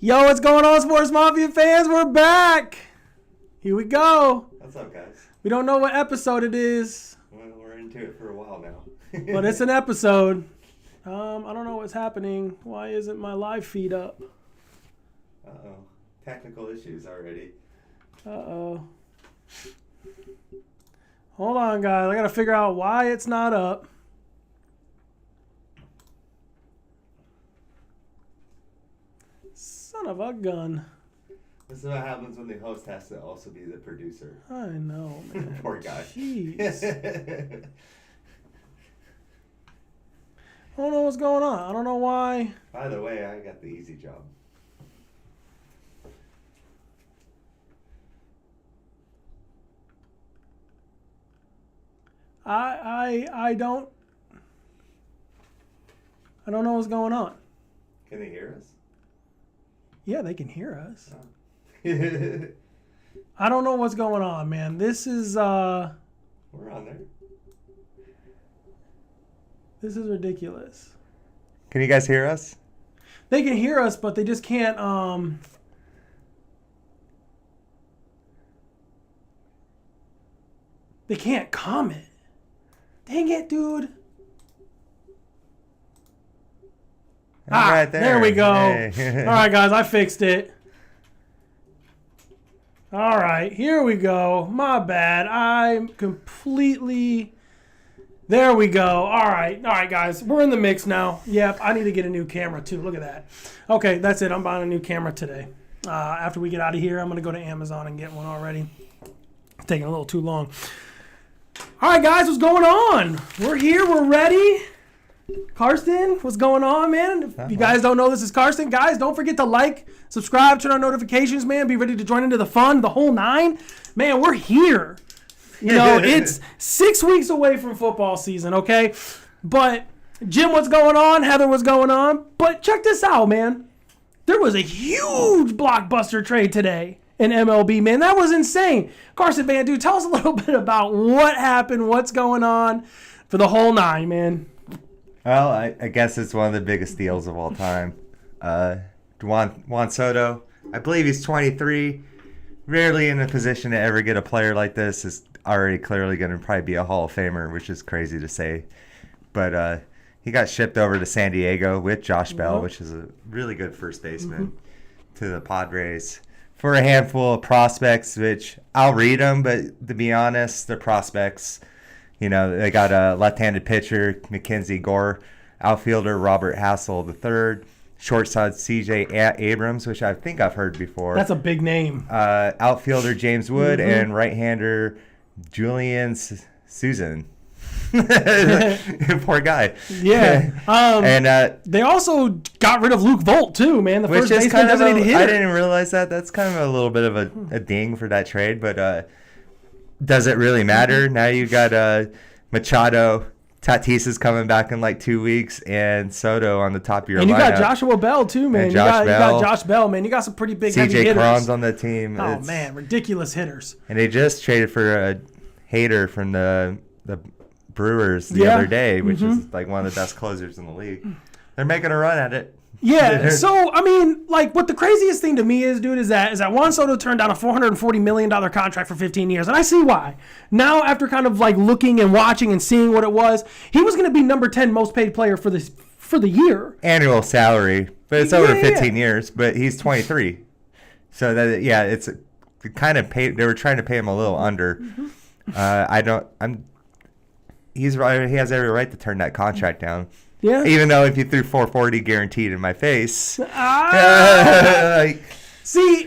Yo, what's going on, Sportzmafia fans? We're back. Here we go. What's up, guys? We don't know what episode it is. Well, we're into it for a while now. But it's an episode. I don't know what's happening. Why isn't my live feed up? Uh-oh. Technical issues already. Uh-oh. Hold on, guys. I got to figure out why it's not up. Son of a gun. This is what happens when the host has to also be the producer. I know, man. Poor guy. Jeez. I don't know what's going on. I don't know why. By the way, I got the easy job. I don't know what's going on. Can they hear us? Yeah, they can hear us. Oh. I don't know what's going on, man. This is We're on there. This is ridiculous. Can you guys hear us? They can hear us, but they just can't they can't comment. Dang it, dude. Right there. There we go. Hey. All right, guys, I fixed it. All right, here we go. My bad. I'm completely... There we go. All right, guys. We're in the mix now. Yep, I need to get a new camera, too. Look at that. Okay, that's it. I'm buying a new camera today. After we get out of here, I'm going to go to Amazon and get one already. It's taking a little too long. All right, guys, what's going on? We're here. We're ready. Karsten, what's going on, man? If you guys don't know, this is Karsten. Guys, don't forget to like, subscribe, turn on notifications, man. Be ready to join into the fun, the whole nine. Man, we're here. You know, it's 6 weeks away from football season, okay? But, Jim, what's going on? Heather, what's going on? But check this out, man. There was a huge blockbuster trade today in MLB, man. That was insane. Karsten Van, dude, tell us a little bit about what happened, what's going on for the whole nine, man. Well, I guess it's one of the biggest deals of all time. Juan Soto, I believe he's 23. Rarely in a position to ever get a player like this. Is already clearly going to probably be a Hall of Famer, which is crazy to say. But he got shipped over to San Diego with Josh Bell, which is a really good first baseman, to the Padres for a handful of prospects, which I'll read them, but to be honest, the prospects... You know, they got a left-handed pitcher, Mackenzie Gore, outfielder Robert Hassel III, shortstop C.J. Abrams, which I think I've heard before. That's a big name. Outfielder James Wood and right-hander Julian Susan. Poor guy. Yeah. And they also got rid of Luke Vogt, too, man. The which first is baseman designated hitter. I didn't realize that. That's kind of a little bit of a ding for that trade, but... does it really matter? Now you got Machado, Tatis is coming back in like 2 weeks, and Soto on the top of your lineup. And you got Joshua Bell, too, man. You got Josh Bell, man. You got some pretty big heavy hitters. CJ Cron's on the team. Oh, man, ridiculous hitters. And they just traded for a Hader from the Brewers the other day, which is like one of the best closers in the league. They're making a run at it. Yeah, so, I mean, like, what the craziest thing to me is, dude, is that Juan Soto turned down a $440 million contract for 15 years, and I see why. Now, after kind of, like, looking and watching and seeing what it was, he was going to be number 10 most paid player for the year. Annual salary, but it's over 15 years, but he's 23. So, that it's kind of paid. They were trying to pay him a little under. He has every right to turn that contract down. Yeah. Even though if you threw 440 guaranteed in my face. See,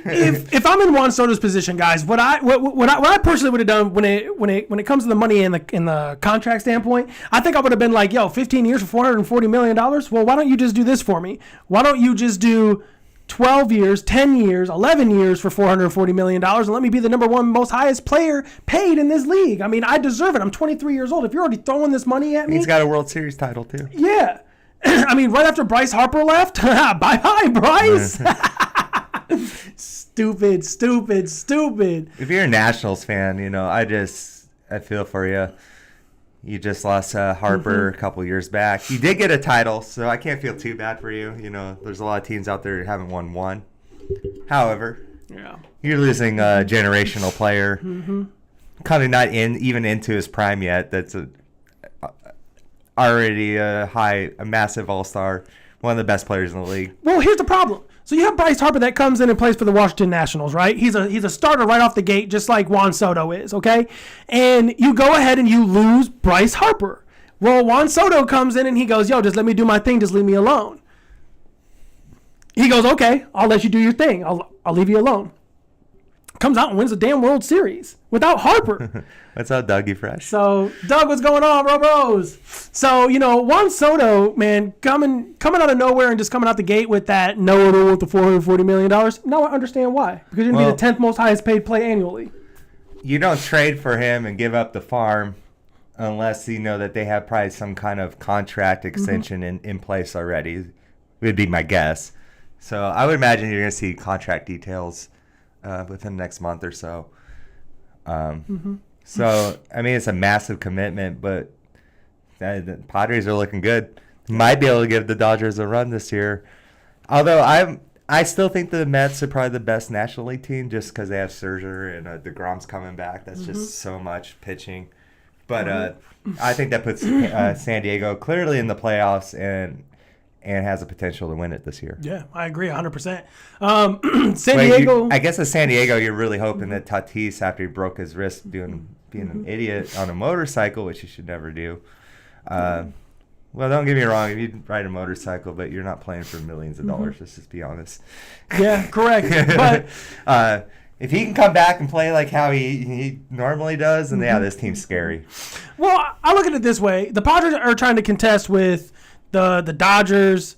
if I'm in Juan Soto's position, guys, what I personally would have done when it comes to the money in the contract standpoint, I think I would have been like, yo, 15 years for $440 million. Well, why don't you just do this for me? Why don't you just do 12 years, 10 years, 11 years for $440 million and let me be the number one most highest player paid in this league. I mean, I deserve it. I'm 23 years old. If you're already throwing this money at me. He's got a World Series title, too. Yeah. I mean, right after Bryce Harper left. Bye-bye, Bryce. Stupid. If you're a Nationals fan, you know, I feel for you. You just lost Harper a couple years back. You did get a title, so I can't feel too bad for you. You know, there's a lot of teams out there that haven't won one. However, Yeah. you're losing a generational player, kind of not even into his prime yet. That's already a massive all-star, one of the best players in the league. Well, here's the problem. So you have Bryce Harper that comes in and plays for the Washington Nationals, right? He's a starter right off the gate, just like Juan Soto is, okay? And you go ahead and you lose Bryce Harper. Well, Juan Soto comes in and he goes, yo, just let me do my thing. Just leave me alone. He goes, okay, I'll let you do your thing. I'll leave you alone. Comes out and wins the damn World Series without Harper. What's up, Dougie Fresh? So, Doug, what's going on, bros? So, Juan Soto, man, coming out of nowhere and just coming out the gate with that no with the $440 million. Now I understand why. Because you're going to be the 10th most highest paid play annually. You don't trade for him and give up the farm unless you know that they have probably some kind of contract extension in place already, would be my guess. So I would imagine you're going to see contract details within the next month or so. So, I mean, it's a massive commitment, but the Padres are looking good. Might be able to give the Dodgers a run this year. Although I still think the Mets are probably the best National League team just because they have Scherzer and DeGrom's coming back. That's just so much pitching. But I think that puts San Diego clearly in the playoffs and has the potential to win it this year. Yeah, I agree 100%. San Diego. I guess at San Diego, you're really hoping that Tatis, after he broke his wrist being an idiot on a motorcycle, which he should never do. Well, don't get me wrong. If you ride a motorcycle, but you're not playing for millions of dollars, let's just be honest. Yeah, correct. But if he can come back and play like how he normally does, then yeah, this team's scary. Well, I look at it this way. The Padres are trying to contest with the Dodgers,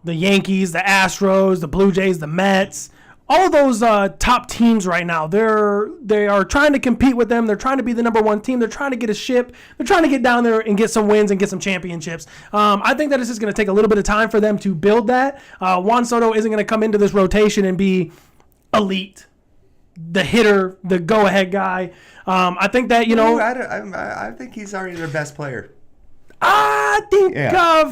the Yankees, the Astros, the Blue Jays, the Mets, all of those top teams right now. They are trying to compete with them. They're trying to be the number one team. They're trying to get a ship. They're trying to get down there and get some wins and get some championships. I think that it's just going to take a little bit of time for them to build that. Juan Soto isn't going to come into this rotation and be elite, the hitter, the go-ahead guy. I think that, I think he's already their best player. I think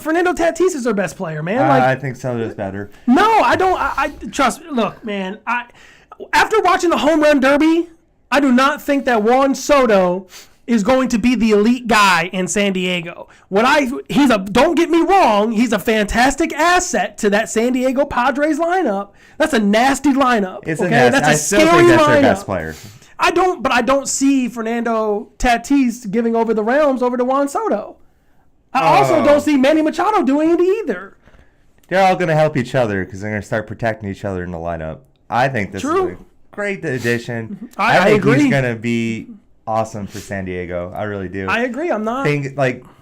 Fernando Tatis is their best player, man. I think Soto's better. No, I don't. I trust. Look, man. After watching the home run derby, I do not think that Juan Soto is going to be the elite guy in San Diego. Don't get me wrong, he's a fantastic asset to that San Diego Padres lineup. That's a nasty lineup. That's a scary lineup. Their best player. I don't see Fernando Tatis giving over the realms over to Juan Soto. I also don't see Manny Machado doing it either. They're all going to help each other because they're going to start protecting each other in the lineup. I think this is a great addition. I think he's going to be awesome for San Diego. I really do. I agree. I'm not.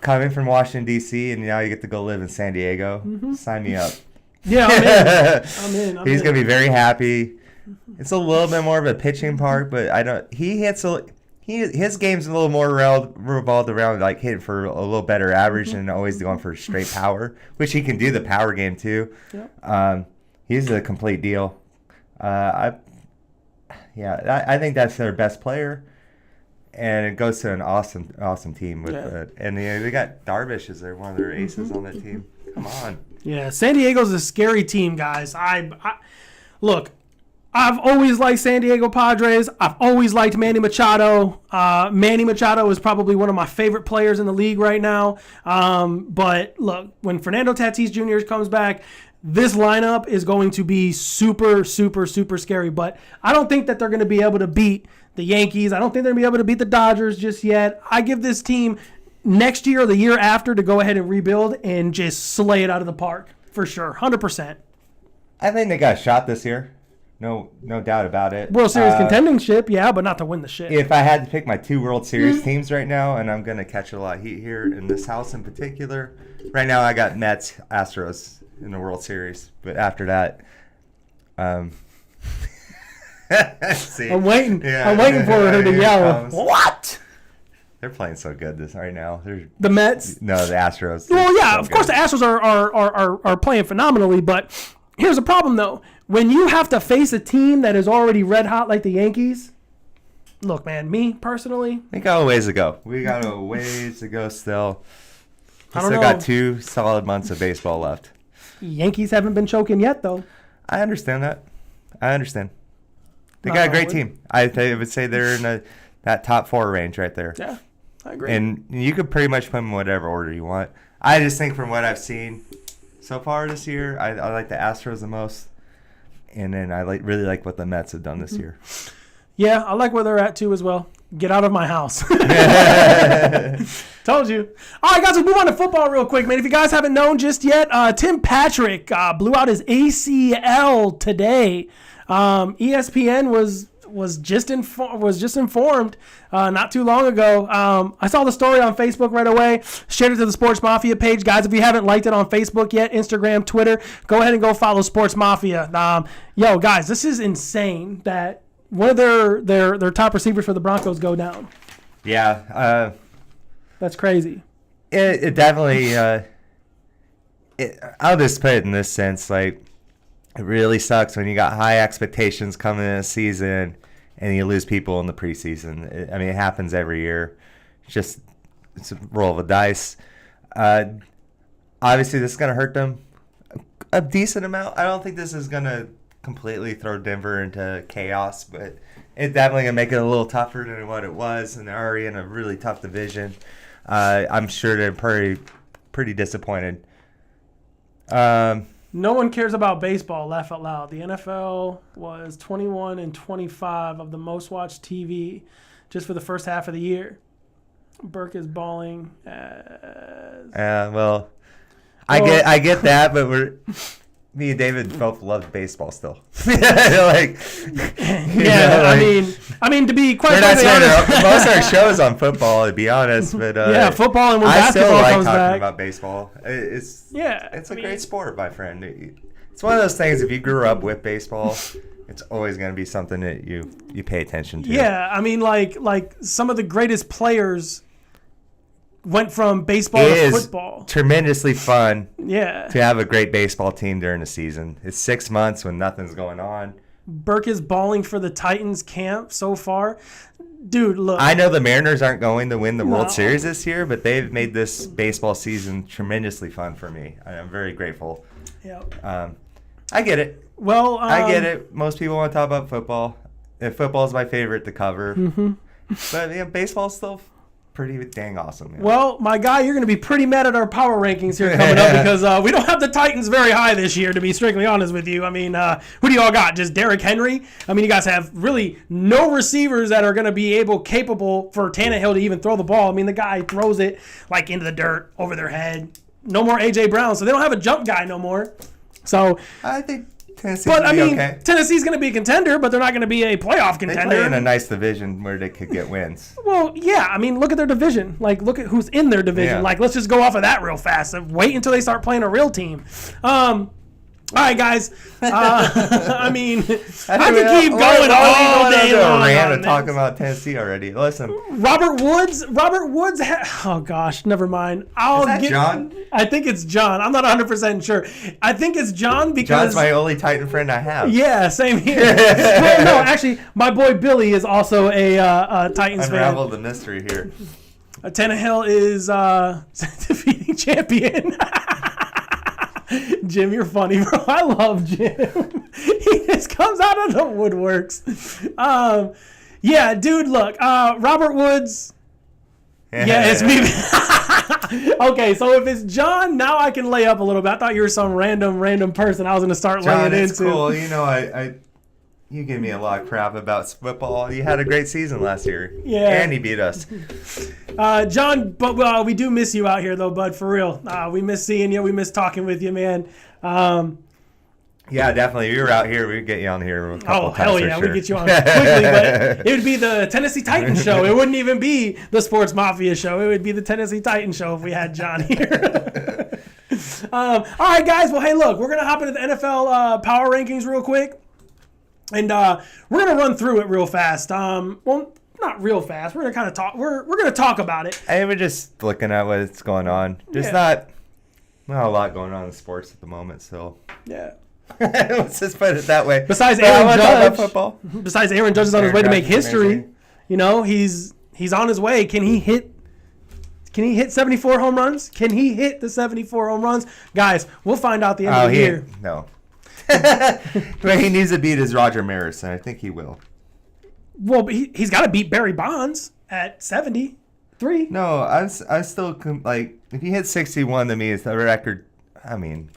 Coming from Washington, D.C., and now you get to go live in San Diego. Sign me up. Yeah, I'm in. He's going to be very happy. It's a little bit more of a pitching part, but his game's a little more revolved around like hitting for a little better average and always going for straight power, which he can do the power game too. Yep. He's a complete deal. I think that's their best player, and it goes to an awesome team with and they got Darvish as one of their aces on that team. Come on. Yeah, San Diego's a scary team, guys. Look. I've always liked San Diego Padres. I've always liked Manny Machado. Manny Machado is probably one of my favorite players in the league right now. But look, when Fernando Tatis Jr. comes back, this lineup is going to be super, super, super scary. But I don't think that they're going to be able to beat the Yankees. I don't think they're going to be able to beat the Dodgers just yet. I give this team next year or the year after to go ahead and rebuild and just slay it out of the park for sure, 100%. I think they got a shot this year. No doubt about it. World Series contending ship, yeah, but not to win the ship. If I had to pick my 2 World Series teams right now, and I'm going to catch a lot of heat here in this house in particular, right now I got Mets, Astros in the World Series. But after that, see, I'm waiting for her to yell. What? They're playing so good right now. The Mets? No, the Astros. Well, yeah, of course the Astros are playing phenomenally, but here's the problem, though. When you have to face a team that is already red hot like the Yankees, look, man, me personally, we got a ways to go. We got a ways to go still. I don't know. Got 2 solid months of baseball left. Yankees haven't been choking yet, though. I understand that. I understand. They got a great team. I would say they're in that top 4 range right there. Yeah, I agree. And you could pretty much put them in whatever order you want. I just think from what I've seen so far this year, I like the Astros the most. And then I really like what the Mets have done this year. Yeah, I like where they're at too as well. Get out of my house. Told you. All right, guys, we'll move on to football real quick, man. If you guys haven't known just yet, Tim Patrick blew out his ACL today. ESPN was just informed not too long ago. I saw the story on Facebook right away. Shared it to the Sportsmafia page, guys. If you haven't liked it on Facebook yet, Instagram, Twitter, go ahead and go follow Sportsmafia. Yo, guys, this is insane that one of their top receivers for the Broncos go down. Yeah, that's crazy. It definitely. I'll just put it in this sense, like. It really sucks when you got high expectations coming in a season and you lose people in the preseason. It happens every year. It's a roll of the dice. Obviously, this is going to hurt them a decent amount. I don't think this is going to completely throw Denver into chaos, but it's definitely going to make it a little tougher than what it was, and they're already in a really tough division. I'm sure they're pretty disappointed. No one cares about baseball, laugh out loud. The NFL was 21 and 25 of the most watched TV just for the first half of the year. Burke is balling as... I get that, but me and David both love baseball still. I mean, to be quite honest, most of our shows on football, to be honest, but football and when basketball comes back. I still like talking about baseball. It's a great sport, my friend. It's one of those things. If you grew up with baseball, it's always going to be something that you pay attention to. Yeah, I mean, like some of the greatest players went from baseball to football. Tremendously fun. Yeah. To have a great baseball team during the season. It's 6 months when nothing's going on. Burke is balling for the Titans camp so far. Dude, look. I know the Mariners aren't going to win the World Series this year, but they've made this baseball season tremendously fun for me. I'm very grateful. Yeah. I get it. Well, I get it. Most people want to talk about football. If football's my favorite to cover. Mm-hmm. But baseball's still pretty dang awesome. Yeah. Well, my guy, you're going to be pretty mad at our power rankings here coming up because we don't have the Titans very high this year, to be strictly honest with you. I mean, who do y'all got? Just Derrick Henry? I mean, you guys have really no receivers that are going to be capable for Tannehill to even throw the ball. I mean, the guy throws it like into the dirt over their head. No more A.J. Brown, so they don't have a jump guy no more. So I think Tennessee's okay. Tennessee's going to be a contender, but they're not going to be a playoff contender. They play in a nice division where they could get wins. Well, yeah. I mean, look at their division. Like, look at who's in their division. Yeah. Like, let's just go off of that real fast. Wait until they start playing a real team. All right, guys. I mean, I could keep going all day long. We're talking about Tennessee already. Listen, Robert Woods. Oh gosh, never mind. Is that John? I think it's John. I'm not 100% sure. I think it's John because John's my only Titan friend I have. Yeah, same here. Well, no, actually, my boy Billy is also a Titans fan. Unraveled the mystery here. Tannehill is defeating champion. Jim, you're funny, bro. I love Jim. He just comes out of the woodworks. Yeah, dude, look. Robert Woods. Yeah, it's me. Okay, so if it's John, now I can lay up a little bit. I thought you were some random person I was going to start laying into. It's cool. You know, you give me a lot of crap about football. You had a great season last year. Yeah. And he beat us. John, but we do miss you out here, though, bud, for real. We miss seeing you. We miss talking with you, man. Yeah, definitely. If you were out here, we'd get you on here a couple times. Hell yeah, we'd get you on quickly, but it would be the Tennessee Titans show. It wouldn't even be the Sportsmafia show. It would be the Tennessee Titans show if we had John here. All right, guys. Well, hey, look, we're going to hop into the NFL power rankings real quick. And we're going to run through it real fast. Well, not real fast. We're going to kind of talk. We're going to talk about it. Hey, we're just looking at what's going on. There's not a lot going on in sports at the moment, so. Yeah. Let's just put it that way. Besides Aaron Judge is on his way to make history. Amazing. You know, he's on his way. Can he hit 74 home runs? Can he hit the 74 home runs? Guys, we'll find out the end of the year. No. But he needs to beat his Roger Maris, and I think he will. Well, but he's got to beat Barry Bonds at 73. No, I still like if he hit 61 to me, it's the record. I mean,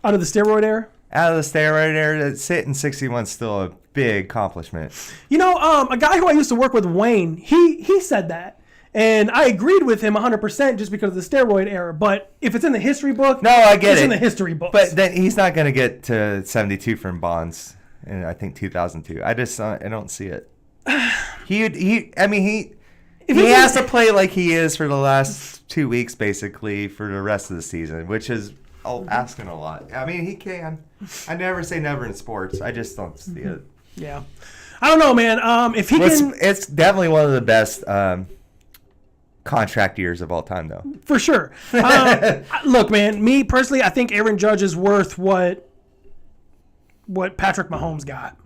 Out of the steroid era. out of the steroid era, hitting 61 is still a big accomplishment. You know, a guy who I used to work with, Wayne, he said that. And I agreed with him 100% just because of the steroid era. But if it's in the history book, No, I get it's it. in the history books. But then he's not going to get to 72 from Bonds in, I think, 2002. I don't see it. He has to play like he is for the last 2 weeks, basically, for the rest of the season, which is asking a lot. I mean, he can. I never say never in sports. I just don't see it. Yeah. I don't know, man. If he can... It's definitely one of the best contract years of all time, though. For sure. Look, man, me personally, I think Aaron Judge is worth what Patrick Mahomes got.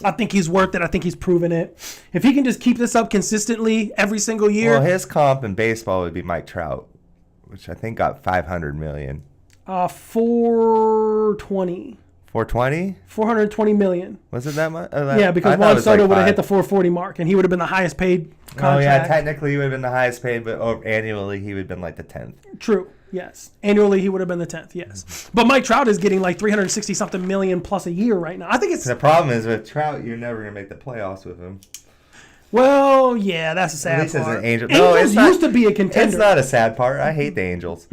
I think he's worth it. I think he's proven it. If he can just keep this up consistently every single year. Well, his comp in baseball would be Mike Trout, which I think got $500 million. 420. 420? 420 million. Was it that much? Yeah, because Juan Soto would have hit the 440 mark, and he would have been the highest paid contract. Oh, yeah, technically he would have been the highest paid, but annually he would have been like the 10th. True, yes. Annually he would have been the 10th, yes. But Mike Trout is getting like 360-something million plus a year right now. I think it's... The problem is with Trout, you're never going to make the playoffs with him. Well, yeah, that's a sad At least part. as an Angel. Angels No, it's not, used to be a contender. It's not a sad part. I hate the Angels.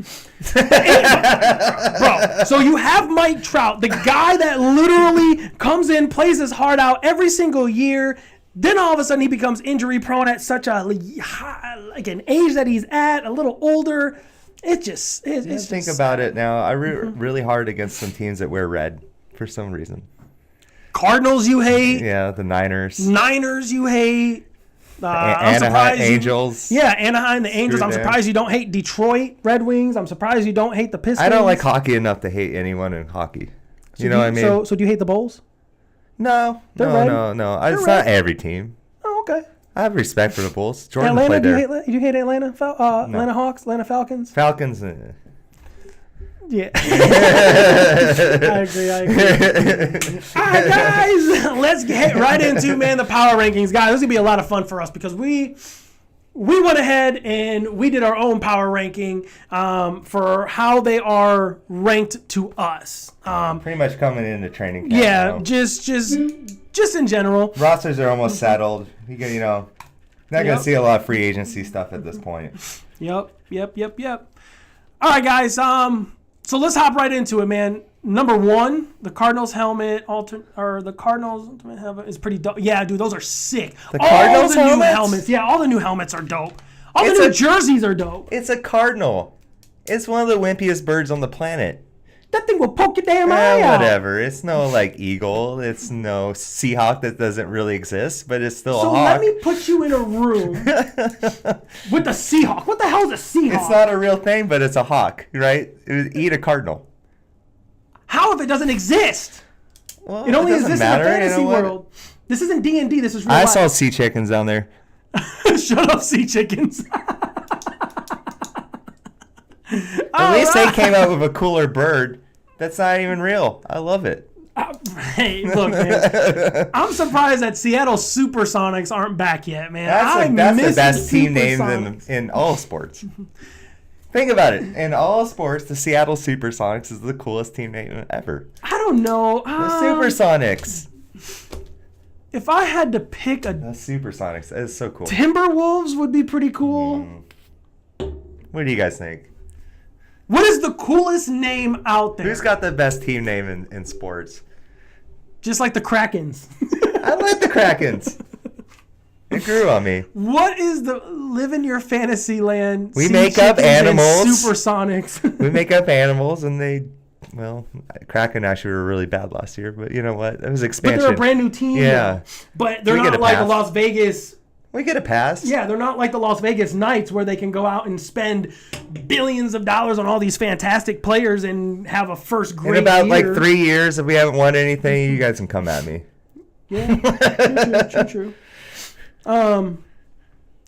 Bro, so you have Mike Trout, the guy that literally comes in, plays his heart out every single year. Then all of a sudden he becomes injury prone at such a like an age that he's at, a little older. It's Think about it now. I root really hard against some teams that wear red for some reason. Cardinals you hate. Yeah, the Niners. Niners you hate. I'm Anaheim surprised Angels. Anaheim, the Angels. Screw I'm them. surprised you don't hate Detroit Red Wings. I'm surprised you don't hate the Pistons. I don't like hockey enough to hate anyone in hockey. So You know what I mean? So do you hate the Bulls? No. They're red. No. It's red. not every team. Oh, okay. I have respect for the Bulls. Jordan Atlanta, played do there. you hate Atlanta? Atlanta Hawks, Atlanta Falcons? Falcons. Yeah. I agree. All right, guys, let's get right into, the power rankings. Guys, this is going to be a lot of fun for us because we went ahead and we did our own power ranking for how they are ranked to us. Pretty much coming into training camp. Yeah, now. just in general. Rosters are almost settled. Not going to see a lot of free agency stuff at this point. Yep. All right, guys. So let's hop right into it, man. Number one, the Cardinals helmet, the Cardinals ultimate helmet is pretty dope. Yeah, dude, those are sick. Cardinals all the helmets? new helmets. Yeah, all the new helmets are dope. All the new jerseys are dope. It's a cardinal. It's one of the wimpiest birds on the planet. That thing will poke your damn eye out. Whatever. It's no eagle. It's no Seahawk that doesn't really exist, but it's still a So hawk. let me put you in a room with the Seahawk. What the hell is a Seahawk? It's not a real thing, but it's a hawk, right? It would eat a cardinal. How if it doesn't exist? Well, It only doesn't exists matter, in a fantasy you know what? world. This isn't D&D. This is real I life. saw sea chickens down there. Shut up, sea chickens. At least they came out with a cooler bird. That's not even real. I love it. Hey, look, man. I'm surprised that Seattle Supersonics aren't back yet, man. That's the best team name in all sports. Think about it. In all sports, the Seattle Supersonics is the coolest team name ever. I don't know. The Supersonics. If I had to pick The Supersonics. That is so cool. Timberwolves would be pretty cool. What do you guys think? What is the coolest name out there? Who's got the best team name in sports? Just like the Krakens. I like the Krakens. It grew on me. What is the live in your fantasy land? We sea make up chickens and animals. Supersonics. We make up animals, and Kraken actually were really bad last year, but you know what? It was expansion. But they're a brand new team. Yeah. But they're We get not a like pass. the Las Vegas. We get a pass. Yeah, they're not like the Las Vegas Knights where they can go out and spend billions of dollars on all these fantastic players and have a first great In about year. 3 years, if we haven't won anything, you guys can come at me. Yeah, true.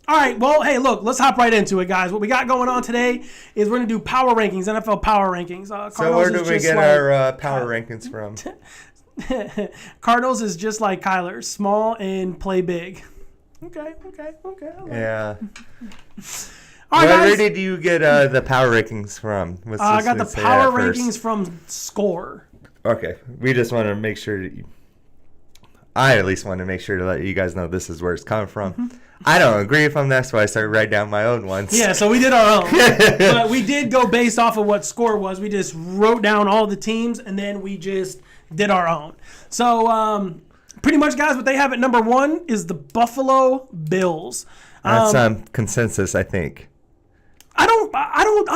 All right, well, hey, look, let's hop right into it, guys. What we got going on today is we're going to do power rankings, NFL power rankings. So where do we get our power rankings from? Cardinals is just like Kyler, small and play big. Okay. Yeah. All right, Where guys. did you get the power rankings from? I got the power rankings from Score. Okay, we just want to make sure that I at least want to make sure to let you guys know this is where it's coming from. Mm-hmm. I don't agree with them. That's why I started writing down my own ones. Yeah, so we did our own. But we did go based off of what Score was. We just wrote down all the teams, and then we just did our own. So pretty much, guys, what they have at number 1 is the Buffalo Bills. That's consensus, I think. I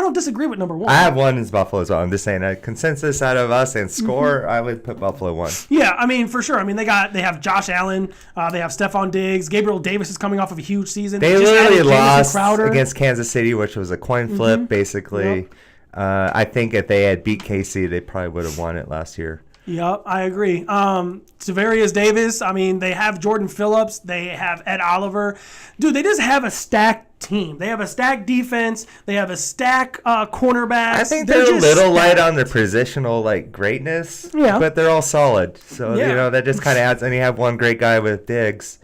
don't disagree with number 1. I have one as Buffalo as well. I'm just saying a consensus out of us and Score. I would put Buffalo 1. Yeah, I mean, for sure. I mean, they have Josh Allen, they have Stephon Diggs, Gabriel Davis is coming off of a huge season. They just literally added Jamison lost Crowder against Kansas City, which was a coin flip, basically. Yep. I think if they had beat KC, they probably would have won it last year. Yep, I agree. Severius Davis, I mean, they have Jordan Phillips, they have Ed Oliver. Dude, they just have a stacked team. They have a stacked defense. They have a stacked cornerbacks. I think they're a little light on their positional greatness, but they're all solid. So, that just kind of adds. And you have one great guy with Diggs.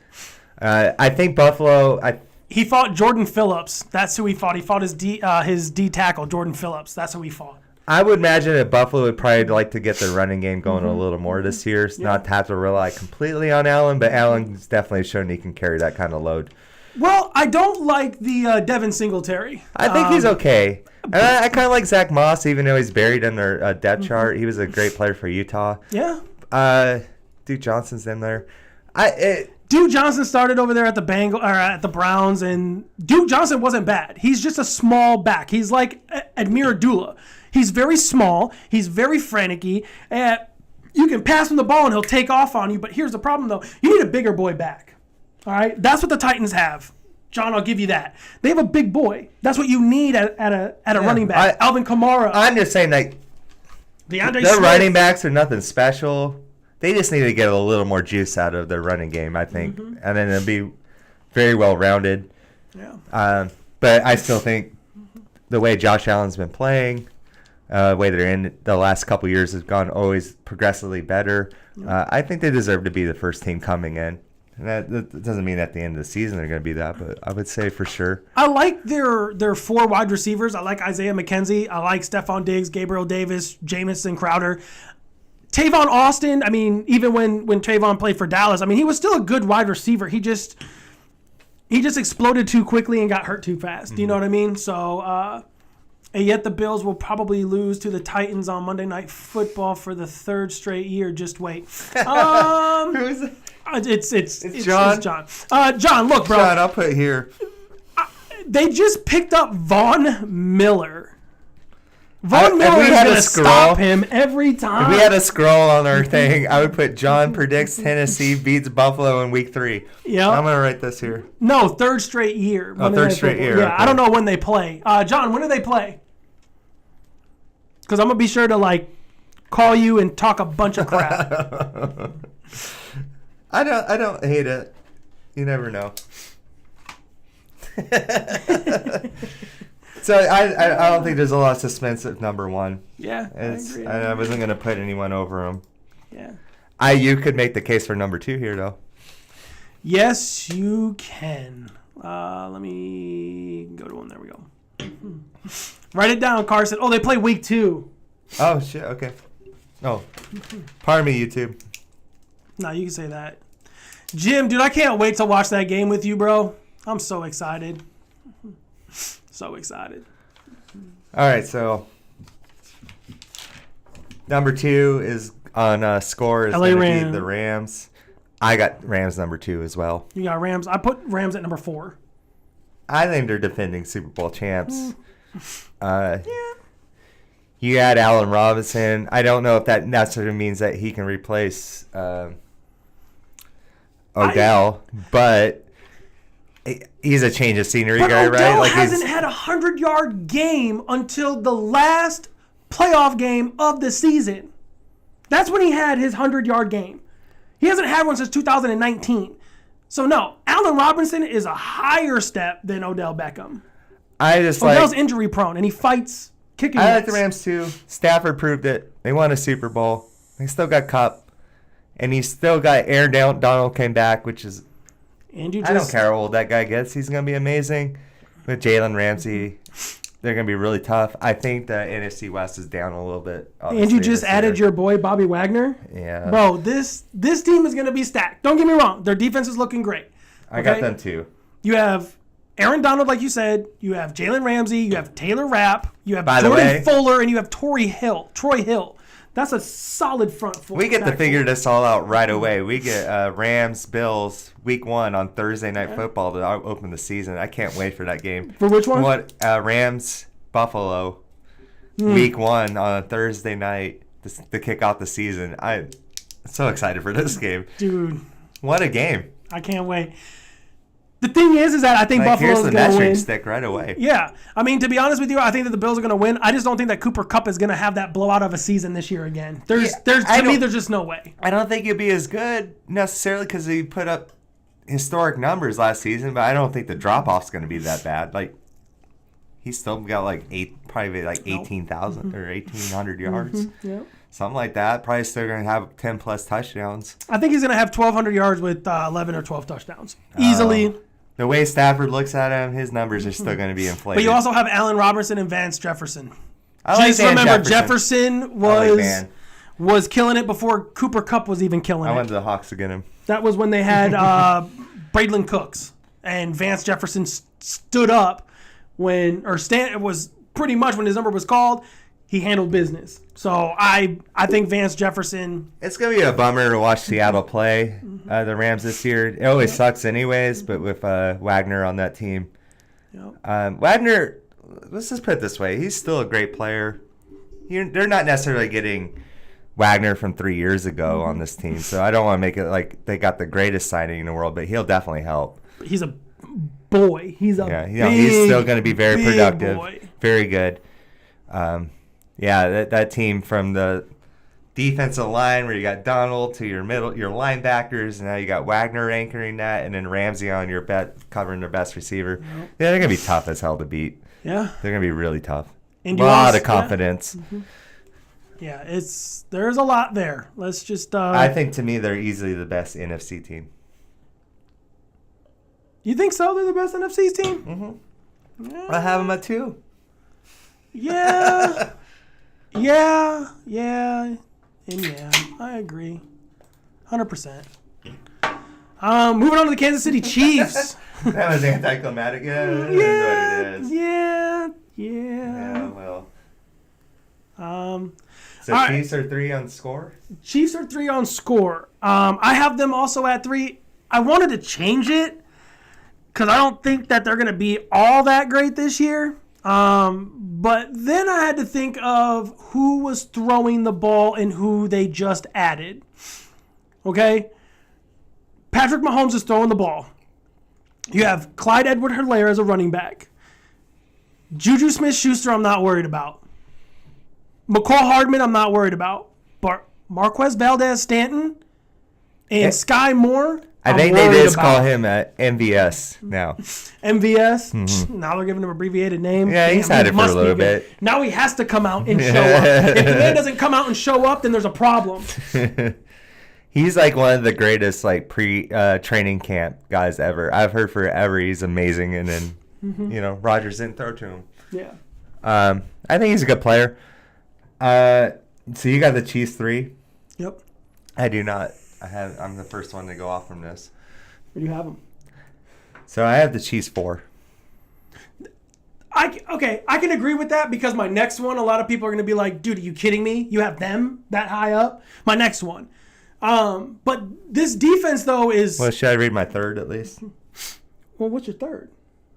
I think Buffalo... He fought Jordan Phillips. That's who he fought. He fought his D tackle, Jordan Phillips. That's who he fought. I would imagine that Buffalo would probably like to get their running game going a little more this year. Not to have to rely completely on Allen, but Allen's definitely shown he can carry that kind of load. Well, I don't like the Devin Singletary. I think he's okay. I kind of like Zach Moss, even though he's buried in their depth chart. He was a great player for Utah. Yeah. Duke Johnson's in there. Duke Johnson started over there at the at the Browns, and Duke Johnson wasn't bad. He's just a small back. He's like Admir Abdullah. He's very small. He's very frantic-y. You can pass him the ball, and he'll take off on you. But here's the problem, though. You need a bigger boy back. All right? That's what the Titans have. John, I'll give you that. They have a big boy. That's what you need at a running back. Alvin Kamara. I'm just saying, their running backs are nothing special. They just need to get a little more juice out of their running game, I think. And then it'll be very well-rounded. Yeah. But I still think the way Josh Allen's been playing, the way they're in the last couple of years has gone always progressively better. I think they deserve to be the first team coming in. And that doesn't mean at the end of the season they're going to be that, but I would say for sure. I like their 4 wide receivers. I like Isaiah McKenzie. I like Stephon Diggs, Gabriel Davis, Jamison Crowder. Tavon Austin, I mean, even when Tavon played for Dallas, I mean, he was still a good wide receiver. He just exploded too quickly and got hurt too fast. Do you know what I mean? So, and yet the Bills will probably lose to the Titans on Monday Night Football for the 3rd straight year. Just wait. Who is it? It's John. It's John. John, look, bro. John, I'll put it here. They just picked up Von Miller. Von Miller is going to stop him every time. If we had a scroll on our thing, I would put John predicts Tennessee beats Buffalo in week 3. Yeah. I'm going to write this here. No, 3rd straight year. Oh, 3rd straight year. Yeah, okay. I don't know when they play. John, when do they play? Because I'm going to be sure to, call you and talk a bunch of crap. I don't hate it. You never know. So I don't think there's a lot of suspense at number 1. Yeah, I agree. I wasn't going to put anyone over him. Yeah. You could make the case for number 2 here, though. Yes, you can. Let me go to one. There we go. Write it down, Carson. Oh, they play week 2. Oh, shit. Okay. Oh, pardon me, YouTube. No, you can say that. Jim, dude, I can't wait to watch that game with you, bro. I'm so excited. So excited. All right, so number 2 is on Score is going to be the Rams. I got Rams number 2 as well. You got Rams. I put Rams at number 4. I think they're defending Super Bowl champs. Yeah. You add Allen Robinson. I don't know if that necessarily means that he can replace Odell, but he's a change of scenery guy, right? Odell hasn't had a 100-yard game until the last playoff game of the season. That's when he had his 100-yard game. He hasn't had one since 2019. So, no, Allen Robinson is a higher step than Odell Beckham. Odell's injury prone, and he fights kicking. I like the Rams too. Stafford proved it. They won a Super Bowl. They still got Cup, and he still got Aaron Donald came back, which is. I don't care how old that guy gets. He's gonna be amazing. With Jalen Ramsey, they're gonna be really tough. I think the NFC West is down a little bit. And you just added your boy Bobby Wagner. Yeah, bro. This team is gonna be stacked. Don't get me wrong. Their defense is looking great. I got them too. You have Aaron Donald, like you said. You have Jalen Ramsey. You have Taylor Rapp. You have Jordan Fuller, and you have Troy Hill. That's a solid front four. We get to figure this all out right away. We get Rams, Bills, Week 1 on Thursday Night Football to open the season. I can't wait for that game. For which one? Rams, Buffalo, Week 1 on a Thursday night to kick off the season. I'm so excited for this game. Dude. What a game. I can't wait. The thing is that I think Buffalo's going to win. Here's the measuring stick right away. Yeah. I mean, to be honest with you, I think that the Bills are going to win. I just don't think that Cooper Kupp is going to have that blowout of a season this year again. There's just no way. I don't think he'll be as good necessarily because he put up historic numbers last season, but I don't think the drop-off's going to be that bad. Like, he's still got probably 18,000 or 1,800 yards. Yep. Something like that. Probably still going to have 10-plus touchdowns. I think he's going to have 1,200 yards with 11 or 12 touchdowns. Easily. The way Stafford looks at him, his numbers are still going to be inflated. But you also have Allen Robinson and Vance Jefferson. Jefferson was killing it before Cooper Kupp was even killing it. I went to the Hawks to get him. That was when they had Braylon Cooks. And Vance Jefferson stood up it was pretty much when his number was called. He handled business. So I think Vance Jefferson. It's going to be a bummer to watch Seattle play the Rams this year. It always sucks anyways, but with Wagner on that team. Yep. Wagner, let's just put it this way. He's still a great player. They're not necessarily getting Wagner from 3 years ago on this team, so I don't want to make it like they got the greatest signing in the world, but he'll definitely help. He's a boy. He's still going to be very productive, boy. Very good. That team from the defensive line where you got Donald to your linebackers, and now you got Wagner anchoring that, and then Ramsey on your covering their best receiver. Yep. Yeah, they're going to be tough as hell to beat. Yeah. They're going to be really tough. And a lot of confidence. Yeah. Yeah, there's a lot there. Let's just... I think, to me, they're easily the best NFC team. You think so? They're the best NFC team? Mm-hmm. Yeah. I have them at 2. Yeah. Yeah, I agree. 100%. Moving on to the Kansas City Chiefs. That was anticlimactic. Yeah, it is what it is. Yeah, well. So Chiefs are 3 on score? Chiefs are 3 on score. I have them also at 3. I wanted to change it because I don't think that they're going to be all that great this year. But then I had to think of who was throwing the ball and who they just added. Okay? Patrick Mahomes is throwing the ball. You have Clyde Edwards-Helaire as a running back. Juju Smith-Schuster I'm not worried about. McCall Hardman I'm not worried about. But Marquez Valdez-Scantling and Sky Moore I think they just call him MVS now. MVS? Mm-hmm. Now they're giving him an abbreviated name. Yeah, he's had it for a little bit. Now he has to come out and show up. If the man doesn't come out and show up, then there's a problem. He's like one of the greatest training camp guys ever. I've heard forever he's amazing, and then Rodgers didn't throw to him. Yeah. I think he's a good player. So you got the Chiefs 3? Yep. I do not. I'm the first one to go off from this. Where do you have them? So I have the Chiefs 4. I can agree with that because my next one, a lot of people are going to be like, dude, are you kidding me? You have them that high up? My next one. But this defense, though, is... Well, should I read my third at least? Well, what's your third?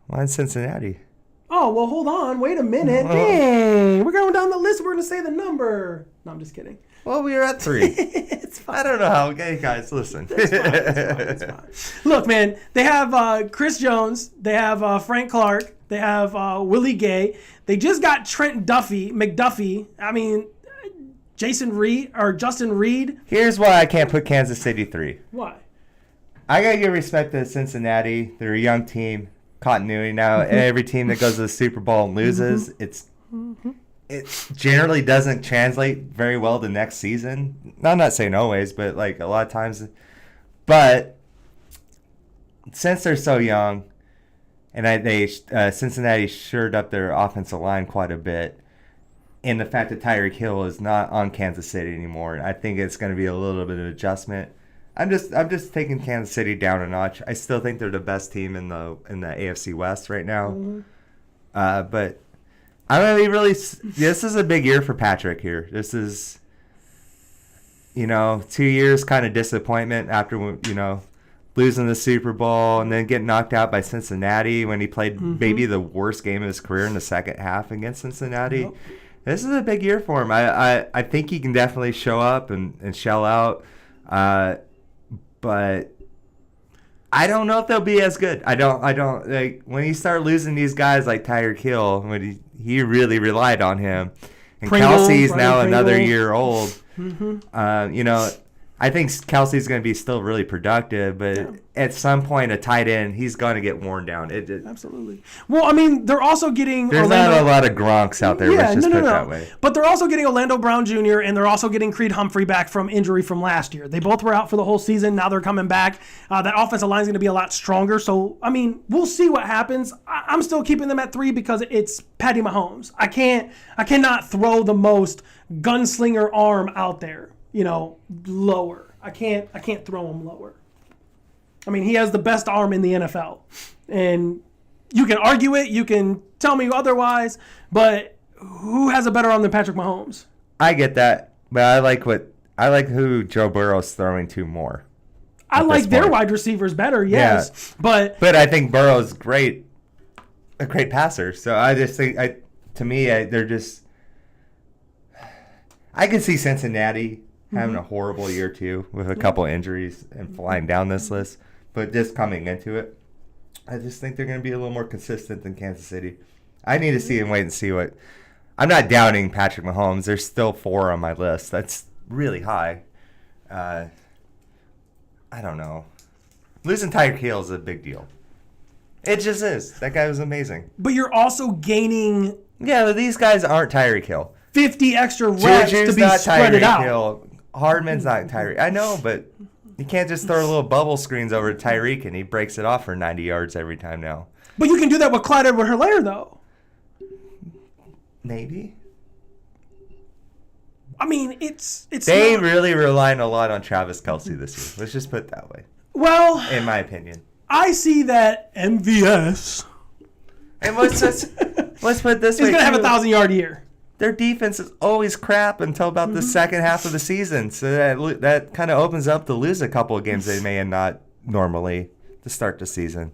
Mine's Cincinnati. Oh, well, hold on. Wait a minute. Dang. We're going down the list. We're going to say the number. No, I'm just kidding. Well, we were at 3. It's fine. I don't know how. Okay, guys, listen. It's fine. Look, man, they have Chris Jones. They have Frank Clark. They have Willie Gay. They just got Trent McDuffie. I mean, Justin Reed. Here's why I can't put Kansas City 3. Why? I got to give respect to Cincinnati. They're a young team. Continuity now. Every team that goes to the Super Bowl and loses, it generally doesn't translate very well to next season. I'm not saying always, but like a lot of times. But since they're so young, and Cincinnati shored up their offensive line quite a bit, and the fact that Tyreek Hill is not on Kansas City anymore, I think it's going to be a little bit of adjustment. I'm just taking Kansas City down a notch. I still think they're the best team in the AFC West right now. But I'm gonna be really. This is a big year for Patrick here. This is, 2 years kind of disappointment after losing the Super Bowl and then getting knocked out by Cincinnati when he played maybe the worst game of his career in the second half against Cincinnati. Yep. This is a big year for him. I think he can definitely show up and shell out. But I don't know if they'll be as good. I don't like when you start losing these guys like Tyreek Hill, when he really relied on him, and Kelsey's now another year old. I think Kelsey's going to be still really productive, but at some point, a tight end, he's going to get worn down. Absolutely. Well, I mean, they're also getting There's not a lot of Gronks out there, let's just put it that way. But they're also getting Orlando Brown Jr., and they're also getting Creed Humphrey back from injury from last year. They both were out for the whole season. Now they're coming back. That offensive line is going to be a lot stronger. So, I mean, we'll see what happens. I'm still keeping them at 3 because it's Patty Mahomes. I cannot throw the most gunslinger arm out there. Lower. I can't throw him lower. I mean, he has the best arm in the NFL. And you can argue it, you can tell me otherwise, but who has a better arm than Patrick Mahomes? I get that, but I like who Joe Burrow's throwing to more. I like their wide receivers better, yes. Yeah. But I think Burrow's a great passer. So I just think they're just I could see Cincinnati having a horrible year too with a couple injuries and flying down this list. But just coming into it, I just think they're going to be a little more consistent than Kansas City. I need to see and wait and see what. I'm not doubting Patrick Mahomes. There's still 4 on my list. That's really high. I don't know. Losing Tyreek Hill is a big deal. It just is. That guy was amazing. But you're also gaining. Yeah, but these guys aren't Tyreek Hill. 50 extra reps to be spread out. Hill. Hardman's not Tyreek. I know, but you can't just throw little bubble screens over to Tyreek and he breaks it off for 90 yards every time now. But you can do that with Clyde Edwards-Helaire, though. Maybe. I mean, it's. They really relying a lot on Travis Kelce this year. Let's just put it that way. Well, in my opinion, I see that MVS. And let's put it this way. He's gonna have a 1,000-yard year. Their defense is always crap until about the second half of the season. So that kind of opens up to lose a couple of games they may not normally to start the season.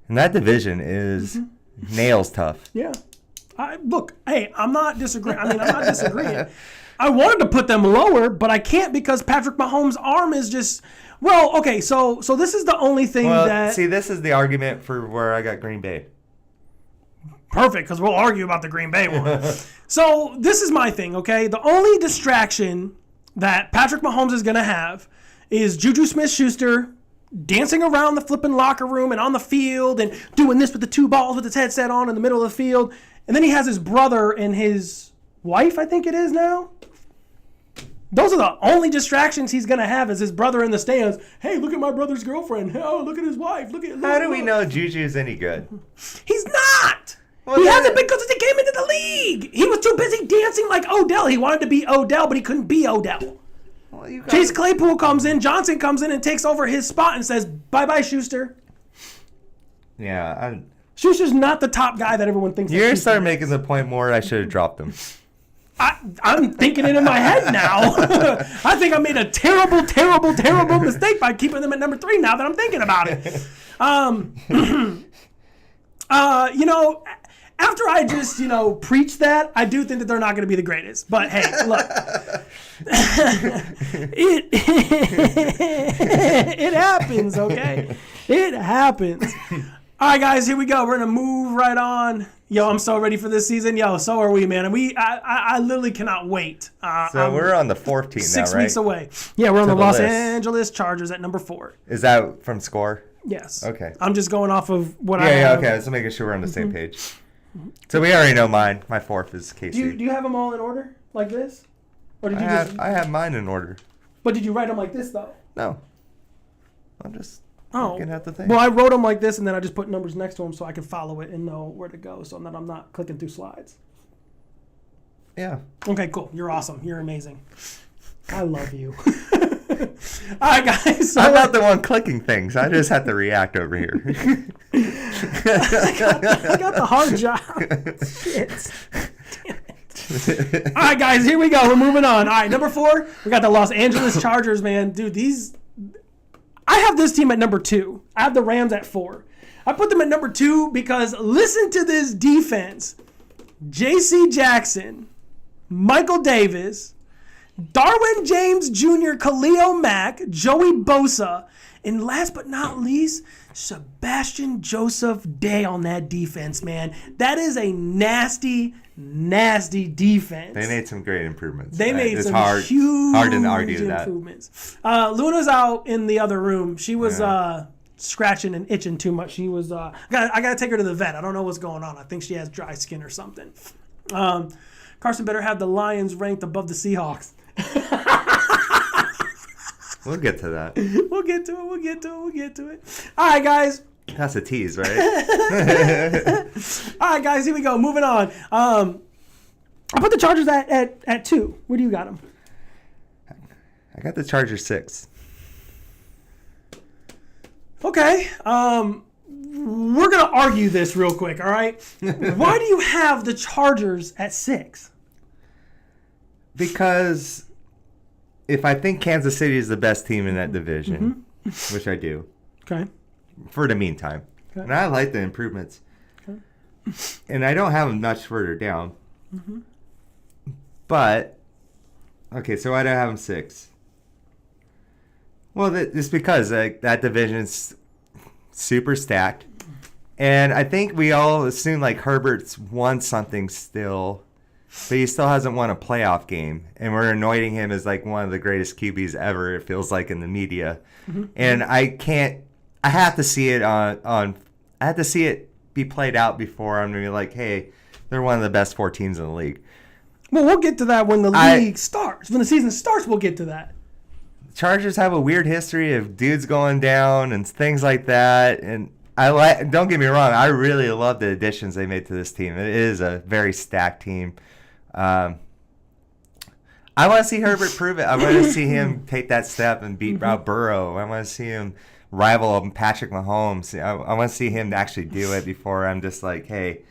And that division is nails tough. Yeah. Look, hey, I'm not disagreeing. I'm not disagreeing. I wanted to put them lower, but I can't because Patrick Mahomes' arm is just – well, okay, so this is the only thing that – see, this is the argument for where I got Green Bay. Perfect, because we'll argue about the Green Bay one. So this is my thing, okay? The only distraction that Patrick Mahomes is going to have is Juju Smith-Schuster dancing around the flipping locker room and on the field and doing this with the 2 balls with his headset on in the middle of the field. And then he has his brother and his wife, I think it is now. Those are the only distractions he's going to have is his brother in the stands. Hey, look at my brother's girlfriend. Oh, look at his wife. How do we know Juju's any good? He's not. Well, he hasn't been because he came into the league. He was too busy dancing like Odell. He wanted to be Odell, but he couldn't be Odell. Well, Chase Claypool comes in, Johnson comes in and takes over his spot and says, bye-bye, Schuster. Yeah. Schuster's not the top guy that everyone thinks. You're starting making the point more I should have dropped him. I'm thinking it in my head now. I think I made a terrible, terrible, terrible mistake by keeping them at number 3 now that I'm thinking about it. After I just, preach that, I do think that they're not going to be the greatest. But, hey, look. It happens, okay? It happens. All right, guys, here we go. We're going to move right on. Yo, I'm so ready for this season. Yo, so are we, man. And I literally cannot wait. So we're on the 4th team now, right? 6 weeks away. Yeah, we're on the Los list. Angeles Chargers at number 4. Is that from score? Yes. Okay. I'm just going off of what I have. Yeah, okay. Let's making sure we're on the same page. So we already know mine. My 4th is KC. Do you have them all in order like this? Or did you I have mine in order. But did you write them like this, though? No. I'm just... Oh, looking at the thing. well, I wrote them like this, and then I just put numbers next to them so I can follow it and know where to go, so that I'm not clicking through slides. Yeah. Okay, cool. You're awesome. You're amazing. I love you. All right, guys. So I'm not the one clicking things. I just have to react over here. I got the hard job. Shit. Damn it. All right, guys. Here we go. We're moving on. All right, number 4. We got the Los Angeles Chargers, man. Dude, I have this team at number 2. I have the Rams at 4. I put them at number 2 because listen to this defense. J.C. Jackson, Michael Davis, Darwin James Jr., Khalil Mack, Joey Bosa, and last but not least, Sebastian Joseph Day on that defense, man. That is a nasty, nasty defense. They made some great improvements. They made it's some hard to argue improvements. Luna's out in the other room. She was scratching and itching too much. She was. I gotta take her to the vet. I don't know what's going on. I think she has dry skin or something. Carson better have the Lions ranked above the Seahawks. We'll get to that. We'll get to it. All right, guys. That's a tease, right? All right, guys. Here we go. Moving on. I put the Chargers at 2. Where do you got them? I got the Chargers 6. Okay. We're gonna argue this real quick. All right. Why do you have the Chargers at 6? Because if I think Kansas City is the best team in that division, which I do, Okay. for the meantime, Okay. and I like the improvements, Okay. and I don't have them much further down, but okay, so why do I have them 6? Well, it's because that division's super stacked, and I think we all assume like Herbert's won something still. But he still hasn't won a playoff game, and we're anointing him as like one of the greatest QBs ever. It feels like in the media, and I have to see it I have to see it be played out before I'm gonna be like, hey, they're one of the best 4 teams in the league. Well, we'll get to that when the league starts. When the season starts, we'll get to that. Chargers have a weird history of dudes going down and things like that, and don't get me wrong, I really love the additions they made to this team. It is a very stacked team. I want to see Herbert prove it. I want to see him take that step and beat Rob Burrow. I want to see him rival Patrick Mahomes. I want to see him actually do it before I'm just like, hey,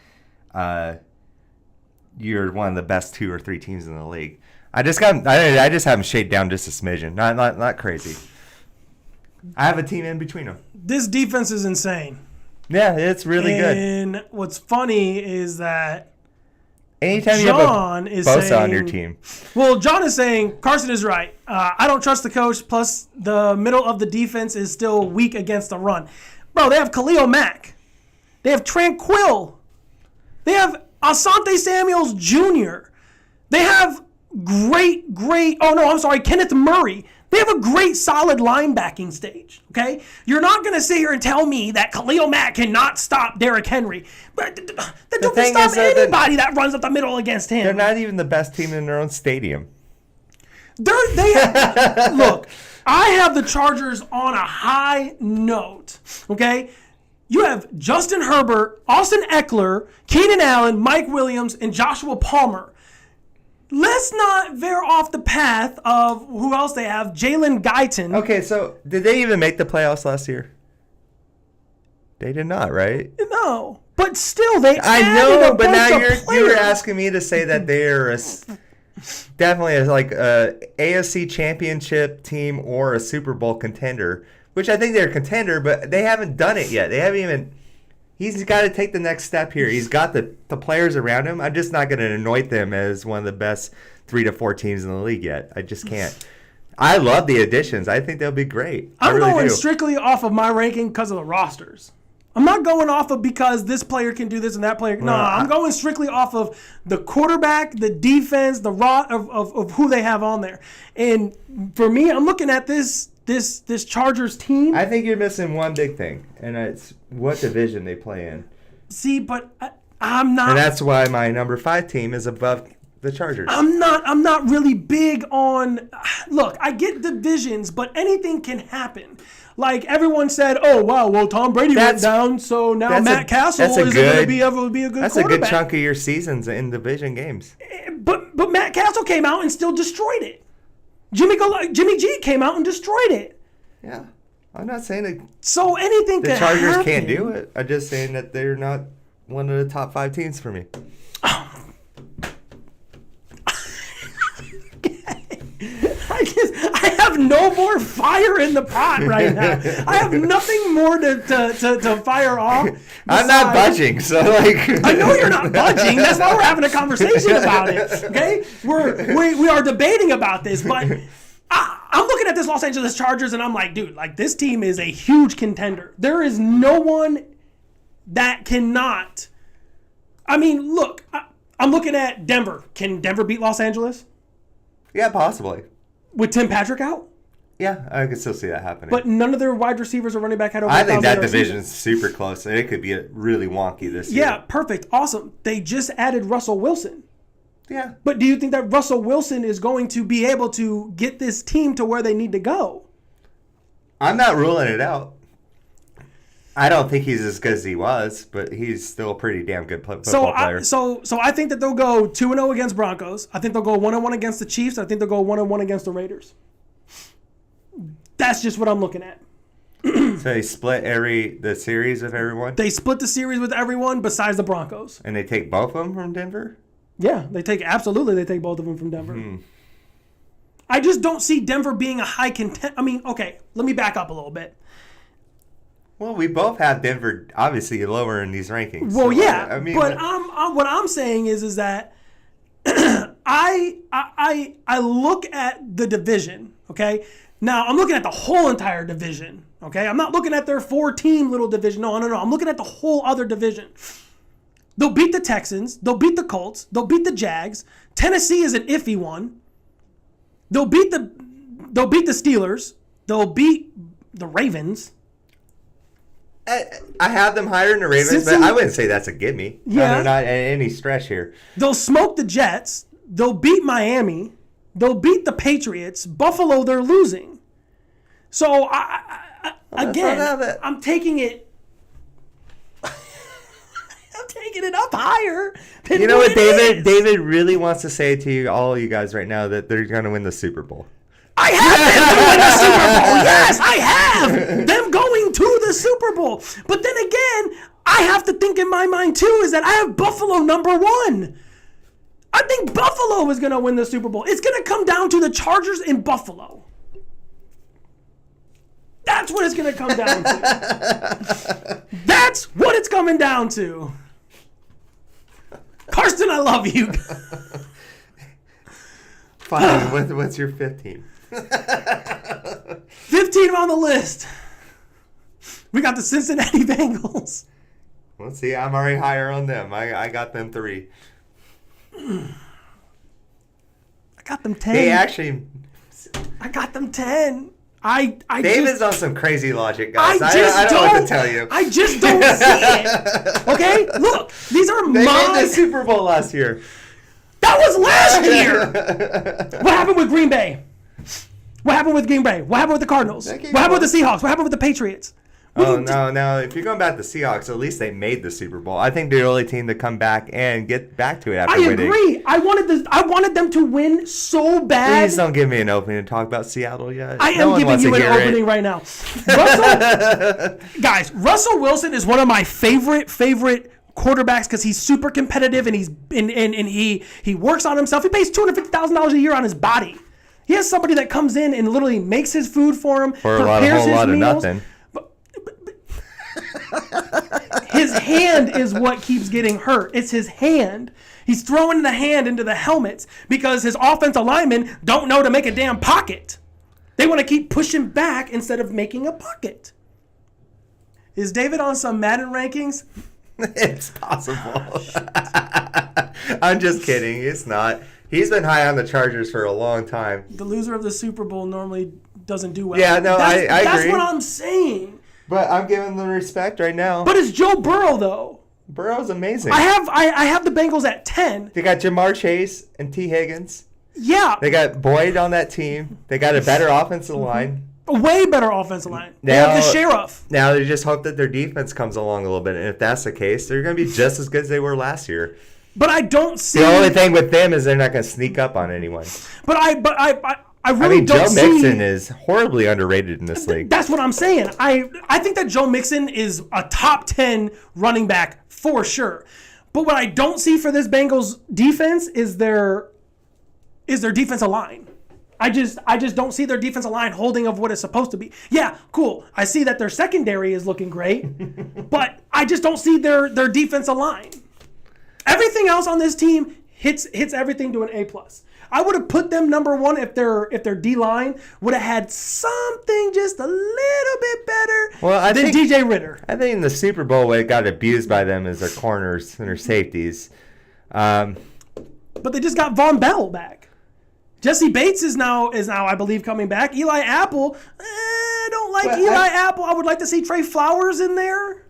you're one of the best 2 or 3 teams in the league. I just have him shade down just a smidgen, not crazy. I have a team in between them. This defense is insane. Yeah, it's really good. And what's funny is that anytime you have a Bosa on your team. Well, John is saying Carson is right. I don't trust the coach. Plus, the middle of the defense is still weak against the run. Bro, they have Khalil Mack. They have Tranquil. They have Asante Samuels Jr. They have Kenneth Murray. They have a great, solid linebacking stage, okay? You're not going to sit here and tell me that Khalil Mack cannot stop Derrick Henry. But that doesn't stop anybody that runs up the middle against him. They're not even the best team in their own stadium. Look, I have the Chargers on a high note, okay? You have Justin Herbert, Austin Eckler, Keenan Allen, Mike Williams, and Joshua Palmer. Let's not veer off the path of who else they have. Jalen Guyton. Okay, so did they even make the playoffs last year? They did not, right? No, but still, they. I know, but now you're asking me to say that they're definitely like a AFC Championship team or a Super Bowl contender, which I think they're a contender, but they haven't done it yet. They haven't even. He's got to take the next step here. He's got the players around him. I'm just not going to anoint them as one of the best 3 to 4 teams in the league yet. I just can't. I love the additions. I think they'll be great. I'm going strictly off of my ranking because of the rosters. I'm not going off of because this player can do this and that player. No, I'm going strictly off of the quarterback, the defense, the raw of who they have on there. And for me, I'm looking at this Chargers team. I think you're missing one big thing, and it's what division they play in. See, but I'm not. And that's why my number 5 team is above the Chargers. I'm not really big on. Look, I get divisions, but anything can happen. Like everyone said, oh wow, well Tom Brady went down, so now Matt Castle isn't going to be able to be a good quarterback. That's a good chunk of your seasons in division games. But Matt Castle came out and still destroyed it. Jimmy G came out and destroyed it. Yeah, I'm not saying that. So anything the Chargers can't do it. I'm just saying that they're not one of the top 5 teams for me. I have no more fire in the pot right now. I have nothing more to fire off. I'm not budging, so like. I know you're not budging. That's why we're having a conversation about it. Okay, we are debating about this, but I'm looking at this Los Angeles Chargers and I'm like, dude, like this team is a huge contender. There is no one that cannot. I mean, look, I'm looking at Denver. Can Denver beat Los Angeles? Yeah, possibly. With Tim Patrick out? Yeah, I can still see that happening. But none of their wide receivers or running back had over I think that division's super close, and it could be really wonky this year. Yeah, perfect. Awesome. They just added Russell Wilson. Yeah. But do you think that Russell Wilson is going to be able to get this team to where they need to go? I'm not ruling it out. I don't think he's as good as he was, but he's still a pretty damn good football player. So I think that they'll go 2-0 against Broncos. I think they'll go 1-1 against the Chiefs. I think they'll go 1-1 against the Raiders. That's just what I'm looking at. So they split the series with everyone? They split the series with everyone besides the Broncos. And they take both of them from Denver? Yeah, they take both of them from Denver. I just don't see Denver being a high content. I mean, okay, let me back up a little bit. Well, we both have Denver obviously lower in these rankings. Well, so, yeah, I mean, but what I'm saying is that I look at the division. Okay, now I'm looking at the whole entire division. Okay, I'm not looking at their 4-team little division. No. I'm looking at the whole other division. They'll beat the Texans. They'll beat the Colts. They'll beat the Jags. Tennessee is an iffy one. They'll beat the Steelers. They'll beat the Ravens. I have them higher than the Ravens, but I wouldn't say that's a gimme. Yeah. They're not any stretch here. They'll smoke the Jets. They'll beat Miami. They'll beat the Patriots. Buffalo, they're losing. So, I'm taking it. I'm taking it up higher. You know what David really wants to say to you, all you guys right now, that they're going to win the Super Bowl. I have them to win the Super Bowl. Yes, I have them going to the Super Bowl. But then again, I have to think in my mind too is that I have Buffalo number 1. I think Buffalo is going to win the Super Bowl. It's going to come down to the Chargers in Buffalo. That's what it's going to come down to. That's what it's coming down to. Karsten, I love you. Fine. What's your 15? 15 on the list. We got the Cincinnati Bengals. Let's see. I'm already higher on them. I got them 3. I got them 10. I got them 10. David's on some crazy logic, guys. I don't know what to tell you. I just don't see it. Okay? Look, these are They made the Super Bowl last year. That was last year. What happened with Green Bay? What happened with Green Bay? What happened with the Cardinals? What happened with the Seahawks? What happened with the Patriots? No. If you're going back to the Seahawks, at least they made the Super Bowl. I think they're the only team to come back and get back to it after winning. I agree. I wanted them to win so bad. Please don't give me an opening to talk about Seattle yet. I am giving you an opening right now. Russell Wilson is one of my favorite quarterbacks because he's super competitive and he works on himself. He pays $250,000 a year on his body. He has somebody that comes in and literally makes his food for him, for a whole lot of nothing. His hand is what keeps getting hurt. It's his hand. He's throwing the hand into the helmets because his offensive linemen don't know to make a damn pocket. They want to keep pushing back instead of making a pocket. Is David on some Madden rankings? It's possible. I'm just kidding. It's not. He's been high on the Chargers for a long time. The loser of the Super Bowl normally doesn't do well. Yeah, no, I agree. That's what I'm saying. But I'm giving them respect right now. But it's Joe Burrow, though. Burrow's amazing. I have the Bengals at 10. They got Jamar Chase and T. Higgins. Yeah. They got Boyd on that team. They got a better offensive line. A way better offensive line. They Now, have the Sheriff. Now they just hope that their defense comes along a little bit. And if that's the case, they're going to be just as good as they were last year. But I don't see. The only thing with them is they're not going to sneak up on anyone. But I really don't see. Joe Mixon is horribly underrated in this league. That's what I'm saying. I think that Joe Mixon is a top 10 running back for sure. But what I don't see for this Bengals defense is their defensive line. I just don't see their defensive line holding of what it's supposed to be. Yeah, cool. I see that their secondary is looking great, but I just don't see their defensive line. Everything else on this team hits everything to an A+. I would have put them number one if their D-line would have had something just a little bit better than DJ Ritter. I think in the Super Bowl, what got abused by them is their corners and their safeties. But they just got Von Bell back. Jesse Bates is now I believe coming back. Eli Apple, I don't like Eli Apple. I would like to see Trey Flowers in there.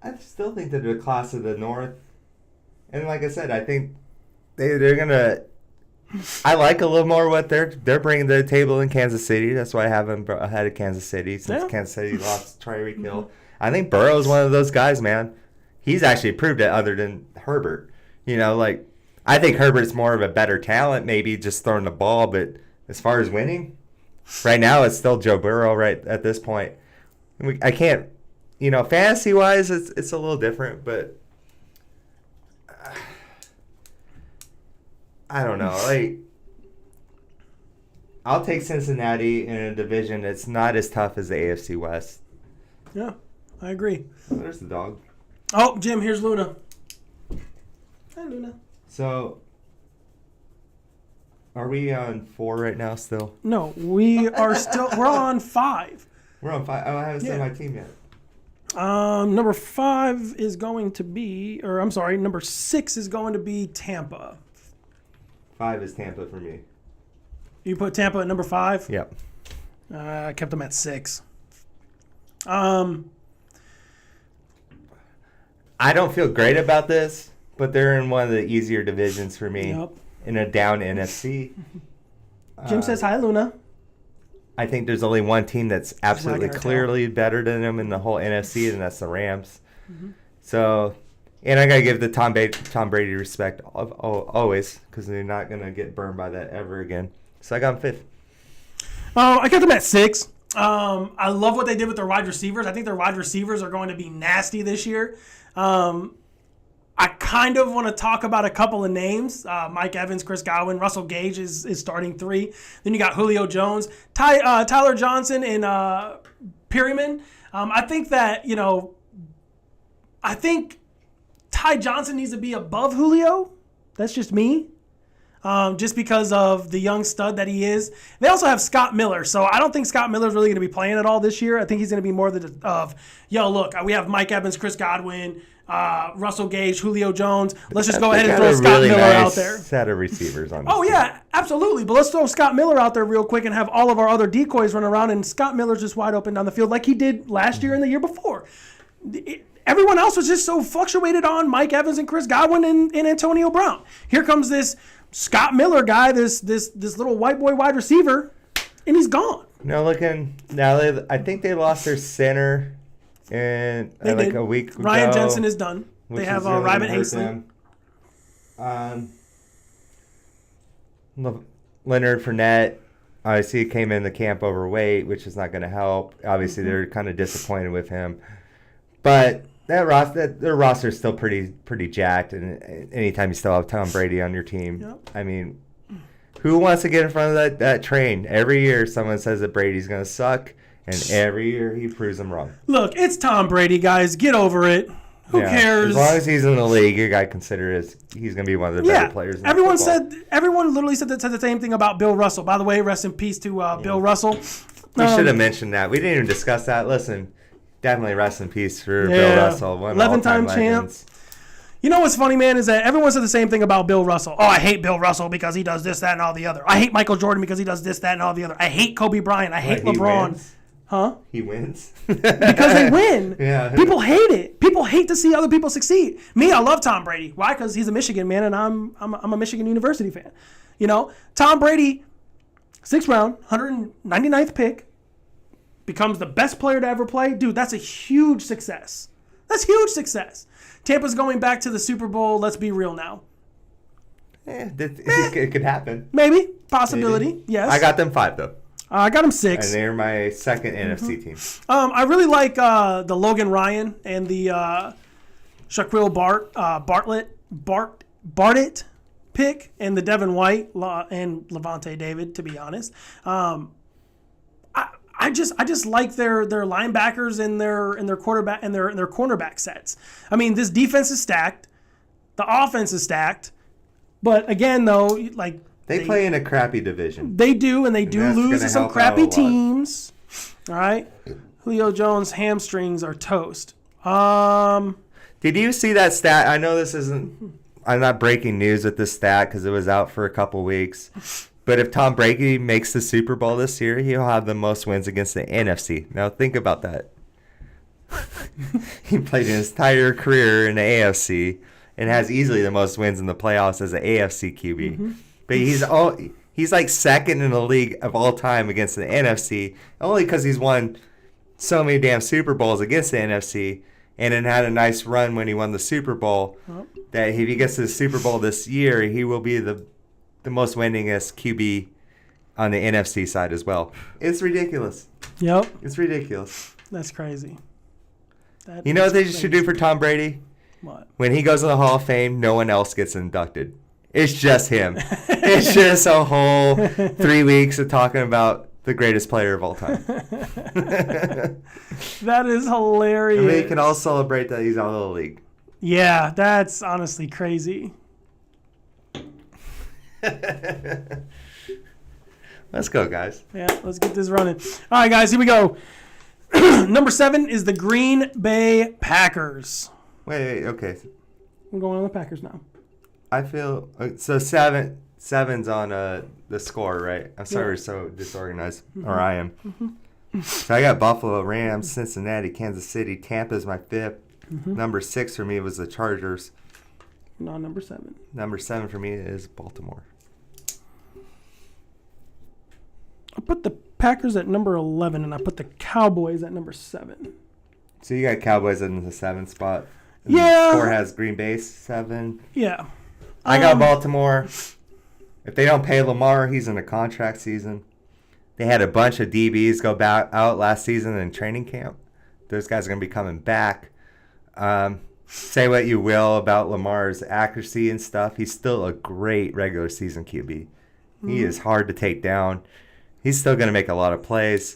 I still think they're the class of the North. And like I said, I think they're going to... I like a little more what they're bringing to the table in Kansas City. That's why I have them ahead of Kansas City since Kansas City lost Tyreek Hill. Mm-hmm. I think Burrow's one of those guys, man. He's actually proved it other than Herbert. I think Herbert's more of a better talent, maybe just throwing the ball. But as far as winning, right now it's still Joe Burrow right at this point. I can't, fantasy-wise, it's a little different, but I don't know. I'll take Cincinnati in a division that's not as tough as the AFC West. Yeah, I agree. There's the dog. Oh, Jim, here's Luna. Hi, Luna. So, are we on 4 right now still? No, we're on 5. We're on 5. Oh, I haven't said my team yet. Number 5 is going to be, number 6 is going to be Tampa. 5 is Tampa for me. You put Tampa at number 5? Yep. I kept them at 6. I don't feel great about this, but they're in one of the easier divisions for me. Yep. In a down NFC. Jim says hi, Luna. I think there's only one team that's absolutely clearly better than them in the whole NFC, and that's the Rams. Mm-hmm. So, and I got to give the Tom Brady respect always, because they're not going to get burned by that ever again. So I got them 5th. I got them at 6. I love what they did with their wide receivers. I think their wide receivers are going to be nasty this year. I kind of want to talk about a couple of names. Mike Evans, Chris Godwin, Russell Gage is starting 3. Then you got Julio Jones, Tyler Johnson, and Perryman. I think that, I think Ty Johnson needs to be above Julio. That's just me. Just because of the young stud that he is. They also have Scott Miller, so I don't think Scott Miller's really going to be playing at all this year. I think he's going to be more we have Mike Evans, Chris Godwin, Russell Gage, Julio Jones. Let's just go ahead and throw Scott Miller out there. Set of receivers on this team. Yeah, absolutely. But let's throw Scott Miller out there real quick and have all of our other decoys run around, and Scott Miller's just wide open down the field like he did last year and the year before. Everyone else was just so fluctuated on Mike Evans and Chris Godwin and Antonio Brown. Here comes this Scott Miller guy, this little white boy wide receiver, and he's gone. I think they lost their center in a week ago. Ryan Jensen is done. They have really Ryman Hastings. Leonard Fournette, obviously, came in the camp overweight, which is not going to help. Obviously, they're kind of disappointed with him. But their roster is still pretty jacked, and anytime you still have Tom Brady on your team, yep. I mean, who wants to get in front of that train? Every year someone says that Brady's going to suck, and every year he proves them wrong. Look, it's Tom Brady, guys. Get over it. Who cares? As long as he's in the league, you got to consider he's going to be one of the better players. Everyone literally said the same thing about Bill Russell. By the way, rest in peace to Bill Russell. We should have mentioned that. We didn't even discuss that. Listen, definitely rest in peace for Bill Russell. 11-time champ. You know what's funny, man, is that everyone said the same thing about Bill Russell. Oh, I hate Bill Russell because he does this, that, and all the other. I hate Michael Jordan because he does this, that, and all the other. I hate Kobe Bryant. I hate LeBron. Wins? Huh? He wins. Because they win. Yeah. People hate it. People hate to see other people succeed. Me, I love Tom Brady. Why? Because he's a Michigan man, and I'm a Michigan University fan. You know, Tom Brady, 6th round, 199th pick, becomes the best player to ever play. Dude, that's a huge success. That's huge success. Tampa's going back to the Super Bowl. Let's be real now. It could happen. Maybe. Possibility. Yes. I got them 5, though. I got them 6. And they're my second NFC team. I really like the Logan Ryan and the Shaquille Bartlett pick and the Devin White and Levante David, to be honest. I just like their linebackers and their quarterback and their cornerback sets. I mean, this defense is stacked, the offense is stacked, but again, though, like they play in a crappy division. They do, and they do lose to some crappy teams. All right, Julio Jones' hamstrings are toast. Did you see that stat? I know this isn't. I'm not breaking news with this stat because it was out for a couple weeks. But if Tom Brady makes the Super Bowl this year, he'll have the most wins against the NFC. Now think about that. He played his entire career in the AFC and has easily the most wins in the playoffs as an AFC QB. Mm-hmm. But he's like second in the league of all time against the NFC, only because he's won so many damn Super Bowls against the NFC and then had a nice run when he won the Super Bowl. Oh. That if he gets to the Super Bowl this year, he will be the most winningest QB on the NFC side as well. It's ridiculous. Yep. It's ridiculous. That's crazy. You know what they should do for Tom Brady? What? When he goes in the Hall of Fame, no one else gets inducted. It's just him. It's just a whole 3 weeks of talking about the greatest player of all time. That is hilarious. And we can all celebrate that he's out of the league. Yeah, that's honestly crazy. Let's go, guys. Yeah, let's get this running. All right, guys, here we go. Number 7 is the Green Bay Packers. Wait, okay. We're going on the Packers now. I feel so. Seven's on the score, right? I'm sorry, we're so disorganized, or I am. Mm-hmm. So I got Buffalo, Rams, Cincinnati, Kansas City. Tampa's my 5th. Mm-hmm. Number 6 for me was the Chargers. No, number 7. Number 7 for me is Baltimore. I put the Packers at number 11, and I put the Cowboys at number 7. So you got Cowboys in the 7th spot. And the score has Green Bay 7. Yeah. I got Baltimore. If they don't pay Lamar, he's in a contract season. They had a bunch of DBs go out last season in training camp. Those guys are going to be coming back. Say what you will about Lamar's accuracy and stuff. He's still a great regular season QB. Mm-hmm. He is hard to take down. He's still going to make a lot of plays.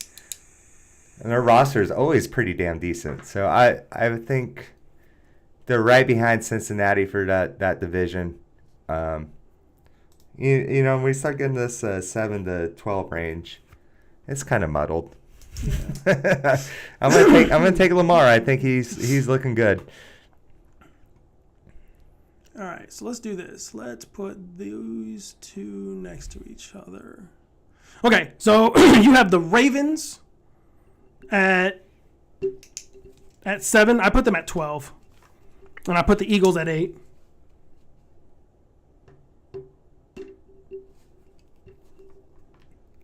And their roster is always pretty damn decent. So I think they're right behind Cincinnati for that division. You know, when we start getting this 7 to 12 range, it's kind of muddled. Yeah. I'm gonna take Lamar. I think he's looking good. All right, so let's do this. Let's put these two next to each other. Okay, so you have the Ravens at 7. I put them at 12, and I put the Eagles at 8.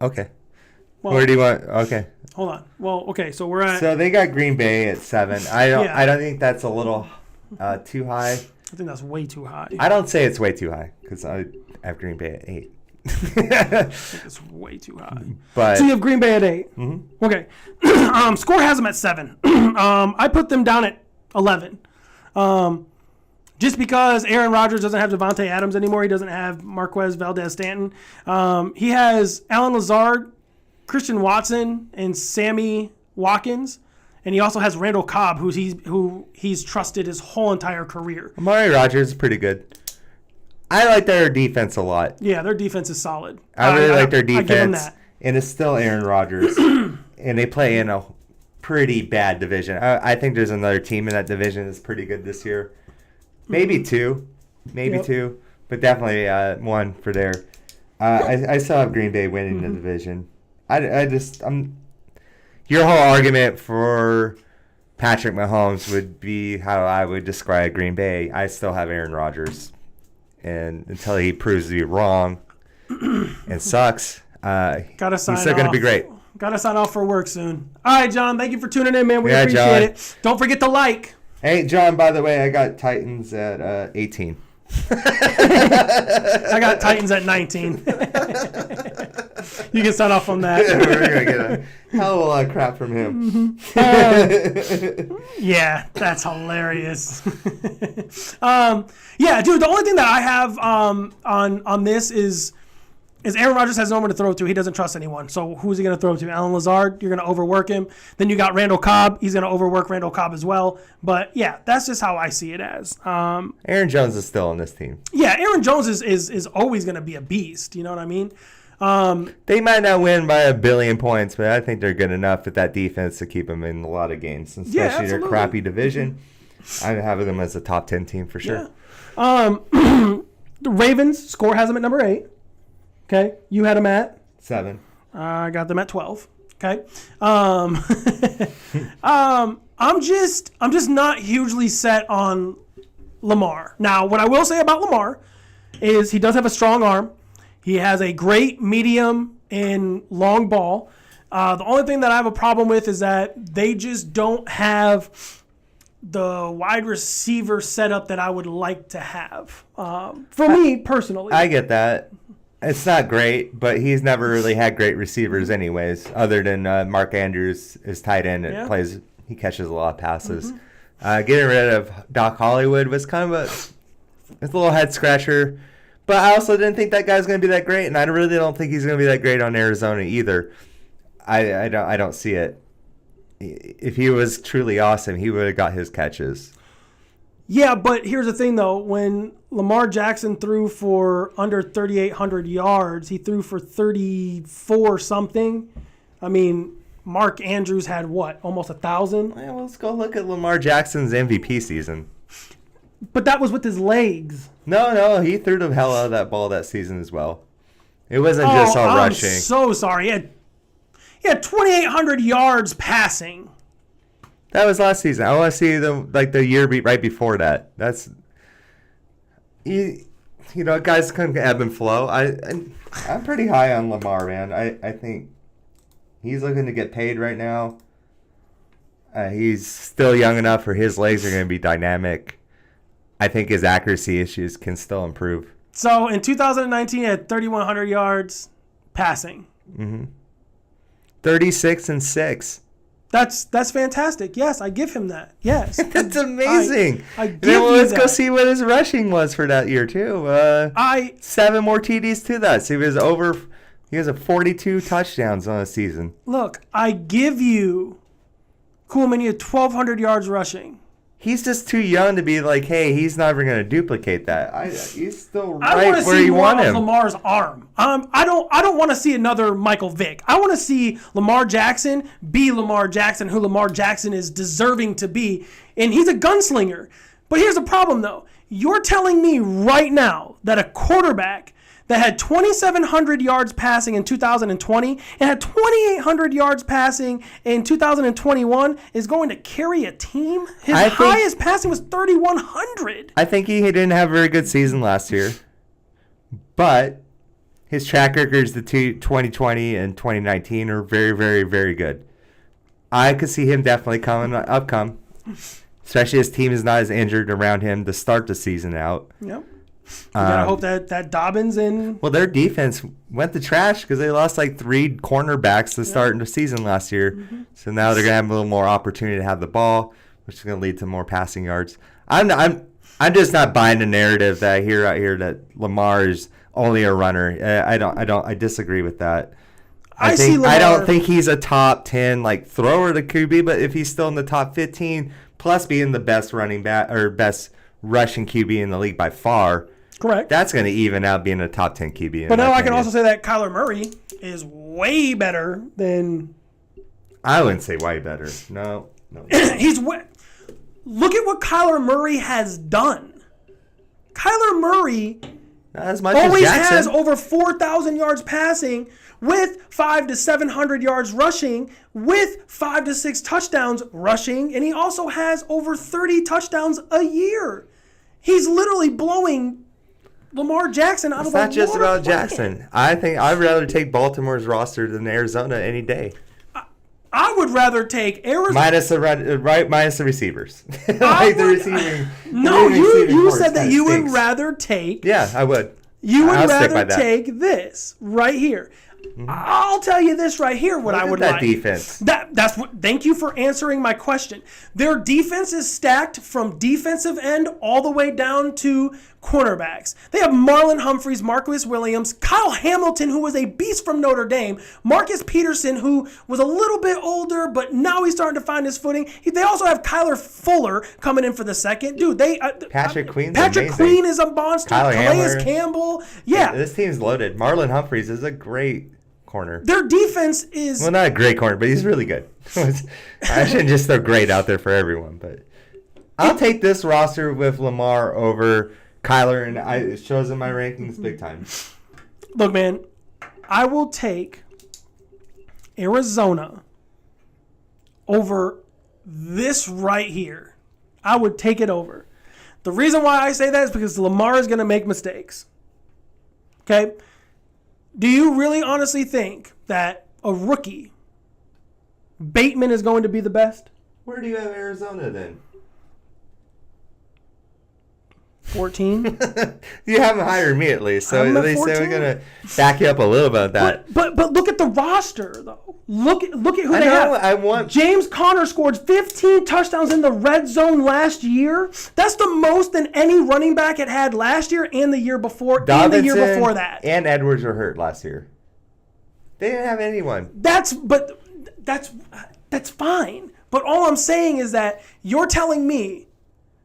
Okay. Well, where do you want? Okay. Hold on. Well, okay, so we're at. So they got Green Bay at 7. I don't think that's a little too high. I think that's way too high. I don't say it's way too high because I have Green Bay at 8. I think it's way too high. But so you have Green Bay at 8. Mm-hmm. Okay. Score has them at 7. I put them down at 11. Just because Aaron Rodgers doesn't have Devontae Adams anymore, he doesn't have Marquez Valdez-Scantling. He has Alan Lazard, Christian Watson, and Sammy Watkins. And he also has Randall Cobb, who he's trusted his whole entire career. Amari Rodgers is pretty good. I like their defense a lot. Yeah, their defense is solid. I really like their defense. I give them that. And it's still Aaron Rodgers. And they play in a pretty bad division. I think there's another team in that division that's pretty good this year. Maybe two. Two. But definitely one for there. I still have Green Bay winning the division. Your whole argument for Patrick Mahomes would be how I would describe Green Bay. I still have Aaron Rodgers. And until he proves to be wrong and sucks, he's still going to be great. Got to sign off for work soon. All right, John, thank you for tuning in, man. We appreciate it. Don't forget to like. Hey, John, by the way, I got Titans at 18. I got Titans at 19. You can sign off on that. We're going to get a hell of a lot of crap from him. Yeah, that's hilarious. Yeah, dude, the only thing that I have on this is Aaron Rodgers has no one to throw to. He doesn't trust anyone. So who's he going to throw to? Alan Lazard, you're going to overwork him. Then you got Randall Cobb. He's going to overwork Randall Cobb as well. But, yeah, that's just how I see it as. Aaron Jones is still on this team. Yeah, Aaron Jones is always going to be a beast. You know what I mean? They might not win by 1 billion points, but I think they're good enough with that defense to keep them in a lot of games, especially their crappy division. I have them as a top 10 team for sure. Yeah. The Ravens score has them at number 8. Okay, you had them at 7. I got them at 12. Okay, I'm just not hugely set on Lamar. Now, what I will say about Lamar is he does have a strong arm. He has a great medium and long ball. The only thing that I have a problem with is that they just don't have the wide receiver setup that I would like to have. For me personally, I get that. It's not great, but he's never really had great receivers anyways, other than Mark Andrews, his tight end. He catches a lot of passes. Getting rid of Doc Hollywood was kind of a little head scratcher, but I also didn't think that guy's going to be that great, and I really don't think he's going to be that great on Arizona either. I don't see it. If he was truly awesome, he would have got his catches. Yeah, but here's the thing, though. When Lamar Jackson threw for under 3,800 yards, he threw for 34-something. I mean, Mark Andrews had, what, almost 1,000? Well, let's go look at Lamar Jackson's MVP season. But that was with his legs. No, he threw the hell out of that ball that season as well. It wasn't just all rushing. I'm so sorry. He had 2,800 yards passing. That was last season. I want to see the year right before that. That's guys can ebb and flow. I'm pretty high on Lamar, man. I think he's looking to get paid right now. He's still young enough for his legs are going to be dynamic. I think his accuracy issues can still improve. So in 2019, he had 3,100 yards passing. 36-6. That's fantastic. Yes, I give him that. Yes. That's amazing. I give you let's that. go see what his rushing was for that year, too. 7 more TDs to that. So he has a 42 touchdowns on a season. Look, I give you Coolman, you had 1,200 yards rushing. He's just too young to be like, hey, he's never going to duplicate that. He's still right where you want him. I want to see more of Lamar's arm. I don't want to see another Michael Vick. I want to see Lamar Jackson be Lamar Jackson, who Lamar Jackson is deserving to be. And he's a gunslinger. But here's the problem, though. You're telling me right now that a quarterback that had 2,700 yards passing in 2020 and had 2,800 yards passing in 2021 is going to carry a team? His highest passing was 3,100. I think he didn't have a very good season last year, but his track records the 2020 and 2019 are very, very, very good. I could see him definitely upcome, especially his team is not as injured around him to start the season out. Yep. You gotta hope that Dobbins and... Well, their defense went to trash because they lost like 3 cornerbacks to start in the season last year. So now they're gonna have a little more opportunity to have the ball, which is gonna lead to more passing yards. I'm just not buying the narrative that I hear out here that Lamar is only a runner. I disagree with that. I don't think he's a top 10 thrower to QB, but if he's still in the top 15, plus being the best running back or best rushing QB in the league by far. Correct. That's going to even out being a top 10 QB. But now I can also say that Kyler Murray is way better than I wouldn't say way better. No. Look at what Kyler Murray has done. Kyler Murray not as much always as Jackson. has over 4,000 yards passing with 500 to 700 yards rushing with 5 to 6 touchdowns rushing, and he also has over 30 touchdowns a year. He's literally blowing Lamar Jackson out of the water. It's not just about Jackson. I think I'd rather take Baltimore's roster than Arizona any day. I would rather take Arizona minus the receivers. Like the receiving. No, you said that you would rather take. Yeah, I would. You would rather take this right here. Mm-hmm. I'll tell you this right here. What I would like. Defense. That's what. Thank you for answering my question. Their defense is stacked from defensive end all the way down to cornerbacks. They have Marlon Humphreys, Marquis Williams, Kyle Hamilton, who was a beast from Notre Dame, Marcus Peterson, who was a little bit older, but now he's starting to find his footing. They also have Kyler Fuller coming in for the second. Dude, Patrick Queen is a monster. Calais Campbell. Yeah. This team's loaded. Marlon Humphreys is a great corner. Their defense is... Well, not a great corner, but he's really good. I shouldn't just throw great out there for everyone, but I'll take this roster with Lamar over Kyler, and it shows in my rankings big time. Look, man, I will take Arizona over this right here. I would take it over. The reason why I say that is because Lamar is going to make mistakes. Okay? Do you really honestly think that a rookie, Bateman, is going to be the best? Where do you have Arizona then? 14. You haven't hired me at least, so at least we're gonna back you up a little bit on that. But look at the roster though. Look at who they have. James Conner scored 15 touchdowns in the red zone last year. That's the most than any running back it had last year and the year before and the year before that. And Edwards were hurt last year. They didn't have anyone. That's fine. But all I'm saying is that you're telling me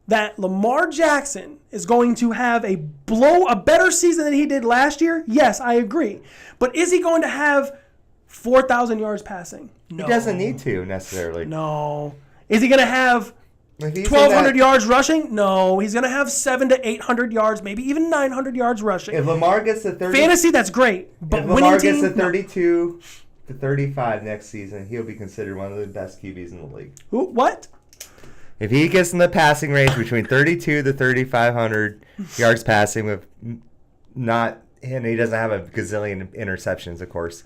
that Lamar Jackson is going to have a better season than he did last year? Yes, I agree. But is he going to have 4,000 yards passing? No. He doesn't need to necessarily. No. Is he going to have 1,200 yards rushing? No. He's going to have 700 to 800 yards, maybe even 900 yards rushing. If Lamar gets to 30, fantasy, that's great. But if Lamar gets to 32 to 35 next season, he'll be considered one of the best QBs in the league. What? If he gets in the passing range between 32 to 3,500 yards passing and he doesn't have a gazillion interceptions, of course,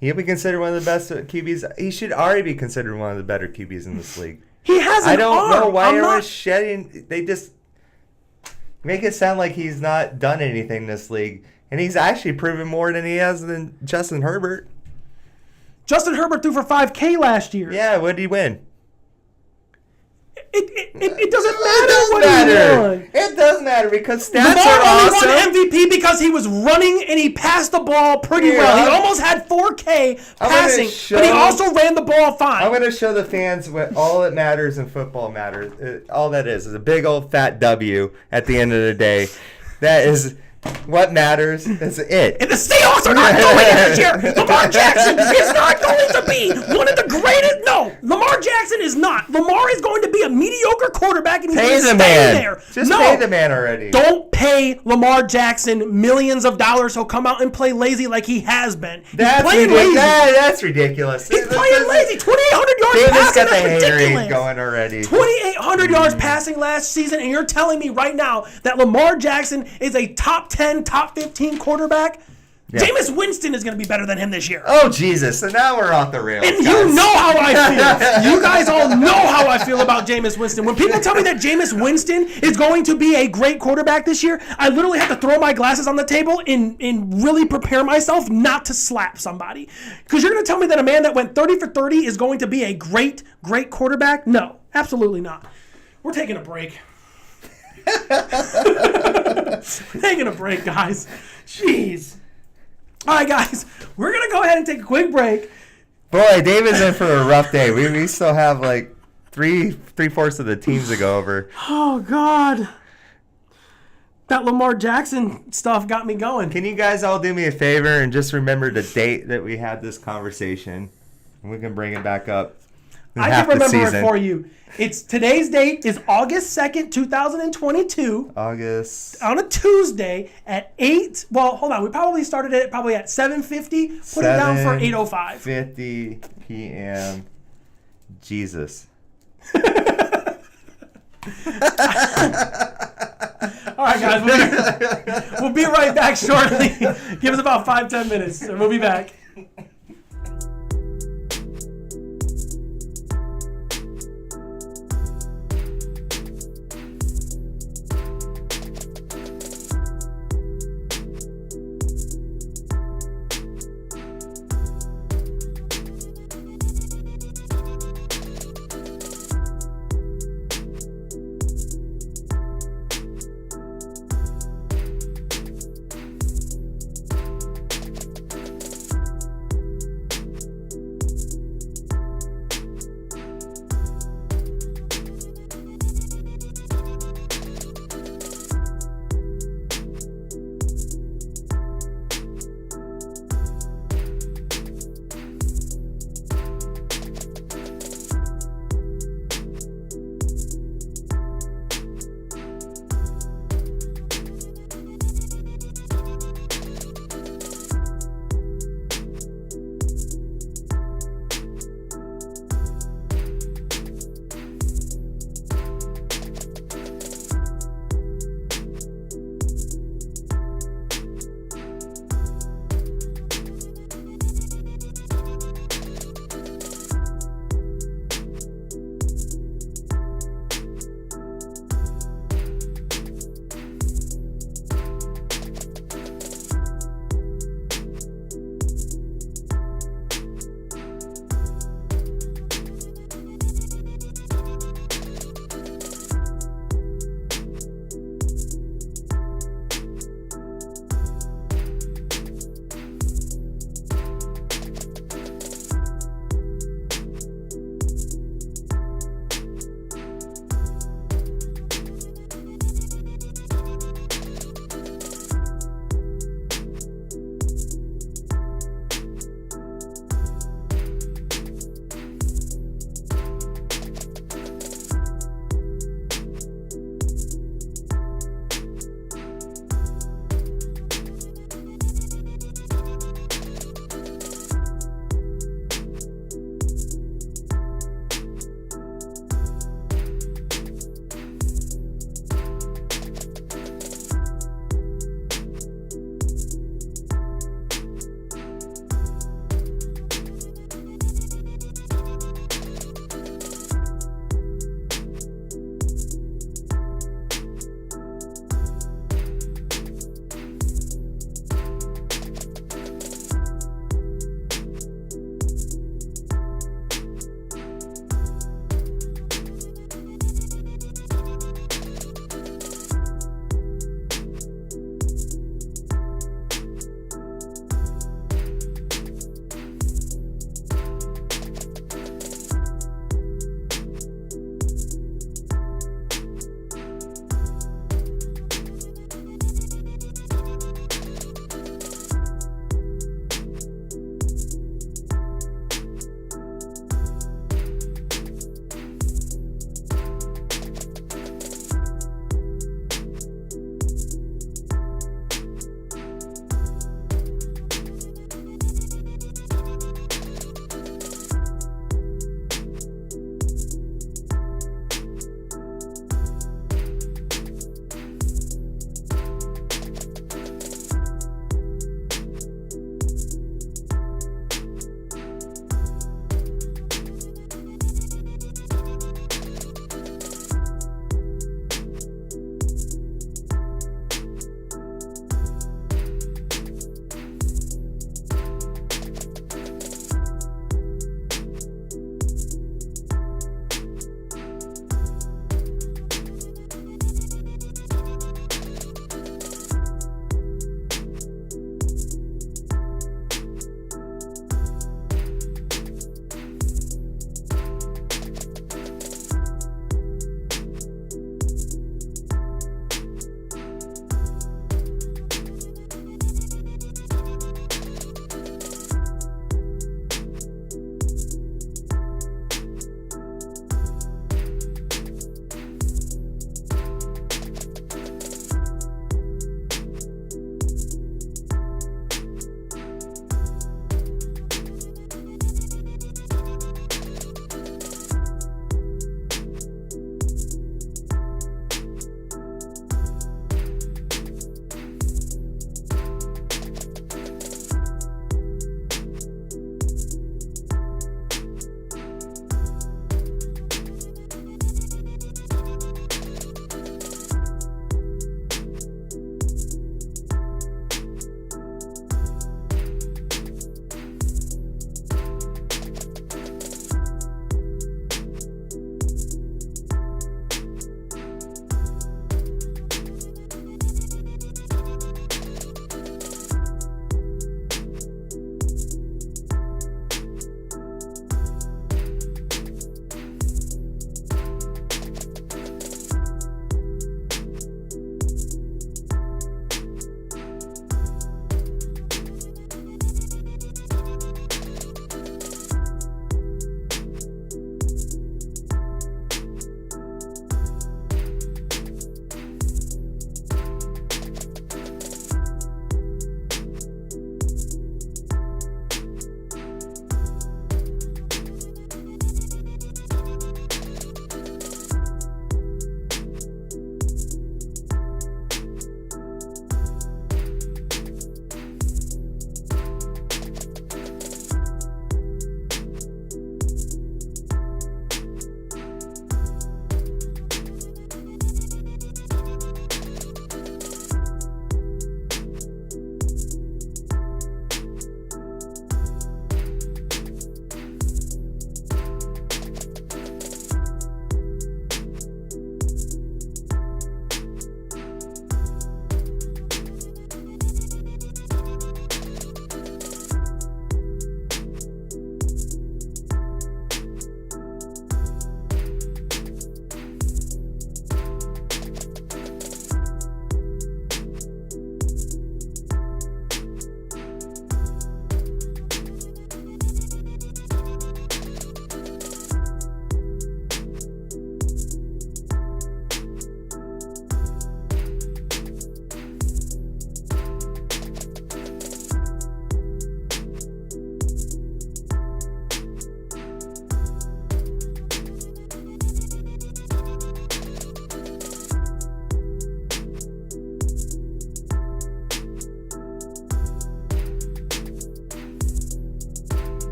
he'll be considered one of the best QBs. He should already be considered one of the better QBs in this league. He has an I don't arm. know why everyone's shedding. They just make it sound like he's not done anything in this league. And he's actually proven more than he has than Justin Herbert. Justin Herbert threw for 5K last year. Yeah, what did he win? It doesn't matter what he won. It does matter because stats Lamar are awesome. only won MVP because he was running and he passed the ball pretty well. He almost had 4K passing, but he also ran the ball fine. I'm going to show the fans what all that matters in football matters. All that is a big old fat W at the end of the day. That is what matters. That's it. And the Seahawks are not going this year. Lamar Jackson is not going to be one of the greatest. No, Lamar Jackson is not. Lamar is going to be a mediocre quarterback, and he's going to stay there. Just pay the man already. Don't pay Lamar Jackson millions of dollars. He'll come out and play lazy like he has been. That's ridiculous. That's ridiculous. He's playing lazy. 2,800 yards passing. Got the That's ridiculous. Going already. 2,800 yards passing last season, and you're telling me right now that Lamar Jackson is a top 10, top 15 quarterback? Yeah. Jameis Winston is going to be better than him this year. Oh, Jesus. So now we're off the rails. And guys, you know how I feel. You guys all know how I feel about Jameis Winston. When people tell me that Jameis Winston is going to be a great quarterback this year, I literally have to throw my glasses on the table and really prepare myself not to slap somebody. Because you're going to tell me that a man that went 30 for 30 is going to be a great, great quarterback? No, absolutely not. We're taking a break. Taking a break, guys. Jeez. All right, guys, we're going to go ahead and take a quick break. Boy, David's in for a rough day. We still have like three-fourths of the teams to go over. Oh, God. That Lamar Jackson stuff got me going. Can you guys all do me a favor and just remember the date that we had this conversation? We can bring it back up. I can remember it for you. It's today's date is August 2nd, 2022. August. On a Tuesday at 8. Well, hold on. We probably started it probably at 7:50. Put it down for 8:05. 50 p.m. Jesus. All right, guys. We'll be right back shortly. Give us about 5-10 minutes, and we'll be back.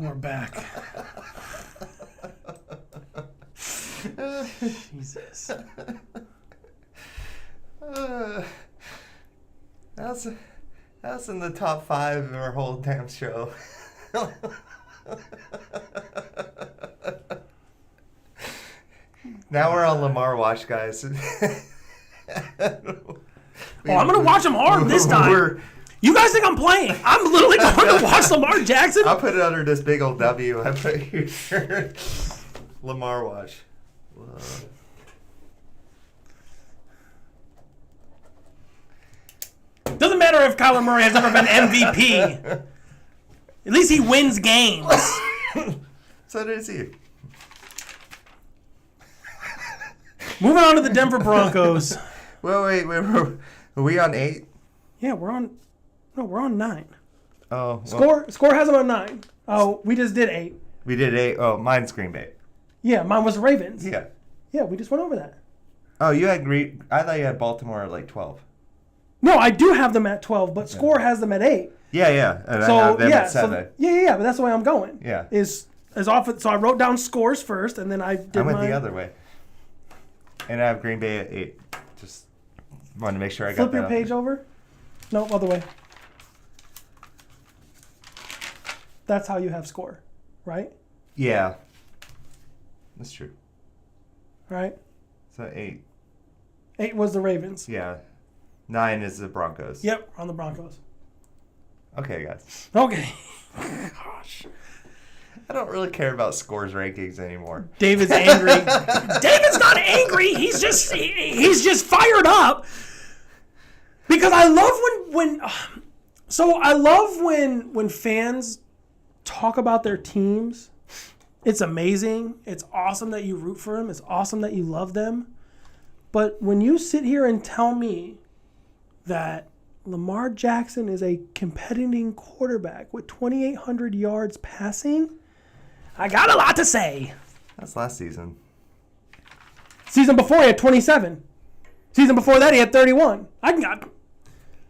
We're back. Jesus. That's in the top 5 of our whole damn show. Now we're on Lamar watch, guys. I'm going to watch him hard this time. You guys think I'm playing? I'm literally going to watch Lamar Jackson. I'll put it under this big old W I put here. Lamar watch. Doesn't matter if Kyler Murray has ever been MVP. At least he wins games. So does he. Moving on to the Denver Broncos. Wait. Are we on 8? Yeah, we're on 9. Oh. Well, Score has them on 9. Oh, we just did 8. we did 8. Oh, mine's Green Bay. Yeah, mine was the Ravens. Yeah. Yeah, we just went over that. Oh, you had I thought you had Baltimore at like 12. No, I do have them at 12, but Score has them at 8. Yeah. And I have them at 7. Yeah, but that's the way I'm going. Yeah. Is as often. So I wrote down scores first, and then I went the other way. And I have Green Bay at 8. Just wanted to make sure I got that. Flip your page over. No, other way. That's how you have Score, right? Yeah. That's true. Right? So 8. 8 was the Ravens. Yeah. 9 is the Broncos. Yep, on the Broncos. Okay, guys. Okay. Gosh. I don't really care about Scores rankings anymore. David's angry. David's not angry. He's just fired up. Because I love when fans talk about their teams. It's amazing. It's awesome that you root for them. It's awesome that you love them. But when you sit here and tell me that Lamar Jackson is a competing quarterback with 2,800 yards passing, I got a lot to say. That's last season. Season before he had 27. Season before that he had 31. I got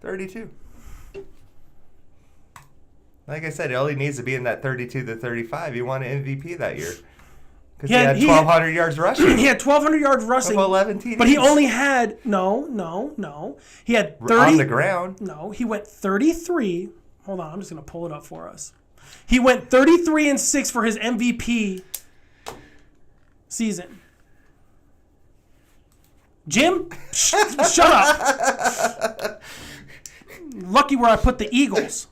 32. Like I said, all he needs to be in that 32 to 35. He won an MVP that year. Because he had 1,200 yards rushing. He had 1,200 yards rushing. 11 TDs. But he only had, no. He had 30. On the ground. No, he went 33. Hold on, I'm just going to pull it up for us. He went 33-6 for his MVP season. Jim, shut up. Lucky where I put the Eagles.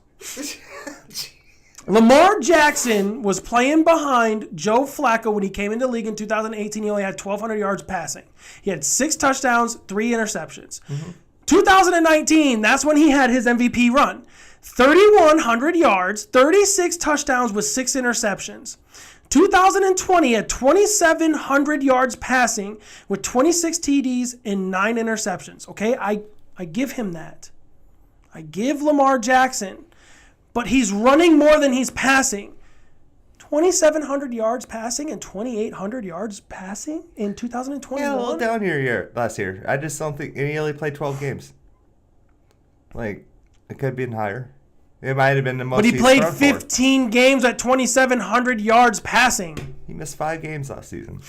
Lamar Jackson was playing behind Joe Flacco when he came into the league in 2018. He only had 1,200 yards passing. He had 6 touchdowns, 3 interceptions. Mm-hmm. 2019, that's when he had his MVP run. 3,100 yards, 36 touchdowns with 6 interceptions. 2020 at 2,700 yards passing with 26 TDs and 9 interceptions. Okay, I give him that. I give Lamar Jackson. But he's running more than he's passing. 2,700 yards passing and 2,800 yards passing in 2021. Yeah, a little down here last year. I just don't think, and he only played 12 games. Like, it could have been higher. It might have been the most. But he played 15 games at 2,700 yards passing. He missed 5 games last season.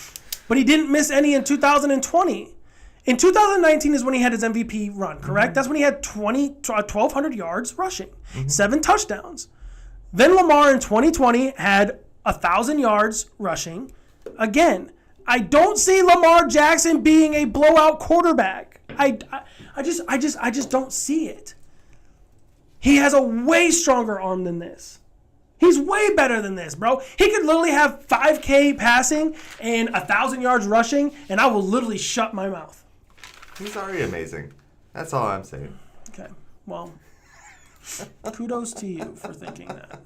But he didn't miss any in 2020. In 2019 is when he had his MVP run, correct? Mm-hmm. That's when he had 1,200 yards rushing, 7 touchdowns. Then Lamar in 2020 had 1,000 yards rushing. Again, I don't see Lamar Jackson being a blowout quarterback. I just don't see it. He has a way stronger arm than this. He's way better than this, bro. He could literally have 5K passing and 1,000 yards rushing, and I will literally shut my mouth. He's already amazing. That's all I'm saying. Okay. Well, kudos to you for thinking that.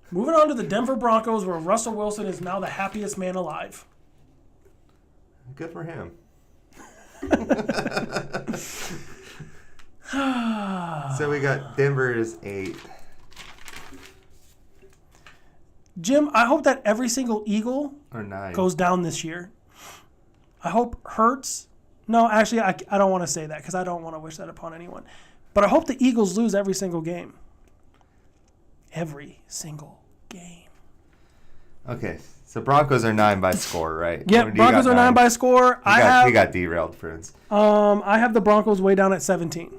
Moving on to the Denver Broncos, where Russell Wilson is now the happiest man alive. Good for him. So we got Denver is 8. Jim, I hope that every single Eagle or 9 goes down this year. I hope Hurts. No, actually, I don't want to say that because I don't want to wish that upon anyone. But I hope the Eagles lose every single game. every single game. Okay, so Broncos are 9 by score, right? Yep, Broncos are 9 by score. We got derailed, friends. I have the Broncos way down at 17.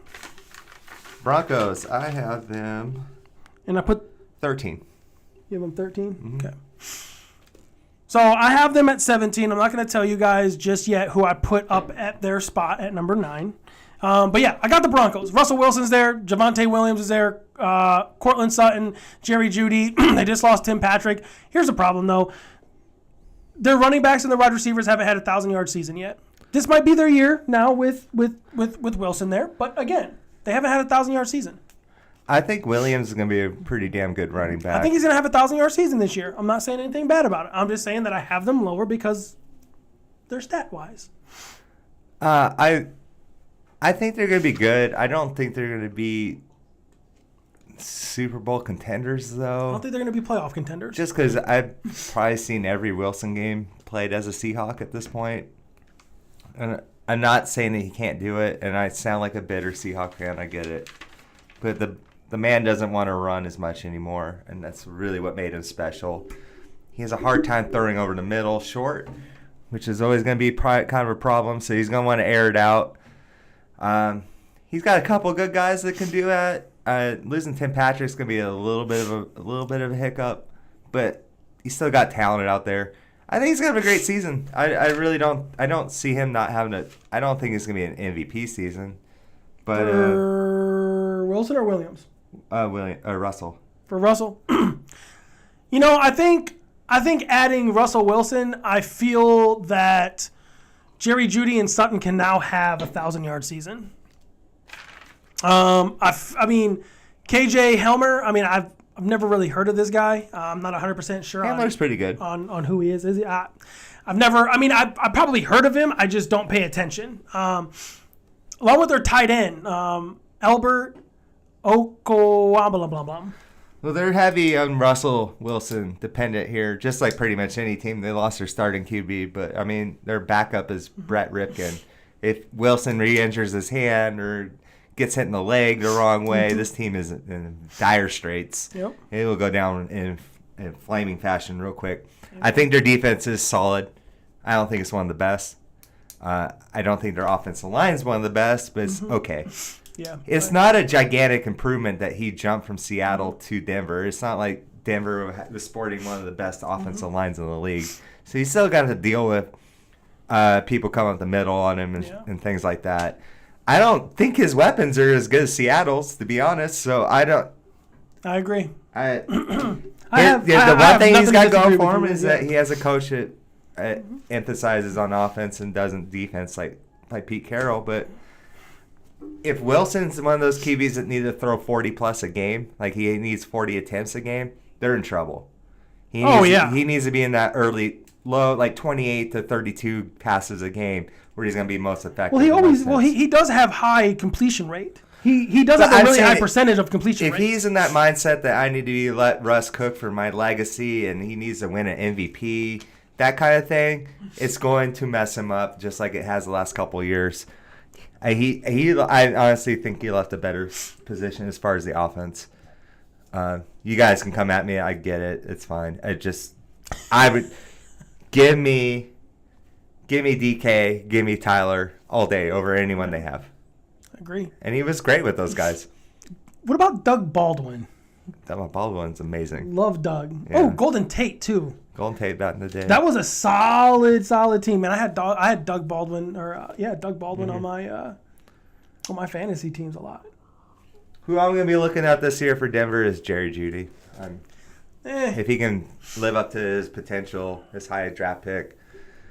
Broncos, I have them. And I put 13. You have them 13? Mm-hmm. Okay. So I have them at 17. I'm not going to tell you guys just yet who I put up at their spot at number 9. But yeah, I got the Broncos. Russell Wilson's there. Javonte Williams is there. Cortland Sutton, Jerry Jeudy. They just lost Tim Patrick. Here's the problem, though. Their running backs and the wide receivers haven't had a 1,000-yard season yet. This might be their year now with Wilson there. But again, they haven't had a 1,000-yard season. I think Williams is going to be a pretty damn good running back. I think he's going to have a 1,000-yard season this year. I'm not saying anything bad about it. I'm just saying that I have them lower because they're stat-wise. I think they're going to be good. I don't think they're going to be Super Bowl contenders, though. I don't think they're going to be playoff contenders. Just because I've probably seen every Wilson game played as a Seahawk at this point. And I'm not saying that he can't do it, and I sound like a bitter Seahawk fan. I get it. But the man doesn't want to run as much anymore, and that's really what made him special. He has a hard time throwing over the middle short, which is always going to be kind of a problem, so he's going to want to air it out. He's got a couple good guys that can do that. Losing Tim Patrick's going to be a little bit of a hiccup, but he's still got talent out there. I think he's going to have a great season. I really don't. I don't see him not having a. I don't think it's going to be an MVP season. But for Wilson or Williams? Russell. For Russell, I think adding Russell Wilson, I feel that Jerry Jeudy and Sutton can now have a 1,000-yard season. I mean, KJ Helmer. I mean, I've never really heard of this guy. I'm not 100% sure. Helmer's pretty good on who he is. Is he? I've never. I mean, I've probably heard of him. I just don't pay attention. Along with their tight end, Albert Okwuegbunam. Well, they're heavy on Russell Wilson dependent here, just like pretty much any team. They lost their starting QB, but, I mean, their backup is Brett Ripken. If Wilson re-injures his hand or gets hit in the leg the wrong way, this team is in dire straits. Yep. It will go down in flaming fashion real quick. I think their defense is solid. I don't think it's one of the best. I don't think their offensive line is one of the best, but it's okay. Yeah, it's not a gigantic improvement that he jumped from Seattle to Denver. It's not like Denver was sporting one of the best offensive lines in the league. So he's still got to deal with people coming up the middle on him and things like that. I don't think his weapons are as good as Seattle's, to be honest. So I agree. The one thing he's got going for him is that he has a coach that emphasizes on offense and doesn't defense like Pete Carroll. But if Wilson's one of those QBs that need to throw 40-plus a game, like he needs 40 attempts a game, they're in trouble. He needs to be in that early, low, like 28 to 32 passes a game where he's going to be most effective. He does have high completion rate. He does have a really high percentage of completion rate. If he's in that mindset that I need to let Russ cook for my legacy and he needs to win an MVP, that kind of thing, it's going to mess him up just like it has the last couple of years. I honestly think he left a better position as far as the offense. You guys can come at me. I get it. It's fine. I would give me DK, give me Tyler all day over anyone they have. I agree. And he was great with those guys. What about Doug Baldwin? Doug Baldwin's amazing. Love Doug. Yeah. Oh, Golden Tate too. Golden Tate back in the day. That was a solid team, man. I had Doug Baldwin on my fantasy teams a lot. Who I'm going to be looking at this year for Denver is Jerry Jeudy. If he can live up to his potential, his high draft pick.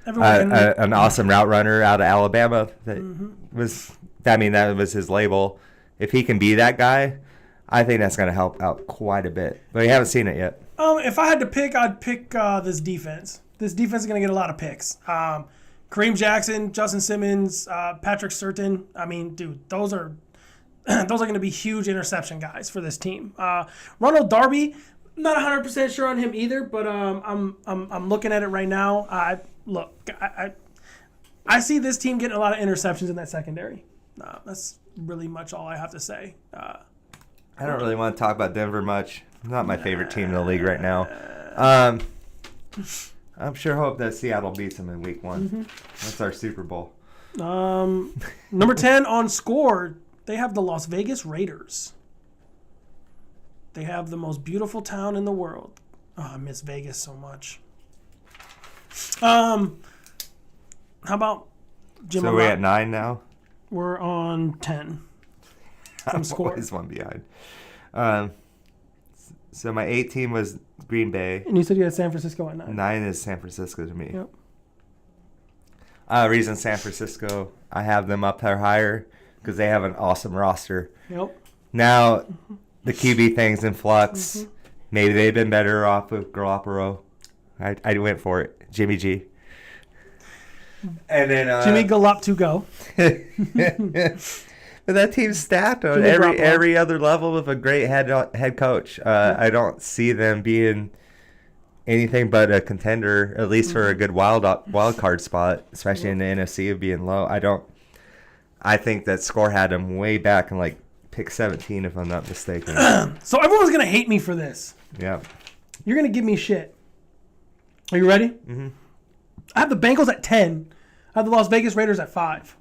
An awesome route runner out of Alabama. That was his label. If he can be that guy, I think that's going to help out quite a bit. But we haven't seen it yet. If I had to pick, I'd pick this defense. This defense is going to get a lot of picks. Kareem Jackson, Justin Simmons, Patrick Surtain. I mean, dude, those are going to be huge interception guys for this team. Ronald Darby, not 100% sure on him either, but I'm looking at it right now. I see this team getting a lot of interceptions in that secondary. That's really much all I have to say. I don't really want to talk about Denver much. Not my favorite team in the league right now. I'm sure hope that Seattle beats them in week 1. Mm-hmm. That's our Super Bowl. Number 10 on score, they have the Las Vegas Raiders. They have the most beautiful town in the world. Oh, I miss Vegas so much. How about Jim? So we're at 9 now? We're on 10. I'm always one behind. So my 8 team was Green Bay. And you said you had San Francisco at 9. 9 is San Francisco to me. Yep. Reason San Francisco, I have them up there higher because they have an awesome roster. Yep. Now, the QB thing's in flux. Mm-hmm. Maybe they've been better off with Garoppolo. I went for it. Jimmy G. And then Jimmy Galop to go. But that team's stacked on every other level with a great head coach. I don't see them being anything but a contender, at least for a good wild card spot, especially in the NFC of being low. I think that score had them way back in like pick 17, if I'm not mistaken. So everyone's gonna hate me for this. Yeah. You're gonna give me shit. Are you ready? Mm-hmm. I have the Bengals at 10. I have the Las Vegas Raiders at 5.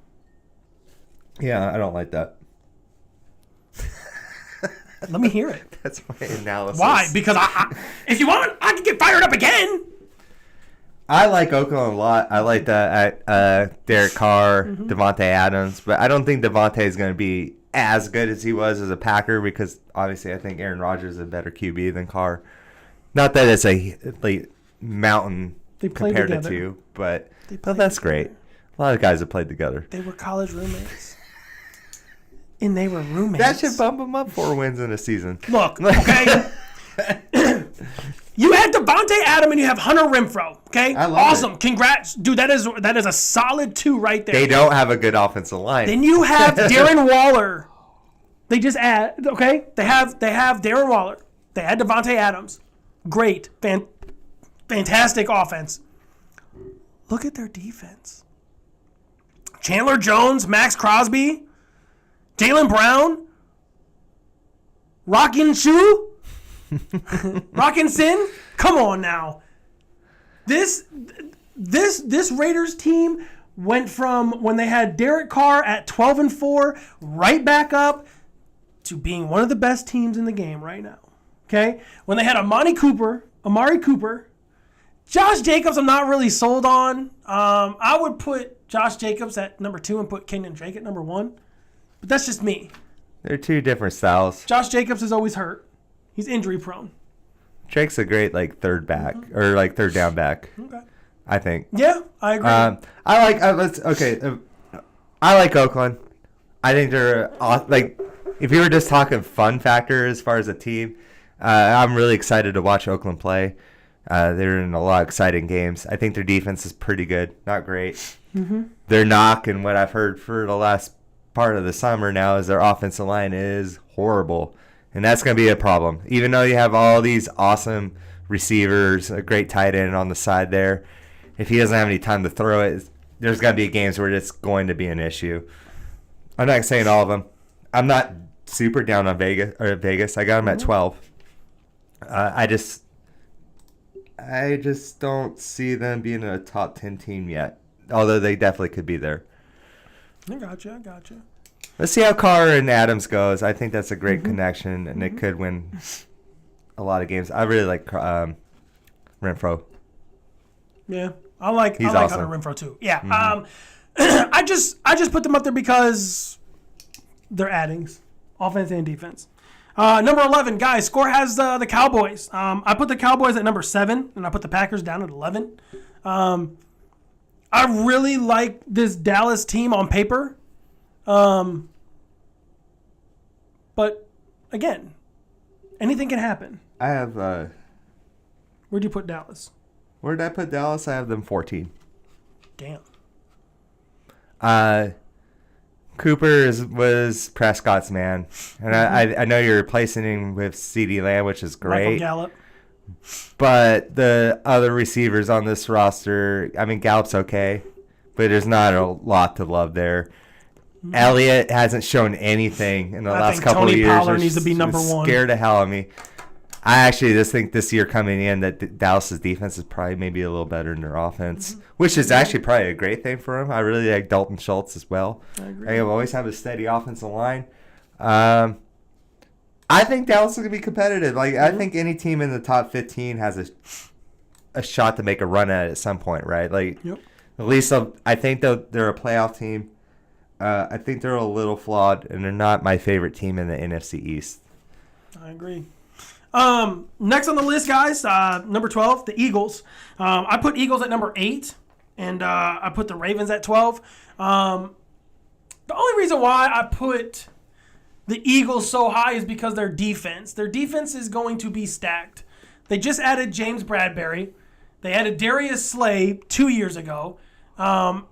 Yeah, I don't like that. Let me hear it. That's my analysis. Why? Because if you want, I can get fired up again. I like Oakland a lot. I like Derek Carr, Devontae Adams, but I don't think Devontae is going to be as good as he was as a Packer because obviously I think Aaron Rodgers is a better QB than Carr. Not that it's a mountain compared to two, but that's great. A lot of guys have played together. They were college roommates. And they were roommates. That should bump them up 4 wins in a season. Look, okay? You had Devontae Adams and you have Hunter Renfrow, okay? I love awesome. it. Congrats. Dude, that is a solid 2 right there. They don't have a good offensive line. Then you have Darren Waller. They just add, okay? They have Darren Waller. They add Devontae Adams. Great. Fantastic offense. Look at their defense. Chandler Jones, Max Crosby, Jaylen Brown, Rockin' Sin. Come on now. This Raiders team went from when they had Derek Carr at 12-4 right back up to being one of the best teams in the game right now. Okay? When they had Amari Cooper, Josh Jacobs I'm not really sold on. I would put Josh Jacobs at number 2 and put Kenyon Drake at number 1. But that's just me. They're 2 different styles. Josh Jacobs is always hurt. He's injury prone. Drake's a great third back or third down back. Okay. I think. Yeah, I agree. I like Oakland. I think they're if you were just talking fun factor as far as a team, I'm really excited to watch Oakland play. They're in a lot of exciting games. I think their defense is pretty good, not great. Mm-hmm. Their knock and what I've heard for the last part of the summer now is their offensive line is horrible. And that's going to be a problem. Even though you have all these awesome receivers, a great tight end on the side there, if he doesn't have any time to throw it, there's going to be games where it's going to be an issue. I'm not saying all of them. I'm not super down on Vegas. I got them at 12. I just don't see them being a top 10 team yet, although they definitely could be there. I gotcha. Let's see how Carr and Adams goes. I think that's a great connection, and it could win a lot of games. I really like Renfrow. Yeah, I like awesome. Hunter Renfrow too. Yeah, I just put them up there because they're addings, offense and defense. Number 11, guys, score has the Cowboys. I put the Cowboys at number 7, and I put the Packers down at 11. I really like this Dallas team on paper. But, again, anything can happen. I have... Where'd you put Dallas? Where did I put Dallas? I have them 14. Damn. Cooper was Prescott's man. And I know you're replacing him with CeeDee Lamb, which is great. Michael Gallup. But the other receivers on this roster, I mean, Gallup's okay, but there's not a lot to love there. Elliott hasn't shown anything in the last couple of years. Tony Pollard needs to be number 1. Scared the hell of me. I actually just think this year coming in that Dallas's defense is probably maybe a little better than their offense, which is actually probably a great thing for him. I really like Dalton Schultz as well. I agree. They always have a steady offensive line. I think Dallas is going to be competitive. I think any team in the top 15 has a shot to make a run at it at some point, right? At least I think they're a playoff team. I think they're a little flawed, and they're not my favorite team in the NFC East. I agree. Next on the list, guys, number 12, the Eagles. I put Eagles at number 8, and I put the Ravens at 12. The only reason why I put the Eagles so high is because their defense. Their defense is going to be stacked. They just added James Bradbury. They added Darius Slay 2 years ago. I'm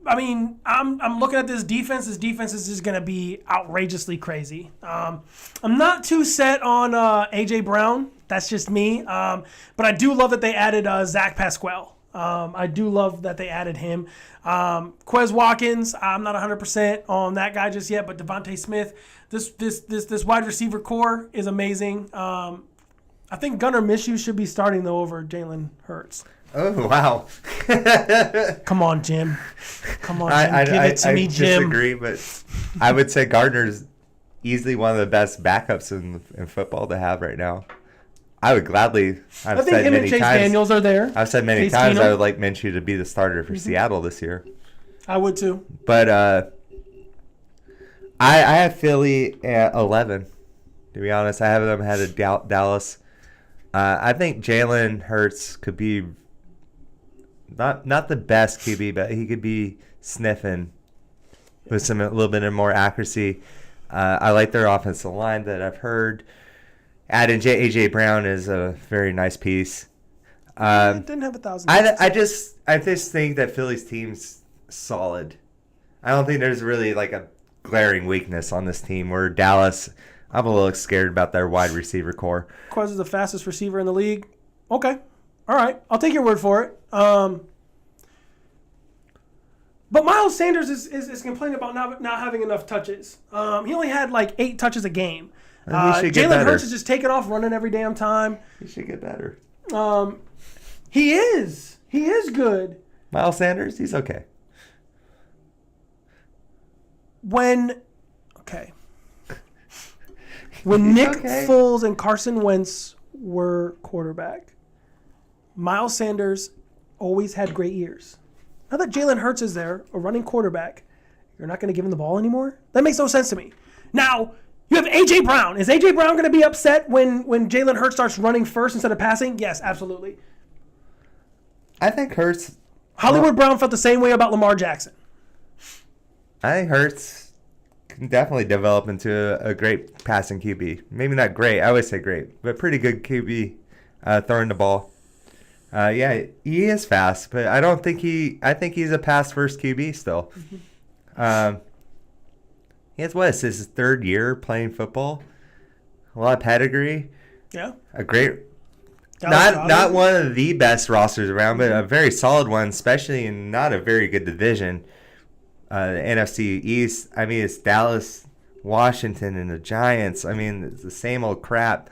looking at this defense. This defense is just going to be outrageously crazy. I'm not too set on A.J. Brown. That's just me. But I do love that they added Zach Pasquale. I do love that they added him. Quez Watkins, I'm not 100% on that guy just yet, but Devontae Smith, this wide receiver core is amazing. I think Gunnar Minshew should be starting, though, over Jalen Hurts. Oh, wow. Come on, Jim. Give it to me, Jim. I disagree, but I would say Gardner's easily one of the best backups in football to have right now. I would gladly. I think him and Chase Daniels are there. I've said many times I would like Minshew to be the starter for Seattle this year. I would too. But I have Philly at 11. To be honest, I have them ahead of Dallas. I think Jalen Hurts could be not the best QB, but he could be sniffing with a little bit more accuracy. I like their offensive line that I've heard. Adding A.J. Brown is a very nice piece. Didn't have 1,000. I just think that Philly's team's solid. I don't think there's really like a glaring weakness on this team. Where Dallas, I'm a little scared about their wide receiver core. Quez is the fastest receiver in the league. Okay, all right, I'll take your word for it. But Miles Sanders is complaining about not having enough touches. He only had like 8 touches a game. Jalen Hurts is just taking off running every damn time. He should get better. He is. He is good. Miles Sanders, he's okay. When Nick Foles and Carson Wentz were quarterback, Miles Sanders always had great years. Now that Jalen Hurts is there, a running quarterback, you're not going to give him the ball anymore? That makes no sense to me. Now, you have A.J. Brown. Is A.J. Brown going to be upset when Jalen Hurts starts running first instead of passing? Yes, absolutely. I think Hurts... Hollywood Brown felt the same way about Lamar Jackson. I think Hurts can definitely develop into a great passing QB. Maybe not great. I always say great, but pretty good QB throwing the ball. Yeah, he is fast, but I don't think I think he's a pass-first QB still. He has, what is his 3rd year playing football? A lot of pedigree. Yeah. A great... Not one of the best rosters around, but a very solid one, especially in not a very good division. The NFC East, I mean, it's Dallas, Washington, and the Giants. I mean, it's the same old crap.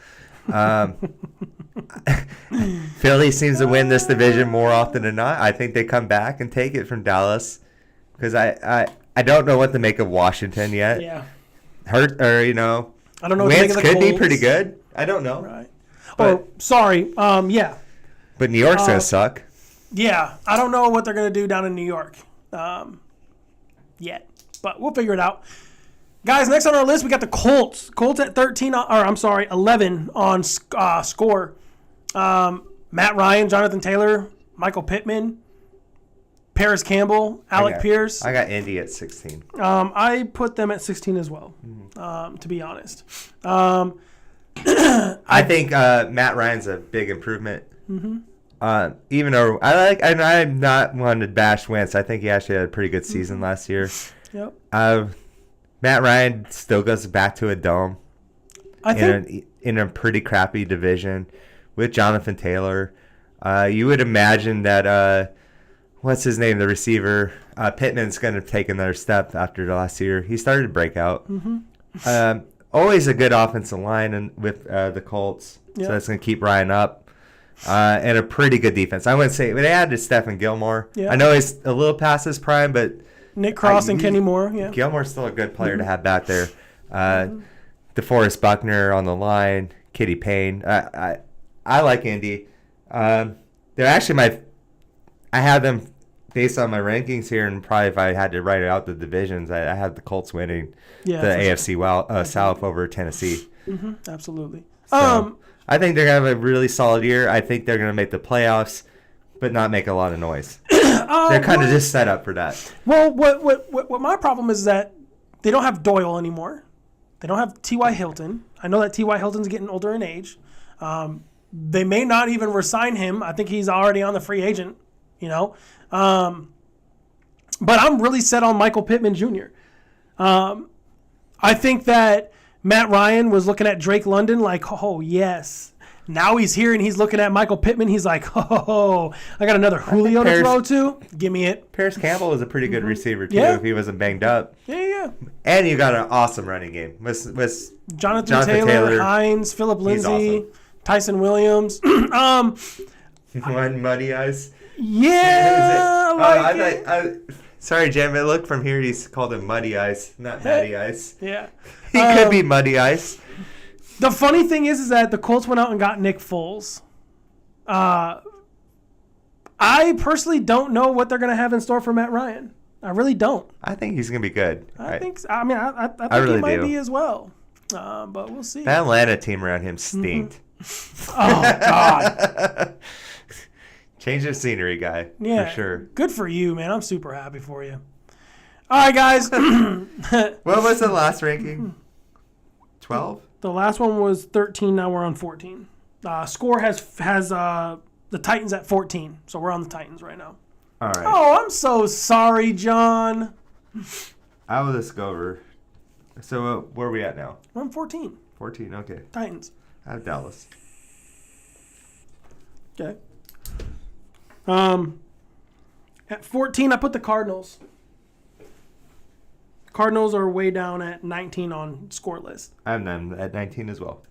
Philly seems to win this division more often than not. I think they come back and take it from Dallas because I don't know what to make of Washington yet. Yeah. I don't know. Wentz could be pretty good. I don't know. Right. Sorry. Yeah. But New York's going to suck. Yeah. I don't know what they're going to do down in New York yet. But we'll figure it out. Guys, next on our list, we got the Colts. Colts at 11 on score. Matt Ryan, Jonathan Taylor, Michael Pittman, Paris Campbell, Alec Pierce. I got Indy at 16. I put them at 16 as well, to be honest. I think Matt Ryan's a big improvement. Even though I'm not one to bash Wentz. I think he actually had a pretty good season last year. Yep. Matt Ryan still goes back to a dome. In a pretty crappy division with Jonathan Taylor. You would imagine that what's his name, the receiver, Pittman's going to take another step after the last year. He started to break out. always a good offensive line and with the Colts. Yeah. So that's going to keep Ryan up. And a pretty good defense. I wouldn't say they added Stephen Gilmore. Yeah. I know he's a little past his prime, but Nick Cross and Kenny Moore. Yeah. Gilmore's still a good player to have back there. DeForest Buckner on the line, Kitty Payne. I like Indy. They're actually I have them based on my rankings here, and probably if I had to write out the divisions, I have the Colts winning the AFC South over Tennessee. Absolutely. So, I think they're going to have a really solid year. I think they're going to make the playoffs, but not make a lot of noise. They're kind of just set up for that. Well, what my problem is that they don't have Doyle anymore. They don't have T.Y. Hilton. I know that T.Y. Hilton's getting older in age. They may not even re-sign him. I think he's already on the free agent, But I'm really set on Michael Pittman Jr. I think that Matt Ryan was looking at Drake London like, oh, yes. Now he's here and he's looking at Michael Pittman. He's like, oh, I got another Julio to throw to. Give me it. Paris Campbell was a pretty good receiver, too, Yeah. if he wasn't banged up. Yeah. And you got an awesome running game. With Jonathan Taylor, Hines, Phillip Lindsay, awesome. Tyson Williams. Muddy Eyes. Yeah. Sorry, Jim. I look from here. He's called him Muddy Ice, not Matty Ice. Yeah. He could be Muddy Ice. The funny thing is that the Colts went out and got Nick Foles. I personally don't know what they're going to have in store for Matt Ryan. I really don't. I think he's going to be good. I think he really might do. be as well. But we'll see. That Atlanta team around him stinked. Oh, God. Change the scenery, guy. Yeah. For sure. Good for you, man. I'm super happy for you. All right, guys. What was the last ranking? 12? The last one was 13. Now we're on 14. Score has the Titans at 14. So we're on the Titans right now. All right. Oh, I'm so sorry, John. I will just go over. So where are we at now? We're on 14. 14, okay. Titans. I have Dallas. Okay. At 14, I put the Cardinals. Cardinals are way down at 19 on score list. I have them at 19 as well.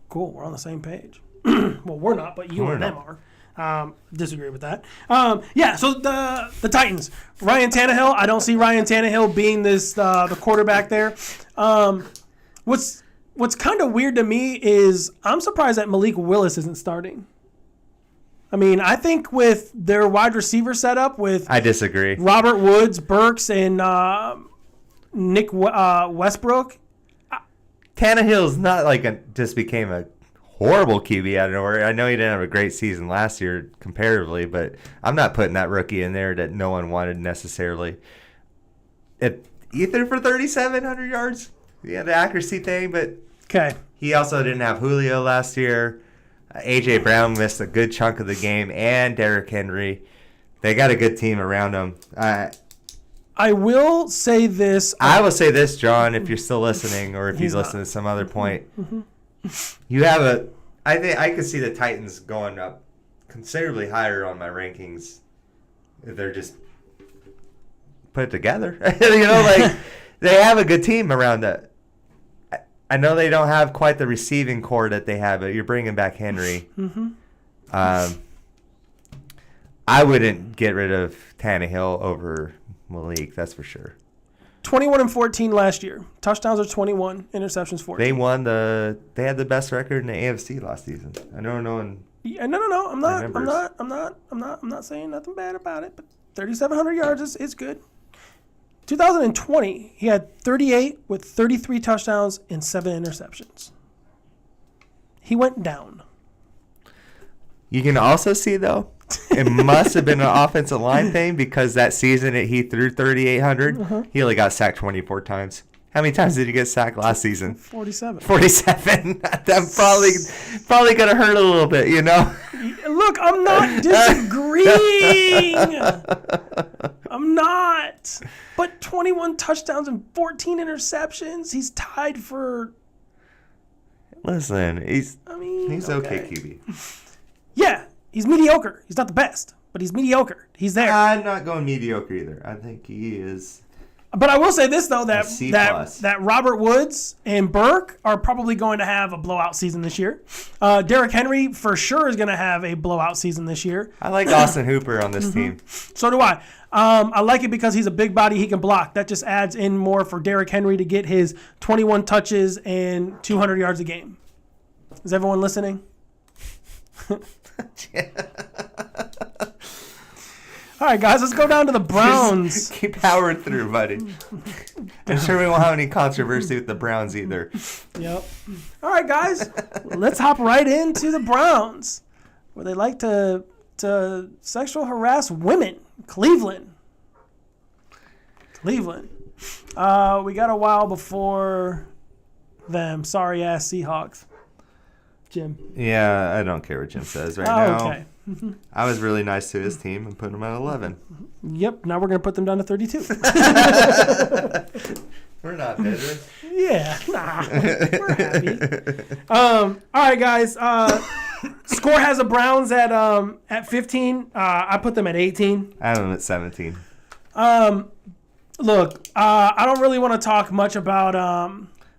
Cool. We're on the same page. Well, we're not, but you and them are. Disagree with that. So the Titans. Ryan Tannehill. I don't see Ryan Tannehill being the quarterback there. What's kind of weird to me is I'm surprised that Malik Willis isn't starting. I mean, I think with their wide receiver setup with I disagree. Robert Woods, Burks, and Nick Westbrook. Tannehill's not just became a horrible QB out of nowhere. I know he didn't have a great season last year comparatively, but I'm not putting that rookie in there that no one wanted necessarily. Either for 3,700 yards, yeah, the accuracy thing, but okay. He also didn't have Julio last year. A.J. Brown missed a good chunk of the game, and Derrick Henry. They got a good team around them. I will say this. I will say this, John, if you're still listening, or if you listen to some other point. You have I think I could see the Titans going up considerably higher on my rankings if they're just put together. They have a good team around that. I know they don't have quite the receiving core that they have, but you're bringing back Henry. I wouldn't get rid of Tannehill over Malik, that's for sure. 21-14 last year. Touchdowns are 21, interceptions 14. They had the best record in the AFC last season. I don't know. No. I'm not saying nothing bad about it, but 3,700 yards is good. 2020, he had 38 with 33 touchdowns and 7 interceptions. He went down. You can also see, though, it must have been an offensive line thing because that season that he threw 3,800, he only got sacked 24 times. How many times did he get sacked last season? 47. 47. That probably going to hurt a little bit, Look, I'm not disagreeing. I'm not. But 21 touchdowns and 14 interceptions. He's tied for... Listen, he's okay. QB. Yeah, he's mediocre. He's not the best, but he's mediocre. He's there. I'm not going mediocre either. I think he is... But I will say this though, C+. that Robert Woods and Burke are probably going to have a blowout season this year. Derrick Henry for sure is going to have a blowout season this year. I like Austin Hooper on this team. So do I. I like it because he's a big body. He can block. That just adds in more for Derrick Henry to get his 21 touches and 200 yards a game. Is everyone listening? All right, guys, let's go down to the Browns. Just keep powering through, buddy. I'm sure we won't have any controversy with the Browns either. Yep. All right, guys, let's hop right into the Browns, where they like to sexual harass women. Cleveland. We got a while before them. Sorry ass Seahawks. Jim. Yeah, I don't care what Jim says right now. Okay. I was really nice to his team and put him at 11. Yep. Now we're going to put them down to 32. We're not bitter. Yeah. Nah. We're happy. All right, guys. Score has the Browns at 15. I put them at 18. I have them at 17. Look, I don't really want to talk much about.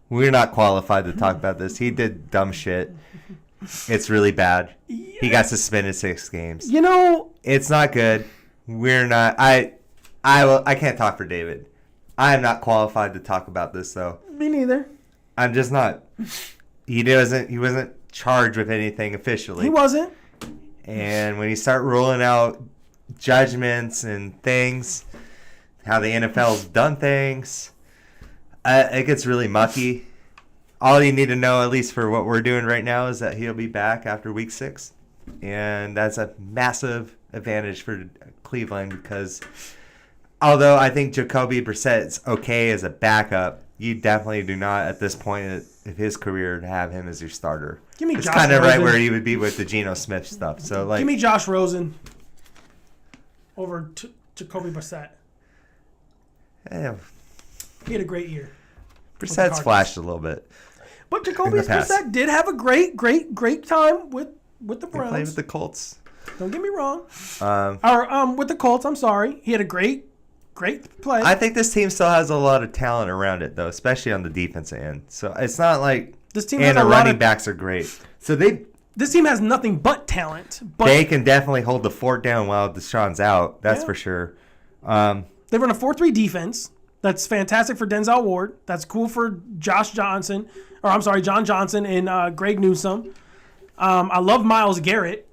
We're not qualified to talk about this. He did dumb shit. It's really bad. He got suspended 6 games. You know, it's not good. We're not. I can't talk for David. I am not qualified to talk about this though. Me neither. I'm just not. He wasn't charged with anything officially. He wasn't. And when you start rolling out judgments and things, how the NFL's done things, it gets really mucky. All you need to know, at least for what we're doing right now, is that he'll be back after week 6. And that's a massive advantage for Cleveland because although I think Jacoby Brissett's okay as a backup, you definitely do not at this point of his career to have him as your starter. Give me it's Josh kind of Rosen. right where he would be with the Geno Smith stuff. So like, give me Josh Rosen over Jacoby Brissett. Yeah. He had a great year. Brissett's flashed a little bit. But Jacoby Brissett did have a great time with the Browns. He played with the Colts. Don't get me wrong. With the Colts, I'm sorry. He had a great play. I think this team still has a lot of talent around it, though, especially on the defensive end. So it's not like this team and the running backs are great. So this team has nothing but talent. But they can definitely hold the fort down while Deshaun's out. That's for sure. They run a 4-3 defense. That's fantastic for Denzel Ward. That's cool for John Johnson and Greg Newsome. I love Myles Garrett.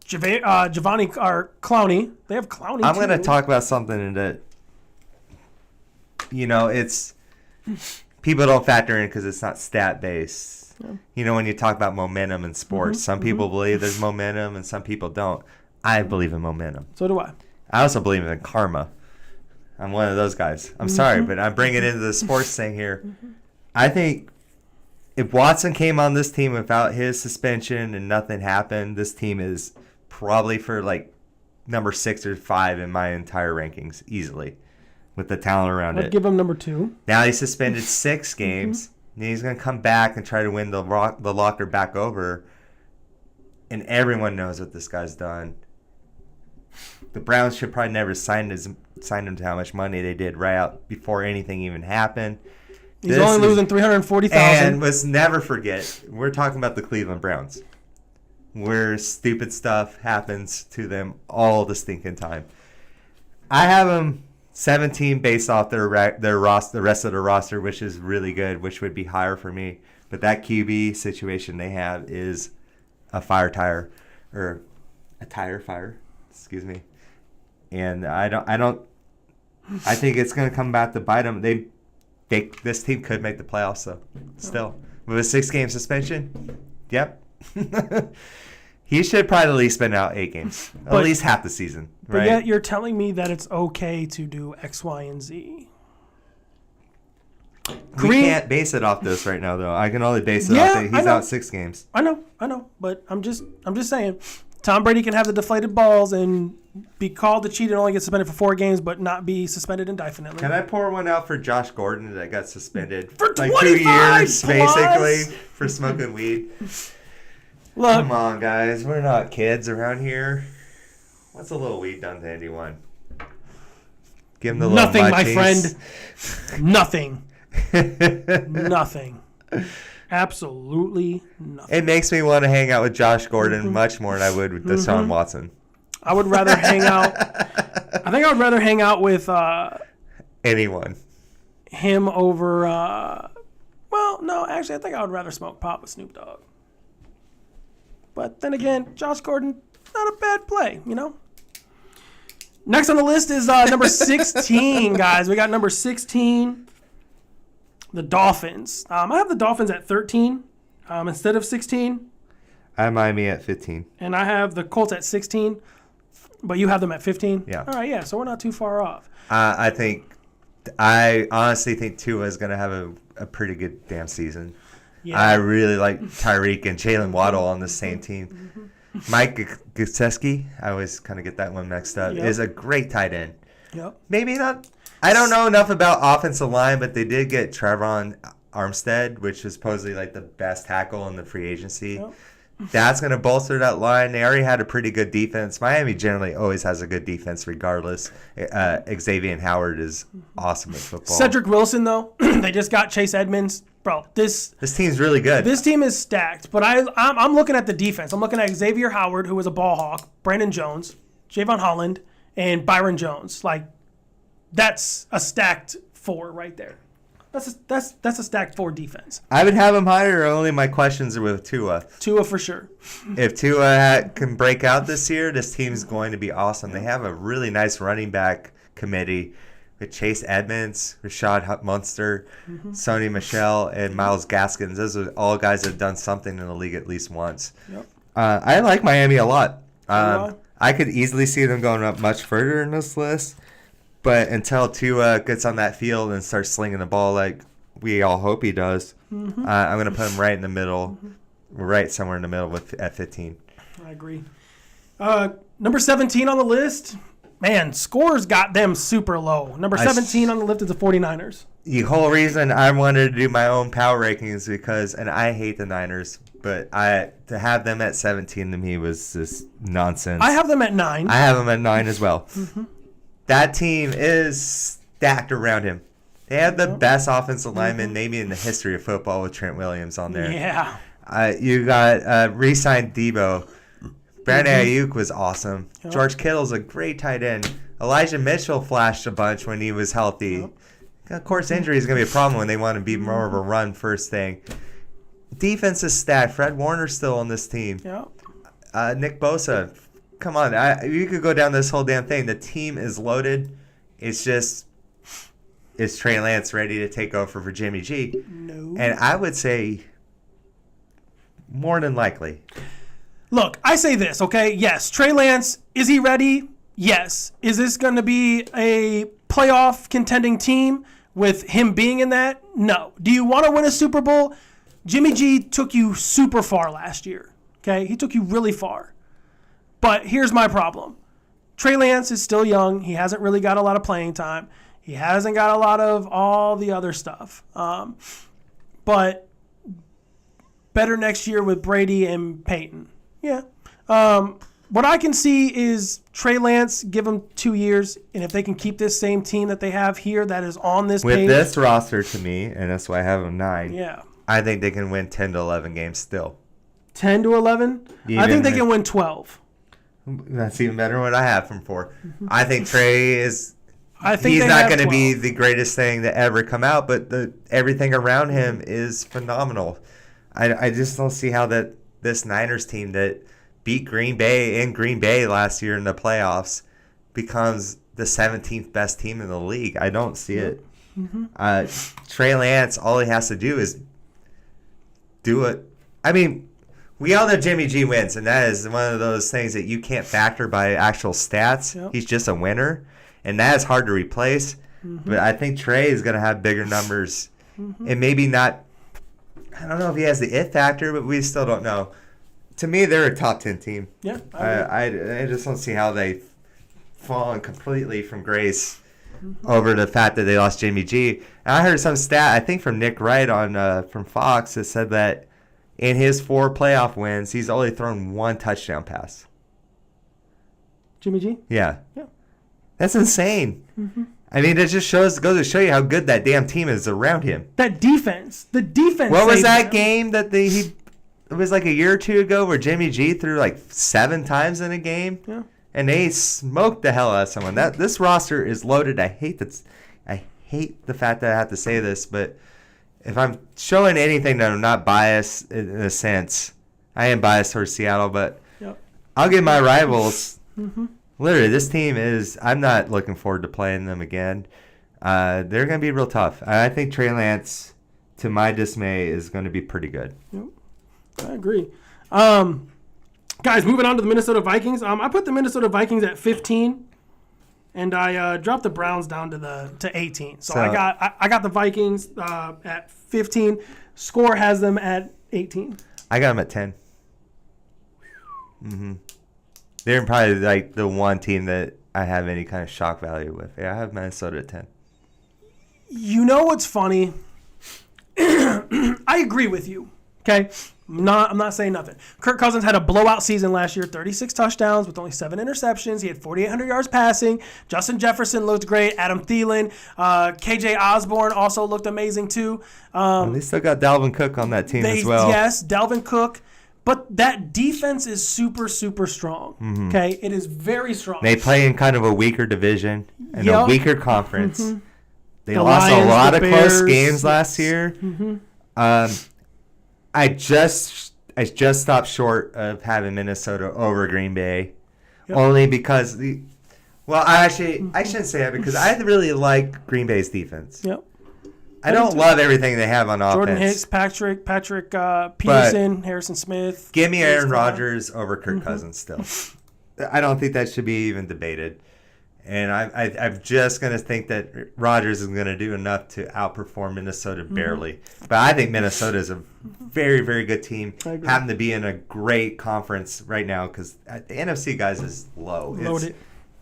Giovanni or Clowney. They have Clowney. I'm going to talk about something that, it's people don't factor in because it's not stat based. Yeah. When you talk about momentum in sports, some people believe there's momentum and some people don't. I believe in momentum. So do I. I also believe in karma. I'm one of those guys. I'm sorry, but I'm bringing it into the sports thing here. I think if Watson came on this team without his suspension and nothing happened, this team is probably for like number 6 or 5 in my entire rankings easily with the talent around it. I'd give him number 2. Now he's suspended 6 games. And he's going to come back and try to win the locker back over. And everyone knows what this guy's done. The Browns should probably never sign him to how much money they did right out before anything even happened. He's only losing $340,000. And let's never forget, we're talking about the Cleveland Browns, where stupid stuff happens to them all the stinking time. I have them 17 based off their roster, the rest of the roster, which is really good, which would be higher for me. But that QB situation they have is a tire fire. Excuse me. And I think it's going to come back to bite them. This team could make the playoffs, though. Still. With a 6-game suspension, yep. He should probably at least spend out 8 games. At least half the season, right? But yet you're telling me that it's okay to do X, Y, and Z. We can't base it off this right now, though. I can only base it off that he's out 6 games. I know. But I'm just saying. Tom Brady can have the deflated balls and be called to cheat and only get suspended for 4 games, but not be suspended indefinitely. Can I pour one out for Josh Gordon that got suspended for like 2 years, basically, for smoking weed? Look, come on, guys. We're not kids around here. What's a little weed done to anyone? Give him the Nothing, little my munchies. friend. Nothing. Nothing. Absolutely nothing. It makes me want to hang out with Josh Gordon much more than I would with Deshaun Watson. I would rather hang out. I think I would rather hang out with Anyone. him over. Well, no, actually, I think I would rather smoke pot with Snoop Dogg. But then again, Josh Gordon, not a bad play, you know? Next on the list is number 16, guys. We got number 16, the Dolphins. I have the Dolphins at 13 instead of 16. I have Miami at 15. And I have the Colts at 16, but you have them at 15? Yeah. All right, yeah, so we're not too far off. I honestly think Tua is going to have a pretty good damn season. Yeah. I really like Tyreek and Jalen Waddle on the same team. Mike Gesicki, I always kind of get that one mixed up, is a great tight end. Yep. Maybe not. I don't know enough about offensive line, but they did get Trevon Armstead, which is supposedly like the best tackle in the free agency. Yep. That's going to bolster that line. They already had a pretty good defense. Miami generally always has a good defense regardless. Xavier Howard is awesome at football. Cedric Wilson, though, they just got Chase Edmonds. Bro, this team's really good. This team is stacked, but I'm looking at the defense. I'm looking at Xavier Howard, who was a ball hawk, Brandon Jones, Javon Holland, and Byron Jones. Like, that's a stacked four right there. That's a stacked four defense. I would have him higher. Only my questions are with Tua. Tua for sure. If Tua can break out this year, this team's going to be awesome. They have a really nice running back committee with Chase Edmonds, Rashad Munster, Sony Michel, and Myles Gaskins. Those are all guys that have done something in the league at least once. Yep. I like Miami a lot. I could easily see them going up much further in this list. But until Tua gets on that field and starts slinging the ball like we all hope he does, I'm going to put him right in the middle, right somewhere in the middle at 15. I agree. Number 17 on the list, man, scores got them super low. Number 17 on the list is the 49ers. The whole reason I wanted to do my own power rankings because, and I hate the Niners, but to have them at 17 to me was just nonsense. I have them at 9. I have them at 9 as well. That team is stacked around him. They have the best offensive lineman maybe in the history of football with Trent Williams on there. Yeah. You got re-signed Debo. Brandon Ayuk was awesome. Yep. George Kittle's a great tight end. Elijah Mitchell flashed a bunch when he was healthy. Yep. Of course, injury is going to be a problem when they want to be more of a run first thing. Defense is stacked. Fred Warner's still on this team. Yep. Nick Bosa. Come on. You could go down this whole damn thing. The team is loaded. It's just, is Trey Lance ready to take over for Jimmy G? No. And I would say more than likely. Look, I say this, okay? Yes, Trey Lance, is he ready? Yes. Is this going to be a playoff contending team with him being in that? No. Do you want to win a Super Bowl? Jimmy G took you super far last year, okay? He took you really far. But here's my problem. Trey Lance is still young. He hasn't really got a lot of playing time. He hasn't got a lot of all the other stuff. But better next year with Brady and Peyton. Yeah. What I can see is Trey Lance, give him 2 years, and if they can keep this same team that they have here that is on this with page. With this roster to me, and that's why I have them 9, yeah, I think they can win 10 to 11 games still. 10 to 11? I think they can win 12. That's even better than what I have from 4. I think Trey is... he's not going to be the greatest thing to ever come out, but everything around him is phenomenal. I just don't see how this Niners team that beat Green Bay in Green Bay last year in the playoffs becomes the 17th best team in the league. I don't see it. Trey Lance, all he has to do is do it. I mean, we all know Jimmy G wins, and that is one of those things that you can't factor by actual stats. Yep. He's just a winner, and that is hard to replace. But I think Trey is going to have bigger numbers, and maybe not. I don't know if he has the it factor, but we still don't know. To me, they're a top 10 team. Yeah, I just don't see how they've fallen completely from grace over the fact that they lost Jimmy G. And I heard some stat, I think from Nick Wright on from Fox, that said that in his 4 playoff wins, he's only thrown 1 touchdown pass. Jimmy G? Yeah. Yeah. That's insane. I mean, it just goes to show you how good that damn team is around him. That defense. The defense. What was that them. game that it was like a year or two ago where Jimmy G threw like 7 times in a game? Yeah. And they smoked the hell out of someone. This roster is loaded. I hate the fact that I have to say this, but if I'm showing anything that I'm not biased in a sense, I am biased towards Seattle, but I'll give my rivals. Literally, this team is. I'm not looking forward to playing them again. They're going to be real tough. I think Trey Lance, to my dismay, is going to be pretty good. Yep. I agree. Guys, moving on to the Minnesota Vikings. I put the Minnesota Vikings at 15, and I dropped the Browns down to 18. So I got the Vikings at 15. Score has them at 18. I got them at 10. They're probably like the one team that I have any kind of shock value with. Yeah, I have Minnesota at 10. You know what's funny? I agree with you. Okay, I'm not saying nothing. Kirk Cousins had a blowout season last year, 36 touchdowns with only 7 interceptions. He had 4,800 yards passing. Justin Jefferson looked great. Adam Thielen, KJ Osborne also looked amazing too. They still got Dalvin Cook on that team as well. Yes, Dalvin Cook. But that defense is super, super strong. Okay, it is very strong. They play in kind of a weaker division and a weaker conference. They lost Lions, a lot of Bears, close games last year. I just stopped short of having Minnesota over Green Bay, only because I shouldn't say that because I really like Green Bay's defense. Yep. I don't love everything they have on offense. Jordan Hicks, Patrick Peterson, Harrison Smith. Give me Aaron Rodgers over Kirk Cousins still. I don't think that should be even debated. And I'm just going to think that Rodgers is going to do enough to outperform Minnesota barely. But I think Minnesota is a very, very good team. Happen to be in a great conference right now because the NFC, guys, is low. Loaded.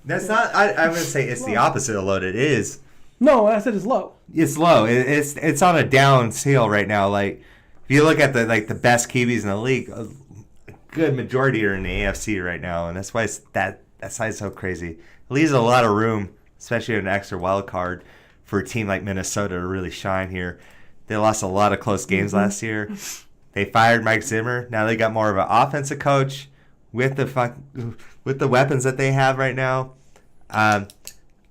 That's not. I'm going to say it's the opposite of loaded. It is. No, I said it's low. It's low. It's on a downhill right now. Like if you look at the best QBs in the league, a good majority are in the AFC right now, and that's why that side's so crazy. It leaves a lot of room, especially an extra wild card, for a team like Minnesota to really shine here. They lost a lot of close games last year. They fired Mike Zimmer. Now they got more of an offensive coach with the weapons that they have right now.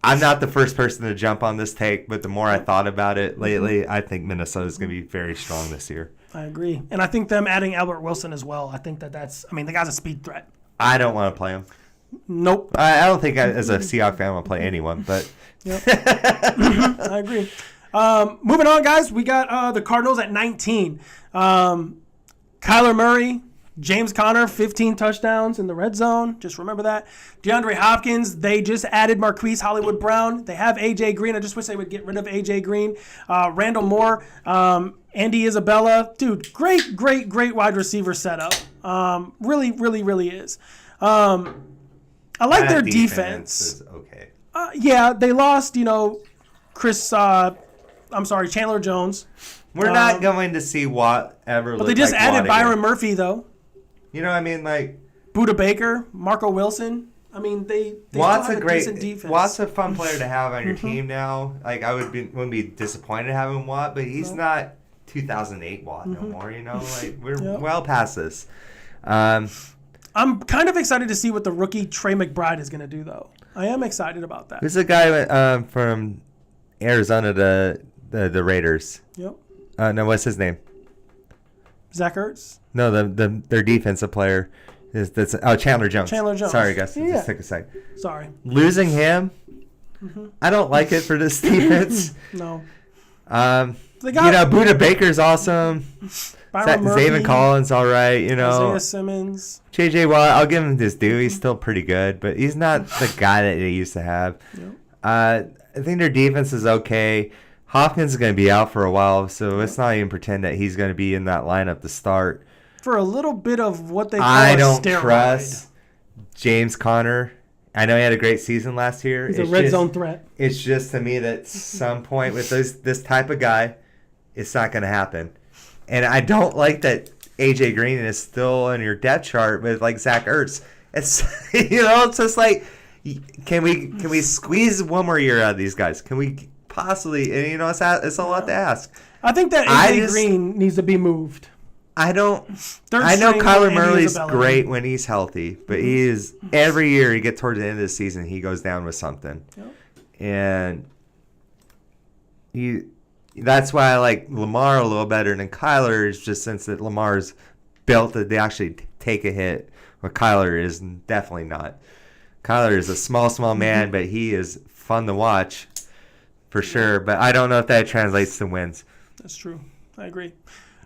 I'm not the first person to jump on this take, but the more I thought about it lately, I think Minnesota's going to be very strong this year. I agree. And I think them adding Albert Wilson as well, I think the guy's a speed threat. I don't want to play him. Nope. I don't think as a Seahawks fan I want to play anyone, but I agree. Moving on, guys, we got the Cardinals at 19. Kyler Murray, James Conner, 15 touchdowns in the red zone. Just remember that. DeAndre Hopkins, they just added Marquise Hollywood Brown. They have A.J. Green. I just wish they would get rid of A.J. Green. Randall Moore, Andy Isabella. Dude, great wide receiver setup. Really, really, really is. I like their defense. Is okay. Yeah, they lost, Chandler Jones. We're not going to see Watt ever. But they just added Byron Murphy, though. You know what I mean? Like Budda Baker, Marco Wilson. I mean, they Watt's still have a decent defense. Watt's a fun player to have on your team now. Like I wouldn't be disappointed having Watt, but he's not 2008 Watt no more. Like we're well past this. I'm kind of excited to see what the rookie Trey McBride is going to do, though. I am excited about that. Who's the guy from Arizona, the Raiders? Yep. No, what's his name? Zach Ertz? No, their defensive player is Chandler Jones. Chandler Jones. Sorry, guys. Just take a sec. Sorry. Losing him, I don't like it for this defense. No. Budda Baker's awesome. Zaven Collins, all right. Isaiah Simmons. J.J. Watt, I'll give him this due. He's still pretty good, but he's not the guy that they used to have. Yep. I think their defense is okay. Hopkins is going to be out for a while, so let's not even pretend that he's going to be in that lineup to start. For a little bit of what they call I don't steroid. Trust James Conner. I know he had a great season last year. He's a red zone threat. It's just to me that at some point with this type of guy, it's not going to happen. And I don't like that A.J. Green is still on your depth chart with like Zach Ertz. It's it's just like Can we squeeze one more year out of these guys? Can we possibly? And it's a lot to ask. I think that AJ Green needs to be moved. I know Kyler Murray's great when he's healthy, but he is every year you get towards the end of the season he goes down with something, and that's why I like Lamar a little better than Kyler. Is just since that Lamar's built that they actually take a hit, where Kyler is definitely not. Kyler is a small man, but he is fun to watch for sure. But I don't know if that translates to wins. That's true. I agree.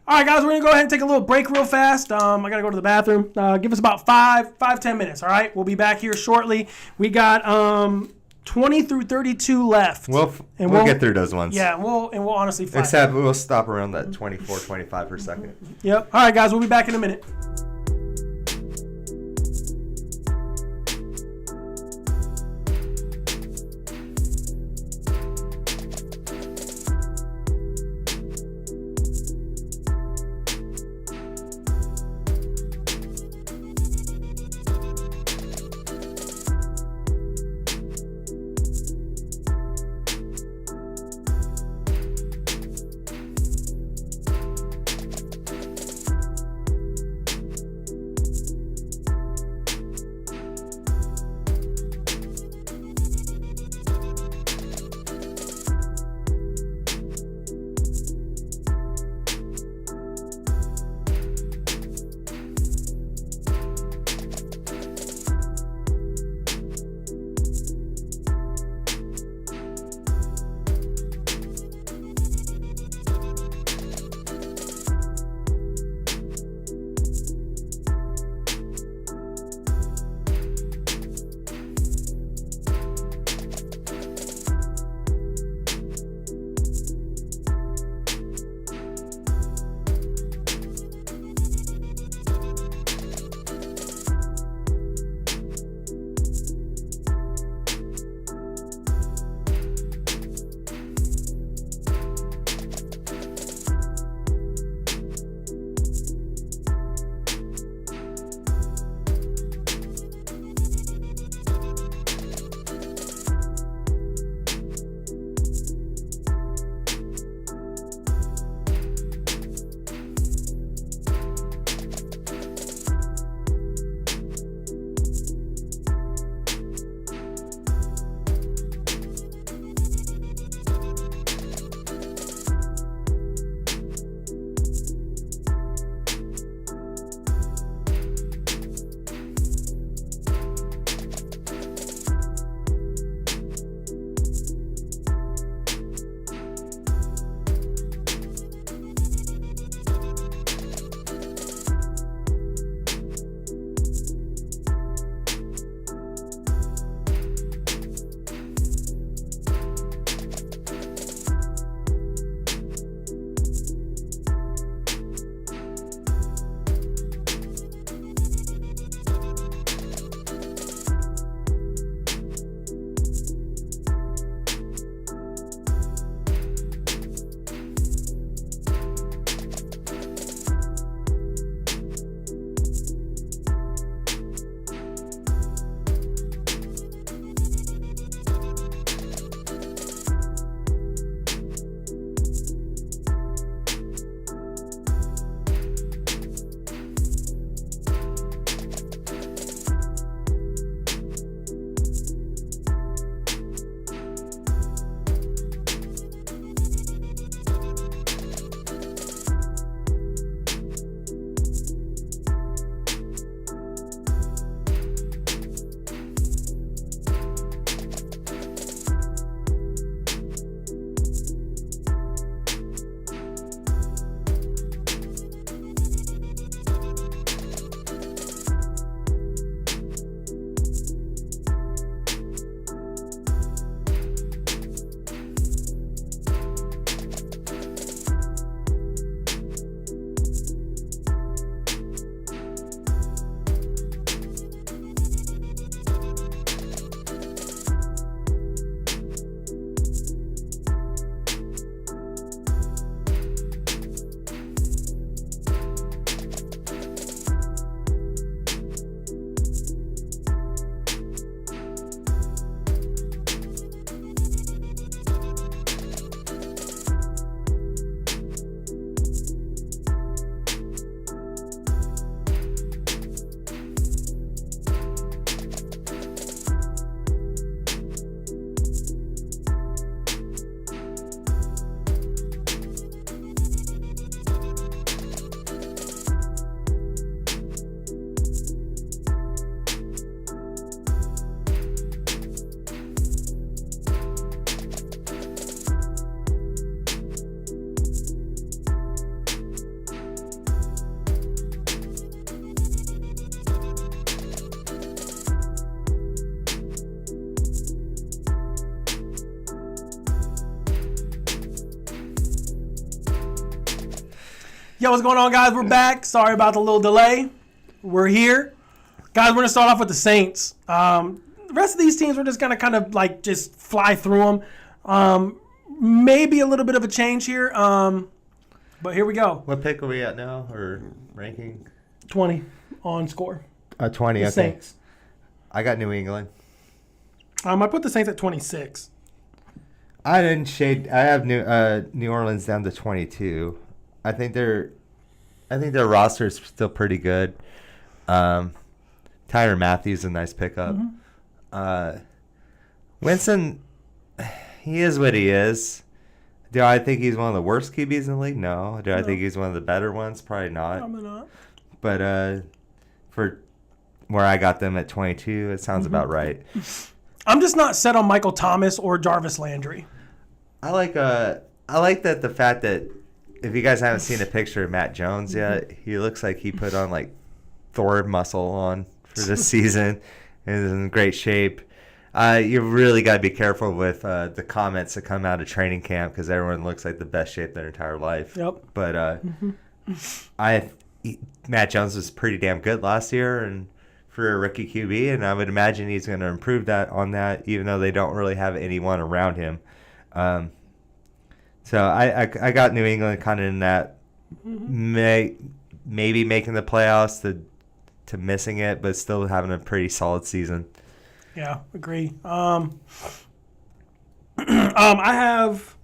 All right, guys, we're going to go ahead and take a little break real fast. I got to go to the bathroom. Give us about 10 minutes, all right? We'll be back here shortly. We got 20 through 32 left. We'll get through those ones. Yeah, we'll honestly fight. Except we'll stop around that 24, 25 for a second. Yep. All right, guys, we'll be back in a minute. Yo, what's going on, guys? We're back. Sorry about the little delay. We're here. Guys, we're going to start off with the Saints. The rest of these teams, we're just going to kind of like just fly through them. Maybe a little bit of a change here, but here we go. What pick are we at now, or ranking? 20 on score. 20, the okay. Saints. I got New England. I put the Saints at 26. I didn't shade. I have New Orleans down to 22. I think their roster is still pretty good. Tyrann Mathieu is a nice pickup. Winston, he is what he is. Do I think he's one of the worst QBs in the league? No. Do I think he's one of the better ones? Probably not. Probably not. But for where I got them at 22, it sounds about right. I'm just not set on Michael Thomas or Jarvis Landry. I like that the fact that if you guys haven't seen a picture of Matt Jones yet, he looks like he put on like Thor muscle on for this season and is in great shape. You really got to be careful with the comments that come out of training camp because everyone looks like the best shape their entire life. Yep. But Matt Jones was pretty damn good last year and for a rookie QB, and I would imagine he's going to improve on that, even though they don't really have anyone around him. So I got New England kind of in that maybe making the playoffs to missing it, but still having a pretty solid season. Yeah, agree. I have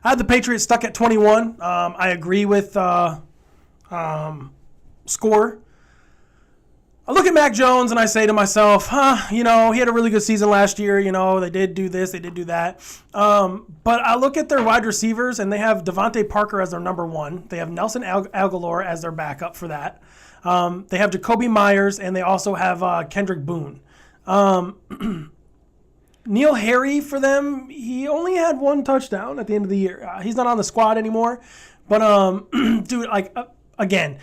the Patriots stuck at 21. I agree with score. I look at Mac Jones and I say to myself, he had a really good season last year. They did do this, they did do that. But I look at their wide receivers and they have Devontae Parker as their number one. They have Nelson Aguilar as their backup for that. They have Jacoby Myers and they also have Kendrick Boone. Neil Harry for them, he only had one touchdown at the end of the year. He's not on the squad anymore. But, dude, again,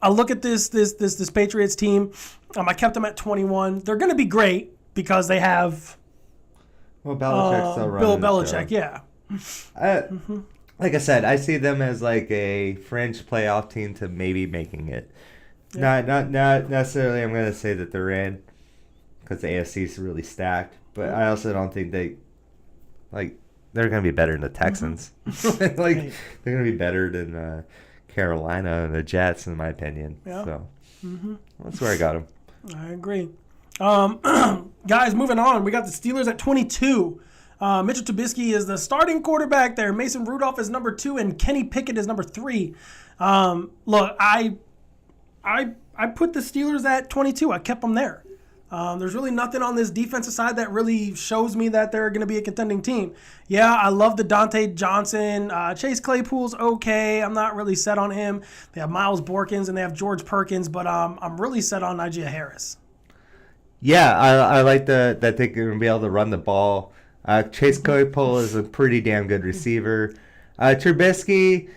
I look at this Patriots team. I kept them at 21. They're going to be great because they have Belichick's still running Bill Belichick. Yeah. Like I said, I see them as like a fringe playoff team to maybe making it. Yeah. Not necessarily. I'm going to say that they're in because the AFC is really stacked. But I also don't think they're going to be better than the Texans. They're going to be better than Carolina and the Jets, in my opinion. Yeah. So that's where I got them. I agree. Guys, moving on. We got the Steelers at 22. Mitchell Trubisky is the starting quarterback there. Mason Rudolph is number 2, and Kenny Pickett is number 3. Look, I put the Steelers at 22. I kept them there. There's really nothing on this defensive side that really shows me that they're going to be a contending team. Yeah, I love the Dante Johnson. Chase Claypool's okay. I'm not really set on him. They have Miles Borkins and they have George Perkins, but I'm really set on Najee Harris. Yeah, I like that they're going to be able to run the ball. Chase Claypool is a pretty damn good receiver. Trubisky,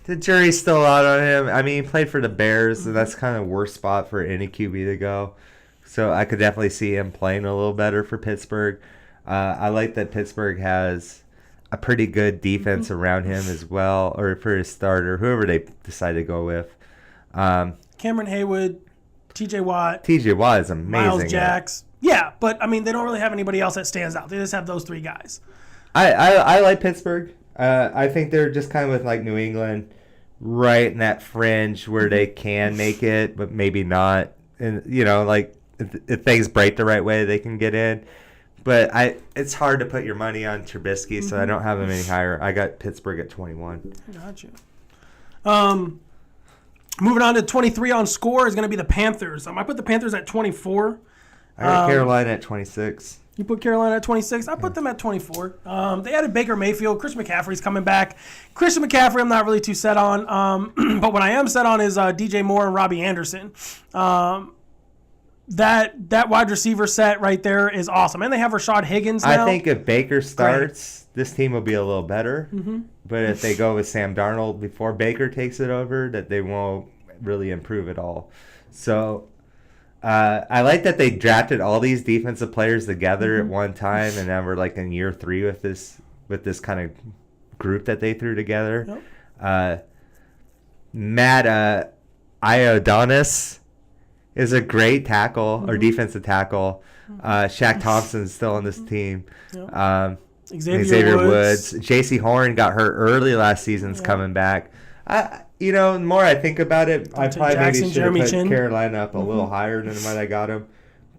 the jury's still out on him. I mean, he played for the Bears, and that's kind of the worst spot for any QB to go. So I could definitely see him playing a little better for Pittsburgh. I like that Pittsburgh has a pretty good defense around him as well, or for his starter, whoever they decide to go with. Cameron Haywood, T.J. Watt. T.J. Watt is amazing. Miles Jacks. Yeah, but, I mean, they don't really have anybody else that stands out. They just have those 3 guys. I like Pittsburgh. I think they're just kind of with like New England, right in that fringe where they can make it, but maybe not. And if things break the right way, they can get in. But it's hard to put your money on Trubisky, so I don't have him any higher. I got Pittsburgh at 21. Gotcha. Moving on to 23 on score is going to be the Panthers. I put the Panthers at 24. I got Carolina at 26. You put Carolina at 26. I put them at 24. They added Baker Mayfield. Christian McCaffrey's coming back. Christian McCaffrey I'm not really too set on. But what I am set on is DJ Moore and Robbie Anderson. That wide receiver set right there is awesome. And they have Rashad Higgins now. I think if Baker starts, this team will be a little better. But if they go with Sam Darnold before Baker takes it over, that they won't really improve at all. So I like that they drafted all these defensive players together at one time, and now we're like in year 3 with this kind of group that they threw together. Matt Iodonis is a great tackle or defensive tackle. Shaq Thompson's still on this team. Yep. Xavier Woods. J.C. Horn got hurt early last season's coming back. The more I think about it, I probably maybe should have put Carolina up a little higher than what I got them.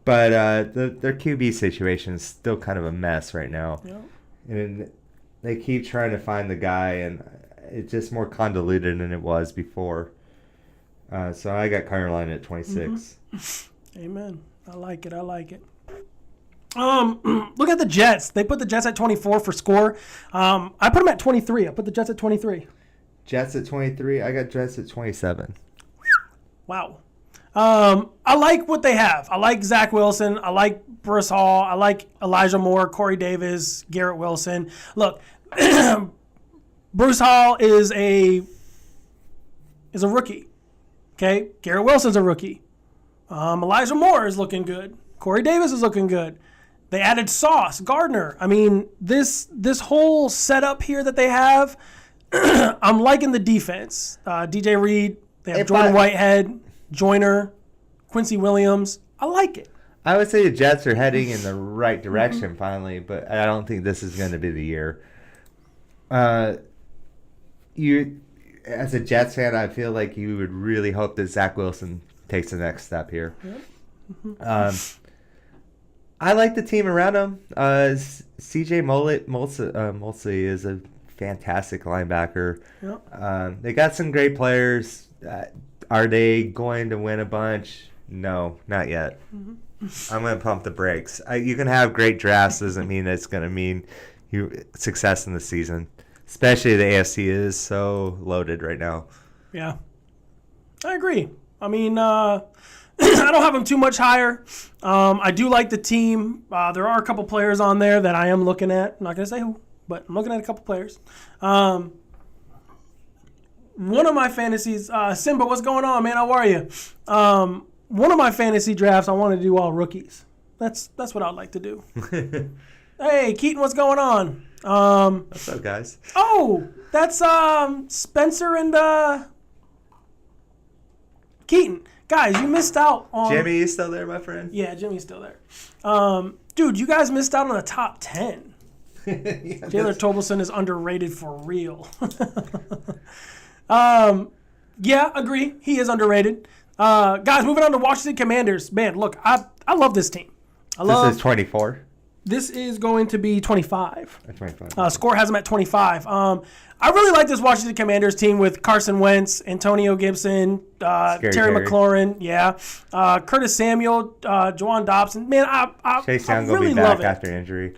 But their QB situation is still kind of a mess right now. Yep. And they keep trying to find the guy, and it's just more convoluted than it was before. So I got Carolina at 26. Amen. I like it. Look at the Jets. They put the Jets at 24 for score. I put them at 23. I put the Jets at 23. Jets at 23. I got Jets at 27. Wow. I like what they have. I like Zach Wilson. I like Bruce Hall. I like Elijah Moore, Corey Davis, Garrett Wilson. Look, Bruce Hall is a rookie. Okay? Garrett Wilson's a rookie. Elijah Moore is looking good. Corey Davis is looking good. They added Sauce, Gardner. I mean, this whole setup here that they have, I'm liking the defense. DJ Reed, they have Jordan Whitehead, Joyner, Quincy Williams. I like it. I would say the Jets are heading in the right direction finally, but I don't think this is going to be the year. You, as a Jets fan, I feel like you would really hope that Zach Wilson takes the next step here. Yep. I like the team around him. C.J. Mosley is a fantastic linebacker. Yep. They got some great players. Are they going to win a bunch? No, not yet. I'm going to pump the brakes. You can have great drafts. Doesn't mean it's going to mean success in the season. Especially the AFC is so loaded right now. Yeah. I agree. I mean, I don't have them too much higher. I do like the team. There are a couple players on there that I am looking at. I'm not going to say who, but I'm looking at a couple players. One of my fantasies, Simba, what's going on, man? How are you? One of my fantasy drafts, I want to do all rookies. That's what I'd like to do. Hey, Keaton, what's going on? What's up, guys? Oh, that's Spencer and Keaton. Guys, you missed out on... Jimmy, you still there, my friend? Yeah, Jimmy's still there. Dude, you guys missed out on the top 10. Jalen Tobelson is underrated for real. Yeah, agree. He is underrated. Guys, moving on to Washington Commanders. Man, look, I love this team. This is 24? This is going to be 25. 25. Score has them at 25. I really like this Washington Commanders team with Carson Wentz, Antonio Gibson, Terry McLaurin, Curtis Samuel, Jawan Dobson. Man, Chase Young really will be love back it. after injury.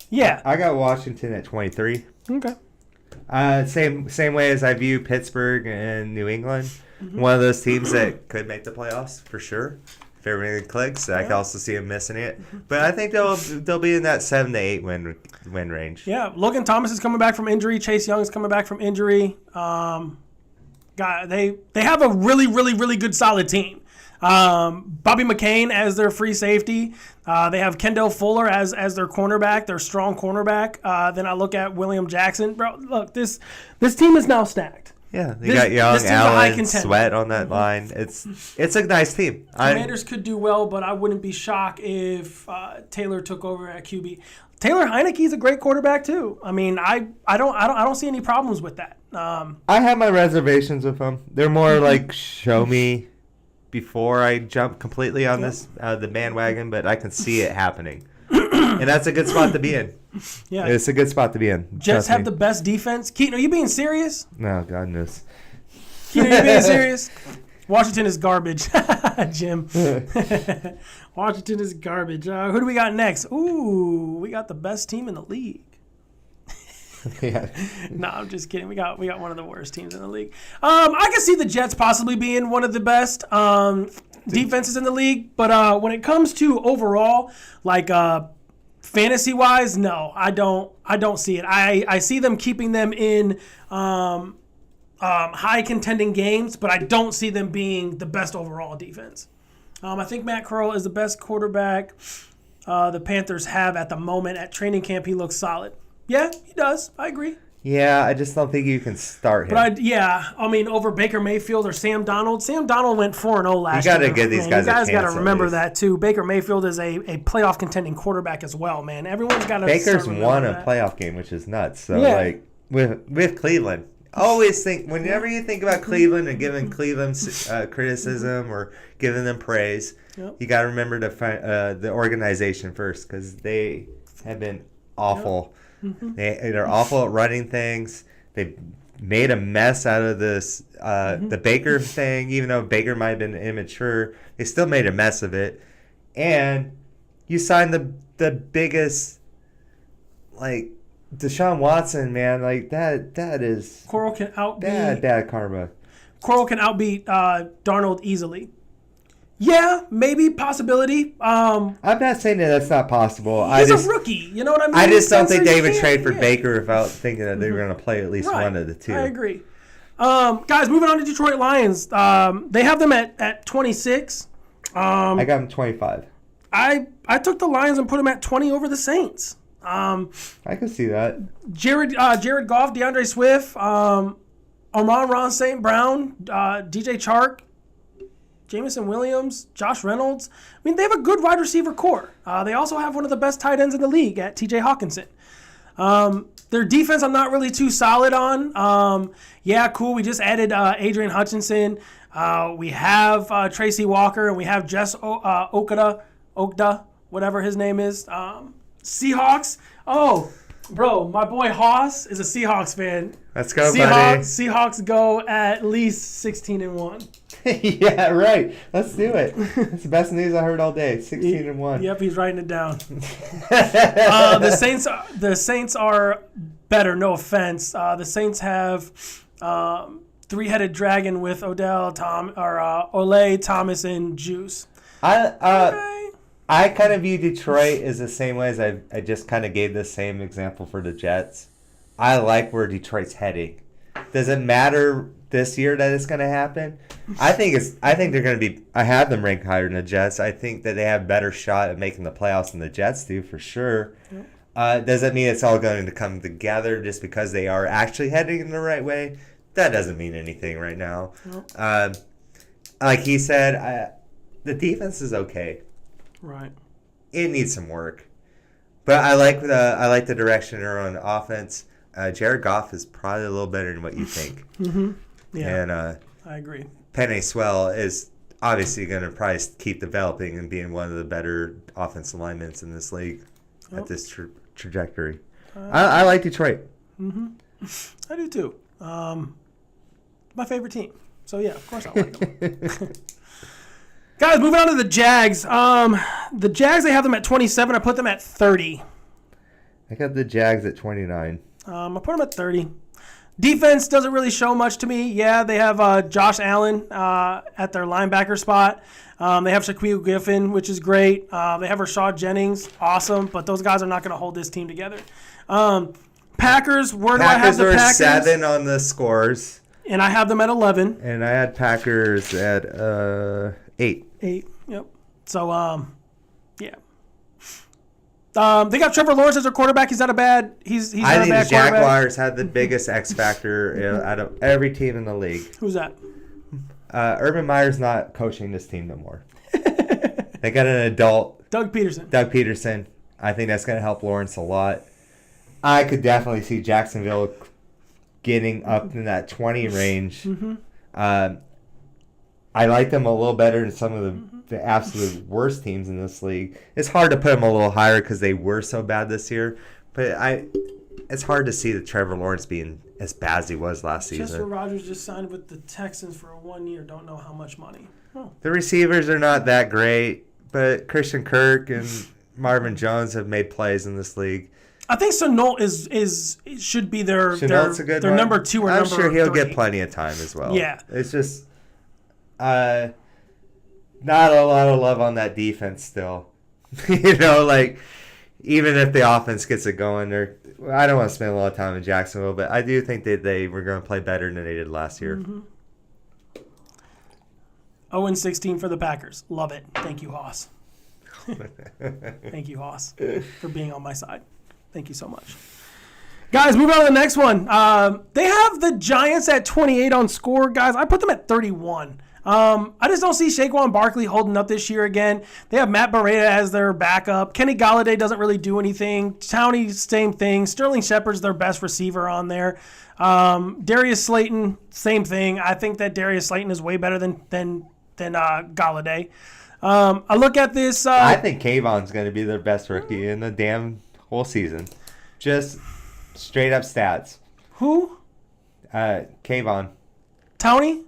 Yeah. I got Washington at 23. Okay. Same way as I view Pittsburgh and New England. One of those teams that could make the playoffs for sure. If everything clicks, I can also see them missing it. But I think they'll be in that 7 to 8 win range. Yeah, Logan Thomas is coming back from injury. Chase Young is coming back from injury. They have a really, really, really good solid team. Bobby McCain as their free safety. They have Kendall Fuller as their cornerback, their strong cornerback. Then I look at William Jackson. Bro, look, this team is now stacked. Yeah, they got Young, Allen, Sweat on that line. It's a nice team. Commanders could do well, but I wouldn't be shocked if Taylor took over at QB. Taylor Heineke's a great quarterback too. I mean, I don't see any problems with that. I have my reservations with them. They're more like show me before I jump completely on this the bandwagon, but I can see it happening, and that's a good spot to be in. Yeah, it's a good spot to be in. Jets have the best defense. Keaton, are you being serious? No, God knows. Keaton, are you being serious? Washington is garbage, Jim. Washington is garbage. Who do we got next? Ooh, we got the best team in the league. Yeah. No, I'm just kidding. We got one of the worst teams in the league. I can see the Jets possibly being one of the best defenses in the league, but when it comes to overall, like fantasy-wise, no, I don't see it. I see them keeping them in high contending games, but I don't see them being the best overall defense. I think Matt Corral is the best quarterback the Panthers have at the moment. At training camp, he looks solid. Yeah, he does. I agree. Yeah, I just don't think you can start him. But over Baker Mayfield or Sam Donald. Sam Donald went 4-0 last year. You got to give these guys a chance. You guys got to remember that too. Baker Mayfield is a playoff contending quarterback as well, man. Everyone's got to. Baker's won a playoff game, which is nuts. So like with Cleveland, always think whenever you think about Cleveland and giving Cleveland criticism or giving them praise, you got to remember to find the organization first because they have been awful. Mm-hmm. They're awful at running things. They made a mess out of this the Baker thing, even though Baker might have been immature. They still made a mess of it. And you signed the biggest, like, Deshaun Watson, man. Like, that is Coral can outbeat bad karma. Coral can outbeat Darnold easily. Yeah, maybe possibility. I'm not saying that that's not possible. He's a rookie. You know what I mean? I just don't think they would trade for Baker without thinking that they were going to play at least one of the two. I agree. Guys, moving on to Detroit Lions. They have them at 26. I got them 25. I took the Lions and put them at 20 over the Saints. I can see that. Jared Goff, DeAndre Swift, Amon-Ra St. Brown, DJ Chark, Jameson Williams, Josh Reynolds. I mean, they have a good wide receiver core. They also have one of the best tight ends in the league at TJ Hawkinson. Their defense I'm not really too solid on. Cool. We just added Adrian Hutchinson. We have Tracy Walker, and we have Jess Okda, whatever his name is. Seahawks. Oh, bro, my boy Haas is a Seahawks fan. Let's go, buddy. Seahawks go at least 16-1. Yeah, right. Let's do it. It's the best news I heard all day. 16-1. Yep, he's writing it down. The Saints are better. No offense. The Saints have three-headed dragon with Ole, Thomas, and Juice. I kind of view Detroit as the same way as I just kind of gave the same example for the Jets. I like where Detroit's heading. Does it matter this year that it's going to happen? I think they're going to be. I have them ranked higher than the Jets. I think that they have a better shot at making the playoffs than the Jets do for sure. Yep. Does that mean it's all going to come together just because they are actually heading in the right way? That doesn't mean anything right now. Yep. Like he said, the defense is okay. Right. It needs some work, but I like the direction they're on offense. Jared Goff is probably a little better than what you think. Mm-hmm. Yeah, and I agree. Penei Sewell is obviously going to probably keep developing and being one of the better offensive linemen in this league at this trajectory. I like Detroit. Mm-hmm. I do too. My favorite team. So yeah, of course I like them. Guys, moving on to the Jags. The Jags, they have them at 27. I put them at 30. I got the Jags at 29. I put them at 30. Defense doesn't really show much to me. Yeah, they have Josh Allen at their linebacker spot. They have Shaquille Griffin, which is great. They have Rashad Jennings, awesome. But those guys are not going to hold this team together. Packers, where do I have the Packers? 7 on the scores. And I have them at 11. And I had Packers at 8. 8, yep. So, yeah. They got Trevor Lawrence as their quarterback. He's not a bad. He's not a bad quarterback. I think the Jaguars had the biggest X factor out of every team in the league. Who's that? Urban Meyer's not coaching this team no more. They got an adult. Doug Peterson. I think that's going to help Lawrence a lot. I could definitely see Jacksonville getting up in that 20 range. Mm-hmm. I like them a little better than some of the absolute worst teams in this league. It's hard to put them a little higher because they were so bad this year. But it's hard to see that Trevor Lawrence being as bad as he was last season. Chester Rogers just signed with the Texans for 1 year. Don't know how much money. Oh. The receivers are not that great, but Christian Kirk and Marvin Jones have made plays in this league. I think Shenault should be their number 2 or number 3. I'm sure he'll get plenty of time as well. Yeah. It's just not a lot of love on that defense still. Even if the offense gets it going, I don't want to spend a lot of time in Jacksonville, but I do think that they were going to play better than they did last year. Mm-hmm. 0-16 for the Packers. Love it. Thank you, Haas. Thank you, Haas, for being on my side. Thank you so much. Guys, moving on to the next one. They have the Giants at 28 on score. Guys, I put them at 31. I just don't see Saquon Barkley holding up this year again. They have Matt Breida as their backup. Kenny Golladay doesn't really do anything. Towney, same thing. Sterling Shepard's their best receiver on there. Darius Slayton, same thing. I think that Darius Slayton is way better than Golladay. I look at this. I think Kayvon's going to be their best rookie in the damn whole season. Just straight up stats. Who? Kayvon. Towney?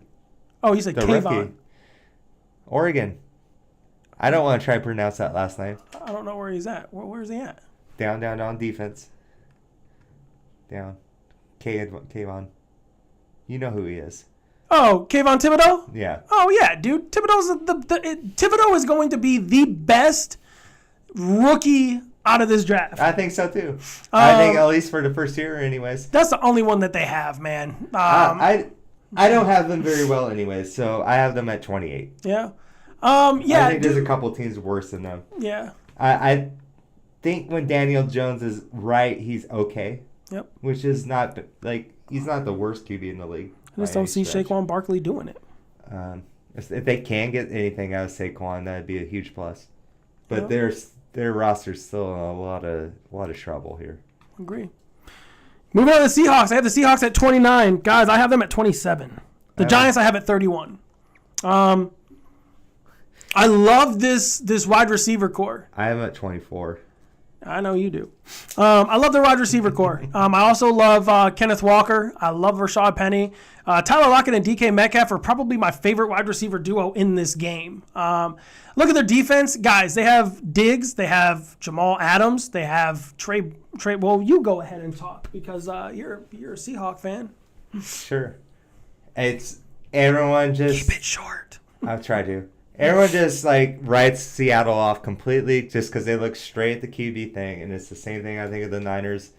Oh, he's like Kayvon. Oregon. I don't want to try to pronounce that last name. I don't know where he's at. Where's he at? Down, defense. Down. Kayvon. You know who he is. Oh, Kayvon Thibodeau? Yeah. Oh, yeah, dude. Thibodeau is going to be the best rookie out of this draft. I think so, too. I think at least for the first year anyways. That's the only one that they have, man. I don't have them very well anyways, so I have them at 28. Yeah. I think there's a couple teams worse than them. Yeah. I think when Daniel Jones is right, he's okay. Yep. Which is not, he's not the worst QB in the league. I just don't see Saquon Barkley doing it. If they can get anything out of Saquon, that'd be a huge plus. But their roster's still in a lot of trouble here. Agree. Moving on to the Seahawks. I have the Seahawks at 29. Guys, I have them at 27. The Giants I have at 31. I love this wide receiver core. I have them at 24. I know you do. I love the wide receiver core. I also love Kenneth Walker. I love Rashad Penny. Tyler Lockett and DK Metcalf are probably my favorite wide receiver duo in this game. Look at their defense. Guys, they have Diggs. They have Jamal Adams. They have Trey. Well, you go ahead and talk because you're a Seahawk fan. Sure. It's everyone just... Keep it short. I'll try to. Everyone just writes Seattle off completely just because they look straight at the QB thing, and it's the same thing I think of the Niners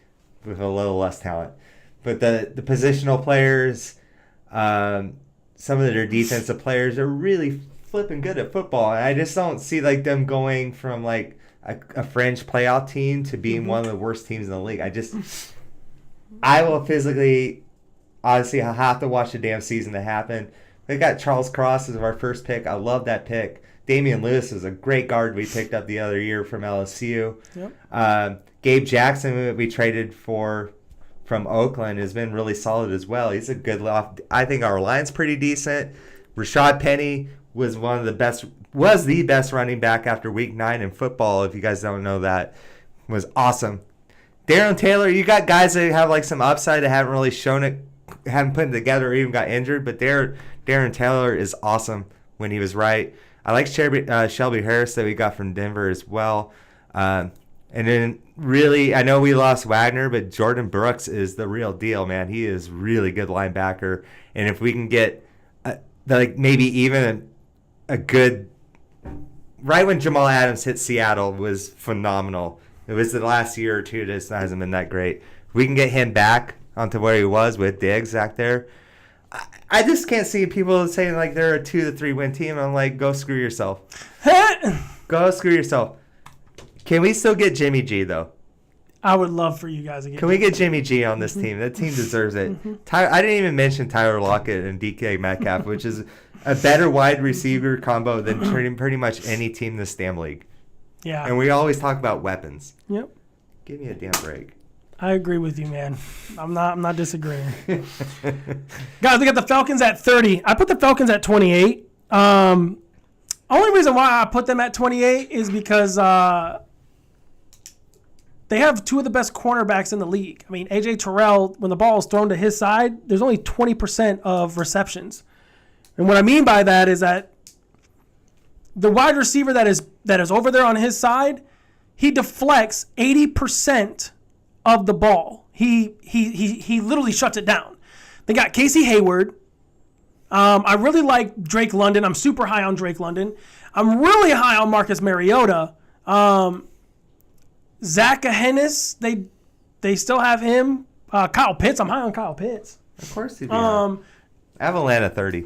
with a little less talent. But the positional players, some of their defensive players are really flipping good at football, and I just don't see them going from a fringe playoff team to being one of the worst teams in the league. I will physically, honestly, I'll have to watch the damn season to happen. They got Charles Cross as our first pick. I love that pick. Damian Lewis is a great guard we picked up the other year from LSU. Yep. Gabe Jackson, who we traded from Oakland, has been really solid as well. He's a good loft. I think our line's pretty decent. Rashad Penny was the best running back after week 9 in football. If you guys don't know that, was awesome. Darren Taylor, you got guys that have some upside that haven't really shown it, haven't put it together or even got injured, but Darren Taylor is awesome when he was right. I like Shelby Harris that we got from Denver as well. And then really, I know we lost Wagner, but Jordan Brooks is the real deal, man. He is really good linebacker. And if we can get maybe even a good... Right when Jamal Adams hit Seattle was phenomenal. It was the last year or two that hasn't been that great. If we can get him back onto where he was with Diggs back there, I just can't see people saying they're a 2 to 3 win team. I'm go screw yourself. Go screw yourself. Can we still get Jimmy G though? I would love for you guys to get. Can we get Jimmy G on this team? That team deserves it. I didn't even mention Tyler Lockett and DK Metcalf, which is a better wide receiver combo than pretty much any team in this damn league. Yeah. And we always talk about weapons. Yep. Give me a damn break. I agree with you, man. I'm not disagreeing. Guys, we got the Falcons at 30. I put the Falcons at 28. Only reason why I put them at 28 is because they have two of the best cornerbacks in the league. I mean, A.J. Terrell, when the ball is thrown to his side, there's only 20% of receptions. And what I mean by that is that the wide receiver that is over there on his side, he deflects 80% of the ball. He literally shuts it down. They got Casey Hayward. I really like Drake London. I'm super high on Drake London. I'm really high on Marcus Mariota. Zach Ahenis, they still have him. Kyle Pitts, I'm high on Kyle Pitts. Of course you do. I have Atlanta 30.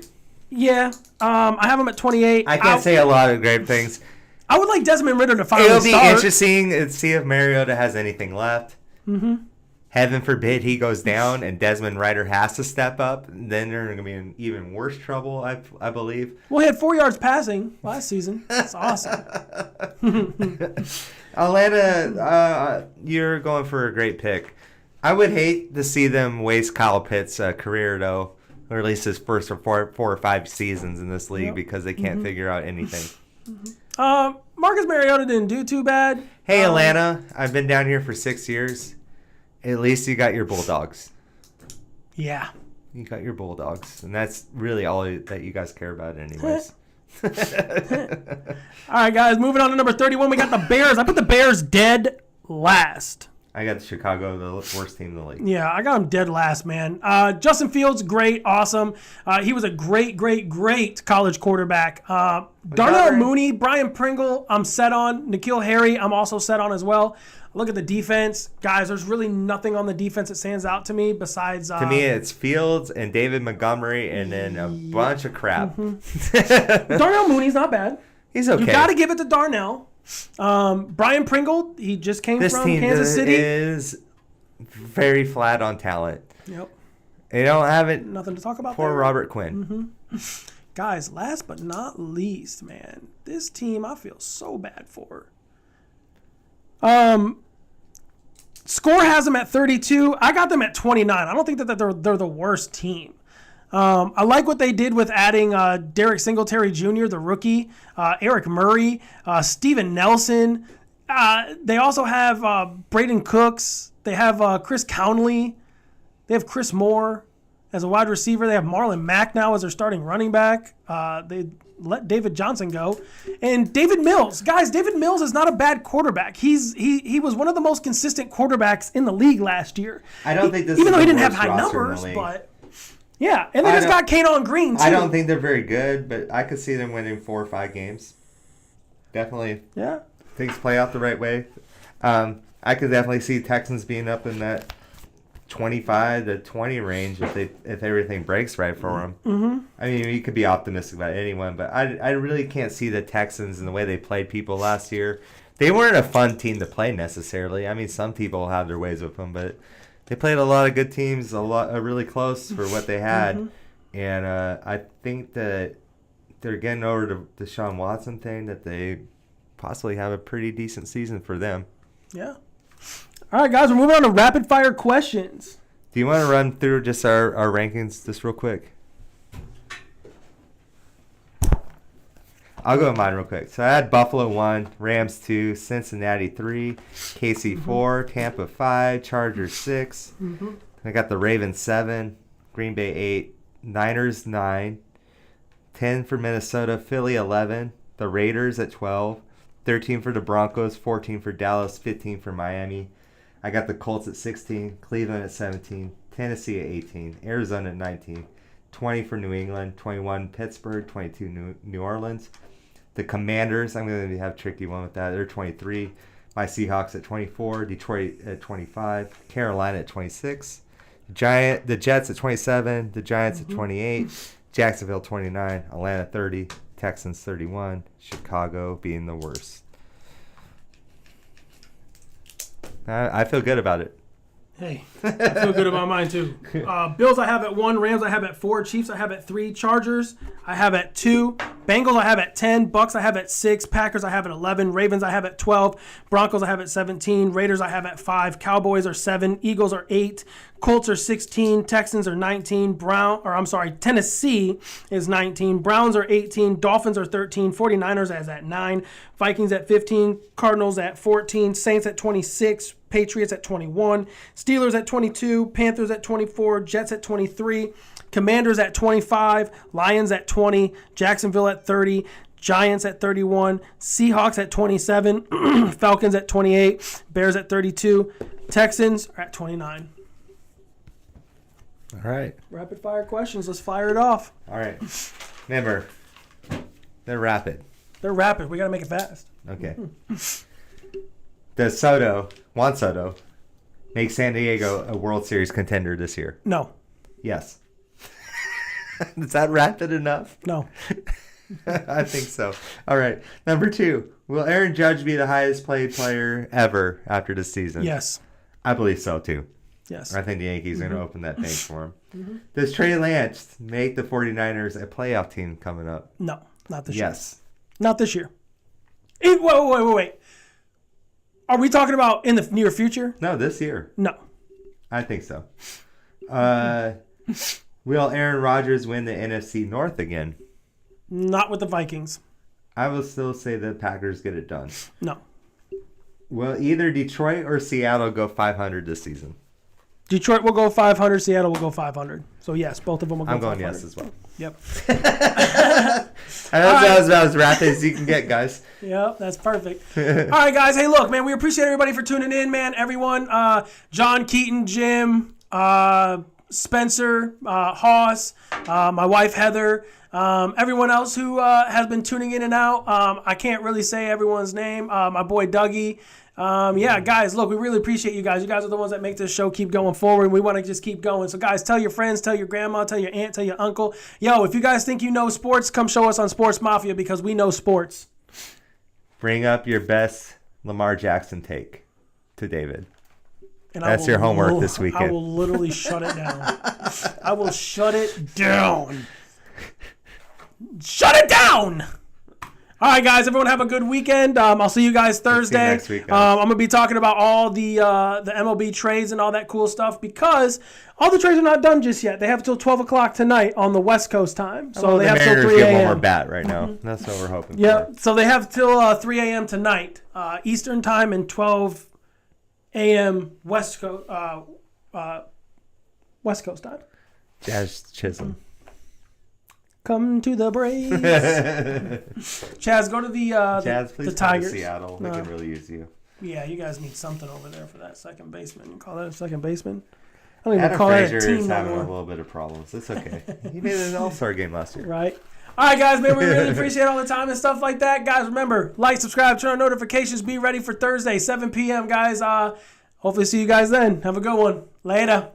Yeah, I have him at 28. I can't say a lot of great things. I would like Desmond Ridder to finally It'll start. be interesting to see if Mariota has anything left. Mm-hmm. heaven forbid he goes down and Desmond Ryder has to step up, then they're going to be in even worse trouble, I believe. Well, he had 4 yards passing last season. That's awesome. Atlanta, you're going for a great pick. I would hate to see them waste Kyle Pitts' career, though, or at least his first four or five seasons in this league because they can't figure out anything. Marcus Mariota didn't do too bad. Hey, Atlanta, I've been down here for 6 years. At least you got your Bulldogs. Yeah. You got your Bulldogs, and that's really all that you guys care about anyways. All right, guys, moving on to number 31. We got the Bears. I put the Bears dead last. I got Chicago, the worst team in the league. Yeah, I got him dead last, man. Justin Fields, great, awesome. He was a great college quarterback. Darnell Mooney, Brian Pringle, I'm set on. N'Keal Harry, I'm also set on as well. Look at the defense. Guys, there's really nothing on the defense that stands out to me besides... to me, it's Fields and David Montgomery and then a bunch of crap. Darnell Mooney's not bad. He's okay. You got to give it to Darnell. Brian Pringle, he just came from Kansas City. This team is very flat on talent. Yep. They don't have it. Nothing to talk about Poor there. Robert Quinn. Guys, last but not least, man, this team I feel so bad for. Score has them at 32. I got them at 29. I don't think that they're the worst team. I like what they did with adding Derek Singletary Jr., the rookie, Eric Murray, Steven Nelson. They also have Braden Cooks. They have Chris Cownley. They have Chris Moore as a wide receiver. They have Marlon Mack now as their starting running back. They let David Johnson go. And David Mills. Guys, David Mills is not a bad quarterback. He was one of the most consistent quarterbacks in the league last year. I don't think this even is though he the didn't have worst high roster numbers, in the league. but yeah. And they just got Kanon Green too. I don't think they're very good, but I could see them winning 4 or 5 games. Definitely. Yeah. Things play out the right way. I could definitely see Texans being up in that 25 to 20 range if everything breaks right for them. Mm-hmm. I mean, you could be optimistic about anyone, but I really can't see the Texans and the way they played people last year. They weren't a fun team to play necessarily. I mean, some people have their ways with them, but they played a lot of good teams, really close for what they had. And I think that they're getting over the Deshaun Watson thing, that they possibly have a pretty decent season for them. Yeah. All right, guys, we're moving on to rapid fire questions. Do you want to run through just our rankings just real quick? I'll go with mine real quick. So I had Buffalo 1, Rams 2, Cincinnati 3, KC 4, Tampa 5, Chargers 6. I got the Ravens 7, Green Bay 8, Niners 9, 10 for Minnesota, Philly 11, the Raiders at 12, 13 for the Broncos, 14 for Dallas, 15 for Miami. I got the Colts at 16, Cleveland at 17, Tennessee at 18, Arizona at 19, 20 for New England, 21 Pittsburgh, 22 New Orleans. The Commanders, I'm going to have a tricky one with that. They're 23. My Seahawks at 24, Detroit at 25, Carolina at 26, the Jets at 27, the Giants at 28, Jacksonville 29, Atlanta 30, Texans 31, Chicago being the worst. I feel good about it. Hey, I feel good about mine too. Bills I have at 1, Rams I have at 4, Chiefs I have at 3, Chargers I have at 2, Bengals I have at 10, Bucks I have at 6, Packers I have at 11, Ravens I have at 12, Broncos I have at 17, Raiders I have at 5, Cowboys are 7, Eagles are 8, Colts are 16, Texans are 19, Tennessee is 19, Browns are 18, Dolphins are 13, 49ers is at 9, Vikings at 15, Cardinals at 14, Saints at 26, Patriots at 21, Steelers at 22, Panthers at 24, Jets at 23, Commanders at 25, Lions at 20, Jacksonville at 30, Giants at 31, Seahawks at 27, Falcons at 28, Bears at 32, Texans are at 29. All right. Rapid fire questions. Let's fire it off. All right. Remember, they're rapid. They're rapid. We got to make it fast. Okay. Does Juan Soto, make San Diego a World Series contender this year? No. Yes. Is that rapid enough? No. I think so. All right. Number 2, will Aaron Judge be the highest paid player ever after this season? Yes. I believe so, too. Yes. I think the Yankees are going to open that bank for him. Does Trey Lance make the 49ers a playoff team coming up? No, not this year. Yes. Not this year. Wait. Are we talking about in the near future? No, this year. No. I think so. Will Aaron Rodgers win the NFC North again? Not with the Vikings. I will still say the Packers get it done. No. Will either Detroit or Seattle go 500 this season? Detroit will go 500. Seattle will go 500. So, yes, both of them will go 500. I'm going yes as well. Yep. That's about as rapid as you can get, guys. Yep, that's perfect. All right, guys. Hey, look, man, we appreciate everybody for tuning in, man. Everyone, John, Keaton, Jim, Spencer, Hoss, my wife, Heather, everyone else who has been tuning in and out. I can't really say everyone's name. My boy, Dougie. Yeah, guys, look, we really appreciate you guys. You guys are the ones that make this show keep going forward. We want to just keep going. So, guys, tell your friends, tell your grandma, tell your aunt, tell your uncle. Yo, if you guys think you know sports, come show us on Sportzmafia because we know sports. Bring up your best Lamar Jackson take to David. And that's your homework this weekend. I will literally shut it down. I will shut it down. Shut it down! All right, guys. Everyone have a good weekend. I'll see you guys Thursday. Next week, guys. I'm going to be talking about all the MLB trades and all that cool stuff because all the trades are not done just yet. They have till 12 o'clock tonight on the West Coast time. So they have till 3 a.m. Get one more bat right now. That's what we're hoping for. for. So they have till 3 a.m. tonight, Eastern time, and 12 a.m. West Coast time. Jazz Chisholm. Come to the Braves. Chaz, go to the Jazz, please the Tigers. Come to Seattle. We can really use you. Yeah, you guys need something over there for that second baseman. You call that a second baseman? I don't even call that a team is having anymore. a little bit of problems. It's okay. He made an All-Star game last year. Right. All right, guys, man, we really appreciate all the time and stuff like that. Guys, remember, like, subscribe, turn on notifications. Be ready for Thursday, 7 p.m., guys. Hopefully see you guys then. Have a good one. Later.